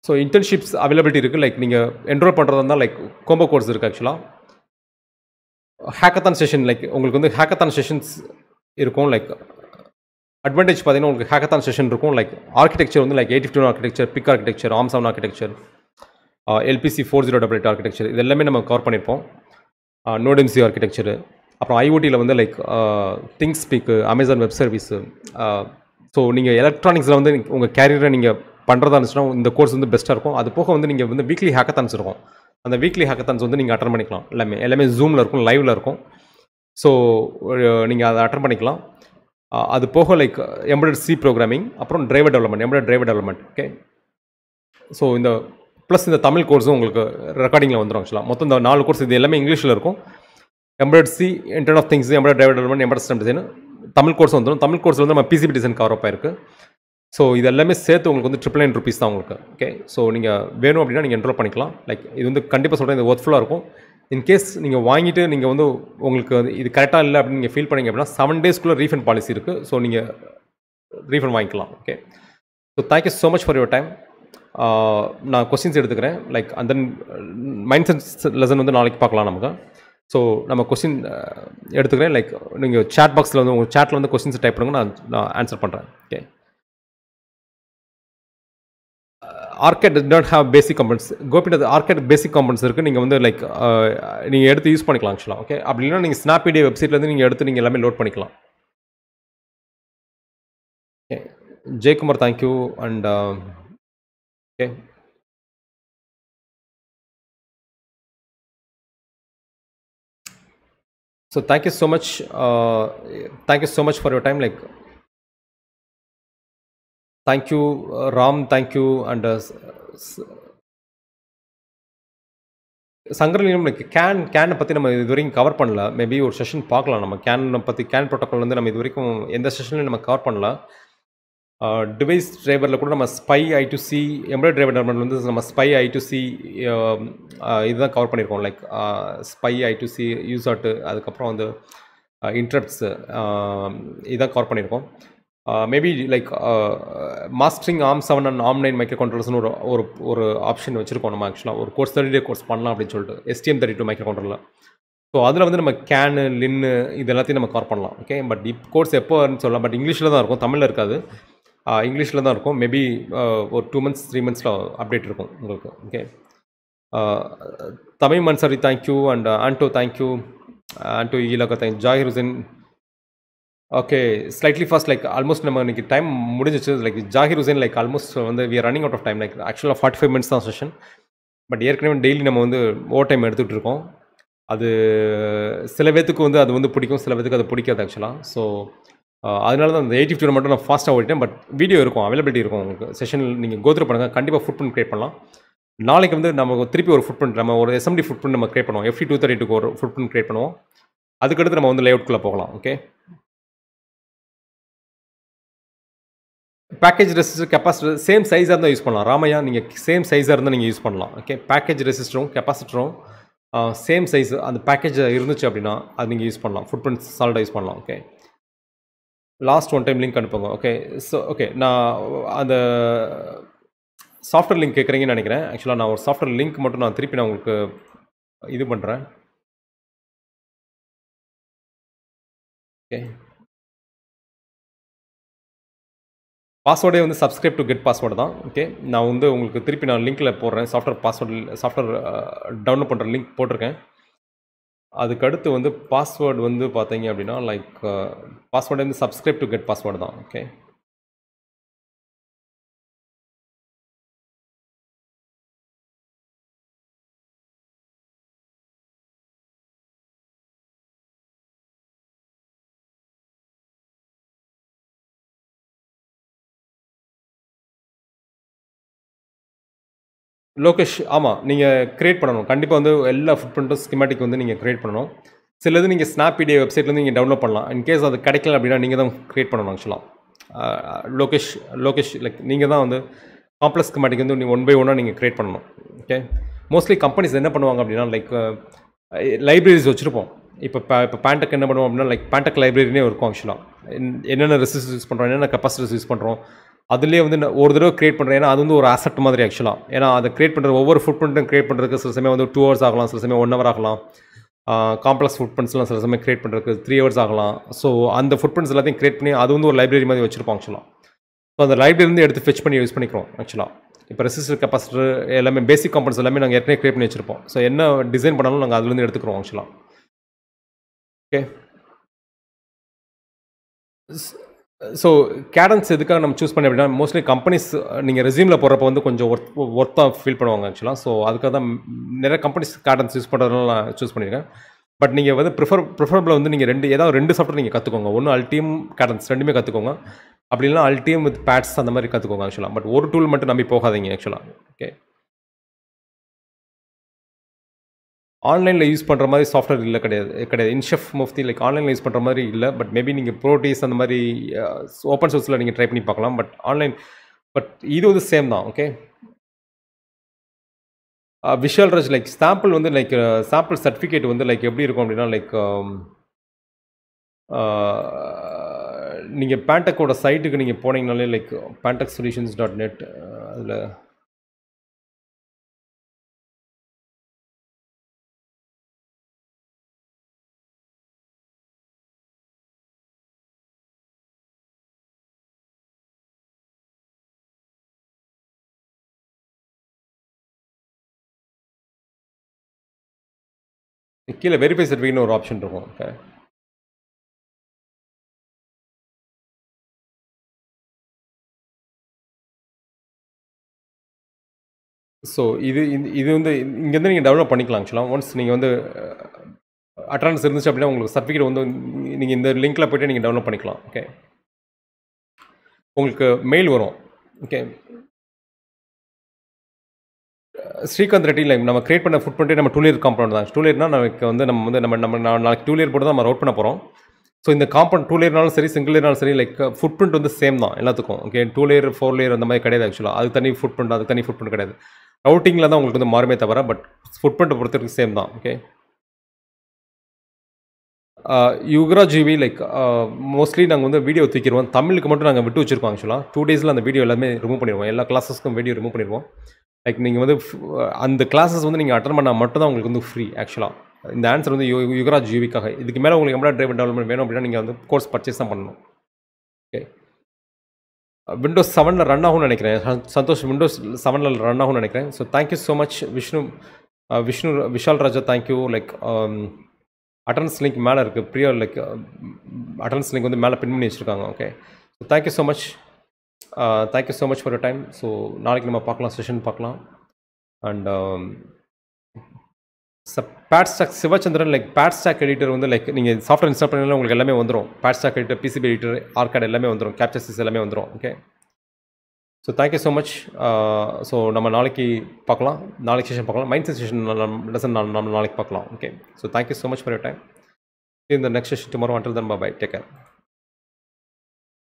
ஸோ இன்டர்ன்ஷிப்ஸ் அவைலபிலிட்டி இருக்குது. லைக் நீங்கள் என்ரோல் பண்ணுறதா இருந்தால் லைக் கோம்போ கோர்ஸ் இருக்குது ஆக்சுவலாக. ஹேக்கத்தான் செஷன், லைக் உங்களுக்கு வந்து ஹேக்கத்தான் செஷன்ஸ் இருக்கும். லைக் அட்வான்டேஜ் பார்த்தீங்கன்னா உங்களுக்கு ஹேக்கத்தான் செஷன் இருக்கும். லைக் ஆர்கிடெக்சர் வந்து like 8051 architecture, PIC architecture, ARM7 architecture, LPC 4088 architecture, இது எல்லாமே நம்ம கவர் பண்ணியிருப்போம். NodeMCU ஆர்கிடெக்சரு, அப்புறம் ஐஓடியில் வந்து like things speak, Amazon web service. So நீங்கள் எலக்ட்ரானிக்ஸில் வந்து உங்கள் கேரியரை நீங்கள் பண்ணுறதா இருந்துச்சுன்னா இந்த கோர்ஸ் வந்து பெஸ்ட்டாக இருக்கும். அது போக வந்து நீங்கள் வந்து வீக்லி ஹேக்கத்தான்ஸ் இருக்கும். அந்த வீக்லி ஹேக்கத்தான்ஸ் வந்து நீங்கள் அட்டன் பண்ணிக்கலாம். எல்லாமே ஜூமில் இருக்கும், லைவில் இருக்கும். ஸோ நீங்கள் அதை அட்டன் பண்ணிக்கலாம். அது போக லைக் எம்பெடட் C ப்ரோக்ராமிங், அப்புறம் embedded driver development. Okay, so இந்த ப்ளஸ் இந்த தமிழ் கோர்ஸும் உங்களுக்கு ரெக்கார்டிங்கில் வந்துடும் ஆக்சுவலாக. மொத்தம் இந்த 4 கோர்ஸ் இது எல்லாமே இங்கிலீஷில் இருக்கும். Embedded C, internet of things, embedded driver development, embedded system design, Tamil course வந்துடும். தமிழ் கோர்ஸ் வந்து நம்ம PCB டிசைன் கவர் அப் ஆயிருக்கு. ஸோ இது எல்லாமே சேர்த்து உங்களுக்கு வந்து ₹999 தான் உங்களுக்கு. ஓகே, ஸோ நீங்கள் வேணும் அப்படின்னா நீங்கள் என்ரோல் பண்ணிக்கலாம். லைக் இது வந்து கண்டிப்பாக சொல்கிறேன், இது ஒர்த்ஃபுல்லாக இருக்கும். இன்கேஸ் நீங்கள் வாங்கிட்டு நீங்கள் வந்து உங்களுக்கு இது கரெக்டாக இல்லை அப்படின்னு நீங்கள் ஃபீல் பண்ணிங்க அப்படின்னா 7 டேஸ்க்குள்ளே ரீஃபண்ட் பாலிசி இருக்குது. ஸோ நீங்கள் ரீஃபண்ட் வாங்கிக்கலாம். Okay. So thank you so much for your time. நான் கொஸ்டின்ஸ் எடுத்துக்கிறேன். Like and then mind set lesson வந்து நாளைக்கு பார்க்கலாம் நமக்கு. ஸோ நம்ம கொஸ்டின் எடுத்துக்கிறேன். லைக் நீங்கள் சேட் பாக்ஸில் வந்து உங்கள் சேட்டில் வந்து கொஸ்டின்ஸ் டைப் பண்ணுங்க, நான் ஆன்சர் பண்ணுறேன். Okay. Arcade don't have basic components. Gopinath arcade basic components இருக்குது. நீங்கள் வந்து லைக் நீங்கள் எடுத்து யூஸ் பண்ணிக்கலாம் ஆக்சுவலாக. ஓகே. அப்படி இல்லைனா நீங்கள் ஸ்னாப்டிடி வெப்சைட்லேருந்து நீங்கள் எடுத்து நீங்கள் எல்லாமே லோட் பண்ணிக்கலாம். Okay. Jayakumar thank you. And okay. So thank you so much. Thank you so much for your time. Like, thank you, Ram. Thank you, and Sankaralingam like கேனை பற்றி நம்ம இது வரைக்கும் கவர் பண்ணல. மேபி ஒரு செஷன் பார்க்கலாம். நம்ம கேனை பற்றி கேன் ப்ரோட்டோக்கால் வந்து நம்ம இது வரைக்கும் எந்த செஷன்லையும் நம்ம கவர் பண்ணல. டிவைஸ் டிரைவரில் கூட நம்ம spy I2C embroidery driver development வந்து நம்ம ஸ்பை I2C இதுதான் கவர் பண்ணியிருக்கோம். லைக் ஸ்பை I2C யூசாட்டு, அதுக்கப்புறம் வந்து இன்ட்ரப்ட்ஸு இதுதான் கவர் பண்ணியிருக்கோம். Maybe like mastering ARM7 and ARM9 மைக்ரோ கண்ட்ரோலர்ஸ்னு ஒரு ஆப்ஷன் வச்சுருக்கோம் நம்ம. ஆக்சுவலாக ஒரு கோர்ஸ் 30 day கோர்ஸ் பண்ணலாம் அப்படின்னு சொல்லிட்டு STM32 மைக்ரோ கண்ட்ரோலர். ஸோ அதில் வந்து நம்ம கேனு லின்னு இது எல்லாத்தையும் நம்ம கவர் பண்ணலாம். ஓகே. பட் கோர்ஸ் எப்போன்னு சொல்லலாம். பட் இங்கிலீஷில் தான் இருக்கும், தமிழில் இருக்காது. இங்கிலீஷில் தான் இருக்கும். மேபி ஒரு 2 months 3 monthஸில் அப்டேட் இருக்கும் உங்களுக்கு. ஓகே. தமிழ் மன்சாரி thank you. And Anto thank you. Anto ஈலகா thank. Zakir Hussain okay. Slightly fast like almost நம்ம இன்றைக்கி டைம் முடிஞ்சிச்சு. Like Zakir Hussain like almost வந்து we are running out of time. Like ஆக்சுவலாக 45 minutes தான் செஷன். பட் ஏற்கனவே டெய்லி நம்ம வந்து ஓவர் டைம் எடுத்துகிட்டு இருக்கோம். அது சில பேத்துக்கு வந்து அது வந்து பிடிக்கும், சில பேத்துக்கு அது பிடிக்காது ஆக்சுவலாக. ஸோ அதனால தான் அந்த 82 மட்டும் நான் ஃபாஸ்ட்டாக ஓடிட்டேன். பட் வீடியோ இருக்கும், அவைலபிலிட்டி இருக்கும் உங்களுக்கு. செஷன் நீங்கள் கோத்ரூ பண்ணுங்கள், கண்டிப்பாக ஃபுட் பிரிண்ட் கிரியேட் பண்ணலாம். நாளைக்கு வந்து நம்ம திருப்பி ஒரு ஃபுட் பிரிண்ட், நம்ம ஒரு SMD ஃபுட் பிரிண்ட் நம்ம கிரியேட் பண்ணுவோம். FT 232 ஒரு ஃபுட் பிரிண்ட் கிரியேட் பண்ணுவோம். அதுக்கடுத்து நம்ம வந்து லேஅவுட்குள்ளே போகலாம். Okay. Package resistor capacitor same சைஸாக இருந்தால் யூஸ் பண்ணலாம். ராமையா நீங்கள் சேம் சைஸாக இருந்தால் நீங்கள் யூஸ் பண்ணலாம். ஓகே. பேக்கேஜ் ரெசிஸ்டரும் கெப்பாசிட்டரும் சேம் சைஸ் அந்த பேக்கேஜ் இருந்துச்சு அப்படின்னா அது நீங்கள் யூஸ் பண்ணலாம். ஃபுட் பிரிண்ட் சால்ட்டாக யூஸ் பண்ணலாம். Okay. Last one time link அனுப்புங்க. ஓகே. ஸோ ஓகே, நான் அந்த சாஃப்ட்வேர் லிங்க் கேட்குறீங்கன்னு நினைக்கிறேன். ஆக்சுவலாக நான் ஒரு சாஃப்ட்வேர் லிங்க் மட்டும் நான் திருப்பி நான் உங்களுக்கு இது பண்ணுறேன். ஓகே. பாஸ்வேர்டே வந்து சப்ஸ்கிரைப் டு கெட் பாஸ்வேர்டு தான். ஓகே. நான் வந்து உங்களுக்கு திருப்பி நான் லிங்க்கில் போடுறேன். சாஃப்ட்வேர் டவுன்லோட் பண்ணுற லிங்க் போட்டிருக்கேன். அதுக்கடுத்து வந்து பாஸ்வேர்டு வந்து பார்த்தீங்க அப்படின்னா லைக் பாஸ்வேர்டு வந்து சப்ஸ்கிரைப் டு கெட் பாஸ்வேர்டு தான். ஓகே. லோகேஷ் ஆமாம், நீங்கள் க்ரியேட் பண்ணணும். கண்டிப்பாக வந்து எல்லா ஃபுட் பிரிண்ட்டும் ஸ்கிமேட்டிக் வந்து நீங்கள் க்ரியேட் பண்ணணும். சிலது நீங்கள் ஸ்னாப்டிடி வெப்சைட்லேருந்து நீங்கள் டவுன்லோட் பண்ணலாம். இன்கேஸ் அது கிடைக்கல அப்படின்னா நீங்கள் தான் க்ரியேட் பண்ணணும் ஆக்சுவலாக. லோகேஷ் லைக் நீங்கள் தான் வந்து காம்ப்ளெக்ஸ் ஸ்கிமேட்டிக் வந்து நீங்கள் 1 by 1 நீங்கள் க்ரியேட் பண்ணணும். ஓகே. மோஸ்ட்லி கம்பெனிஸ் என்ன பண்ணுவாங்க அப்படின்னா லைக் லைப்ரரிஸ் வச்சுருப்போம். இப்போ பேண்டக் என்ன பண்ணுவோம் அப்படின்னா லைக் பேண்டக் லைப்ரரினே இருக்கும் ஆக்சுவலாக. என்னென்ன ரெசிஸ்டர்ஸ் யூஸ் பண்ணுறோம், என்னென்ன கெப்பாசிட்டர்ஸ் யூஸ் பண்ணுறோம், அதுலேயே வந்து ஒரு தடவை க்ரியேட் பண்ணுறேன். ஏன்னா அது வந்து ஒரு அசெட் மாதிரி ஆக்சுவலாக. ஏன்னா அதை க்ரியேட் பண்ணுற ஒவ்வொரு ஃபுட் பிரிண்ட்டும் க்ரியேட் பண்ணுறதுக்கு சில சமயம் வந்து 2 hours ஆகலாம், சில சமயம் 1 hour ஆகலாம். காம்ப்ளெக்ஸ் ஃபுட் பிரிண்ட்ஸ்லாம் சில சமயம் க்ரியேட் பண்ணுறதுக்கு 3 hours ஆகலாம். ஸோ அந்த ஃபுட் பிரிண்ட்ஸ் எல்லாத்தையும் க்ரியேட் பண்ணி அது வந்து ஒரு லைப்ரரி மாதிரி வச்சுருப்போம் ஆக்சுவலாக. ஸோ அந்த லைப்ரரிலேருந்து எடுத்து ஃபெச் பண்ணி யூஸ் பண்ணிக்கிறோம் ஆக்சுவலாக. இப்போ ரெசிஸ்டர் கெப்பாசிட்டர் எல்லாமே பேசிக் காம்பனன்ட்ஸ் எல்லாமே நாங்கள் ஏற்கனவே க்ரியேட் பண்ணி வச்சுருப்போம். ஸோ என்ன டிசைன் பண்ணாலும் நாங்கள் அதுலேருந்து எடுத்துக்கிறோம் ஆக்சுவலாக. ஓகே. ஸோ கேடன்ஸ் எதுக்காக நம்ம சூஸ் பண்ணி அப்படின்னா மோஸ்ட்லி கம்பெனிஸ் நீங்கள் ரெஸ்யூமில் போடுறப்போ வந்து கொஞ்சம் ஒர்த்தாக ஃபீல் பண்ணுவாங்க ஆக்சுவலாக. ஸோ அதுக்காக தான் நிறைய கம்பெனிஸ் கேடன்ஸ் யூஸ் பண்ணுறதுனால நான் சூஸ் பண்ணியிருக்கேன். பட் நீங்கள் வந்து ப்ரிஃபரபிள் வந்து நீங்கள் ஏதாவது 2 சாஃப்ட்வேர் நீங்கள் கற்றுக்கோங்க. ஒன்று அல்டியம், கேடன்ஸ் ரெண்டுமே கற்றுக்கோங்க. அப்படி இல்லைனா அல்டியம் வித் பேட்ஸ் அந்த மாதிரி கற்றுக்கோங்க ஆக்சுவலாக. பட் ஒரு டூல் மட்டும் நம்பி போகாதீங்க ஆக்சுவலாக. ஓகே. ஆன்லைனில் யூஸ் பண்ணுற மாதிரி சாஃப்ட்வேர் இல்லை, கிடையாது. இன்ஷெஃப் முஃப்தி லைக் ஆன்லைனில் யூஸ் பண்ணுற மாதிரி இல்லை. பட் மேபி நீங்கள் ப்ரோட்டீஸ் அந்த மாதிரி ஓப்பன் சோர்ஸில் நீங்கள் ட்ரை பண்ணி பார்க்கலாம். பட் இது வந்து சேம் தான். ஓகே. விஷுவல் ரஜ் லைக் சாம்பிள் வந்து லைக் சாம்பிள் சர்டிஃபிகேட் வந்து லைக் எப்படி இருக்கும் அப்படின்னா நீங்கள் பேண்டக்கோட சைட்டுக்கு நீங்கள் போனீங்கனாலே லைக் pantechsolutions.net அதில் கீழே வெரிஃபை சர்டிஃபிகேட்னு ஒரு ஆப்ஷன் இருக்கும். ஓகே, ஸோ இது வந்து இங்கேருந்து நீங்கள் டெவலப் பண்ணிக்கலாம். ஆக்சுவலாக ஒன்ஸ் நீங்கள் வந்து அட்டண்டன்ஸ் இருந்துச்சு அப்படின்னா உங்களுக்கு சர்டிஃபிகேட் வந்து நீங்கள் இந்த லிங்க்கில் போய்ட்டு நீங்கள் டெவலப் பண்ணிக்கலாம். ஓகே, உங்களுக்கு மெயில் வரும். ஓகே, ஸ்ரீகாந்த் ரெட்டி லைக் நம்ம கிரியேட் பண்ண ஃபுட் பிரிண்ட்டே நம்ம 2 லேயர் காம்பவுண்ட் தான். 2 லேயர்னா நமக்கு வந்து நம்ம நாளைக்கு 2 லேயர் போட்டு தான் நம்ம ரவுட் பண்ண போகிறோம். ஸோ இந்த காம்பவுண்ட் 2 லேயர்னாலும் சரி, சிங்கிள் லேயர்னாலும் சரி, லைக் ஃபுட் பிரிண்ட் வந்து சேம் தான் எல்லாத்துக்கும். ஓகே, 2 லேயர் 4 லேயர் அந்த மாதிரி கிடையாது. ஆக்சுவலாக அது தனி ஃபுட் பிரிண்ட், அது தனி ஃபுட் பிரிண்ட் கிடையாது. ரவுட்டிங்கில் தான் உங்களுக்கு வந்து மாறுமே தவிர, பட் ஃபுட் பிரிண்ட் பொறுத்தவரைக்கும் சேம் தான். ஓகே, யுகராஜ் ஜிவி லைக் மோஸ்ட்லி நாங்கள் வந்து வீடியோ தூக்கிடுவோம். தமிழுக்கு மட்டும் நாங்கள் விட்டு வச்சுருக்கோம். ஆக்சுவலாக 2 டேஸில் அந்த வீடியோ எல்லாமே ரிமூவ் பண்ணிடுவோம். எல்லா கிளாஸஸ்க்கும் வீடியோ ரிமூவ் பண்ணிடுவோம். லைக் நீங்கள் வந்து அந்த கிளாஸஸ் வந்து நீங்கள் அட்டன் பண்ணால் மட்டும் தான் உங்களுக்கு வந்து ஃப்ரீ. ஆக்சுவலாக இந்த ஆன்சர் வந்து யுகராஜ் ஜிவிக்காக. இதுக்கு மேலே உங்களுக்கு எம்ப்ளாய்ட் டிரைவன் டெவலப்மெண்ட் வேணும் அப்படின்னா நீங்கள் வந்து கோர்ஸ் பர்ச்சேஸ் தான் பண்ணணும். ஓகே, விண்டோஸ் 7 ரன் ஆகும்னு நினைக்கிறேன். சந்தோஷ் விண்டோஸ் 7 ரன் ஆகும்னு நினைக்கிறேன். So thank you so much Vishnu Vishal Raja, thank you. Like attendance link மேலே இருக்குது. ப்ரியா லைக் அட்டன்ஸ் லிங்க் வந்து மேலே பின் பண்ணி வச்சுருக்காங்க. Okay, so thank you so much. Thank you so much for your time. So நாளைக்கு நம்ம பார்க்கலாம், செஷன் பார்க்கலாம். அண்ட் பேட்ஸ்டாக் சிவச்சந்திரன் லைக் பேட்ஸ்டாக் எடிட்டர் வந்து லைக் நீங்கள் சாஃப்ட்வேர் இன்ஸ்டால் பண்ணாலும் உங்களுக்கு எல்லாமே வந்துடும். பேட்ஸ்டாக் எடிட்டர், பிசிபி எடிட்டர், ஆர்காட் எல்லாமே வந்துடும். கேப்சர்ஸ் எல்லாமே வந்துடும். Okay, so thank you so much. So நம்ம நாளைக்கு பார்க்கலாம், நாளைக்கு செஷன் பார்க்கலாம். மைண்ட் செட் செஷன் லெசன் நம்ம நாளைக்கு பார்க்கலாம். Okay, so thank you so much for your time. In the next session tomorrow. Until then, bye bye. Take care.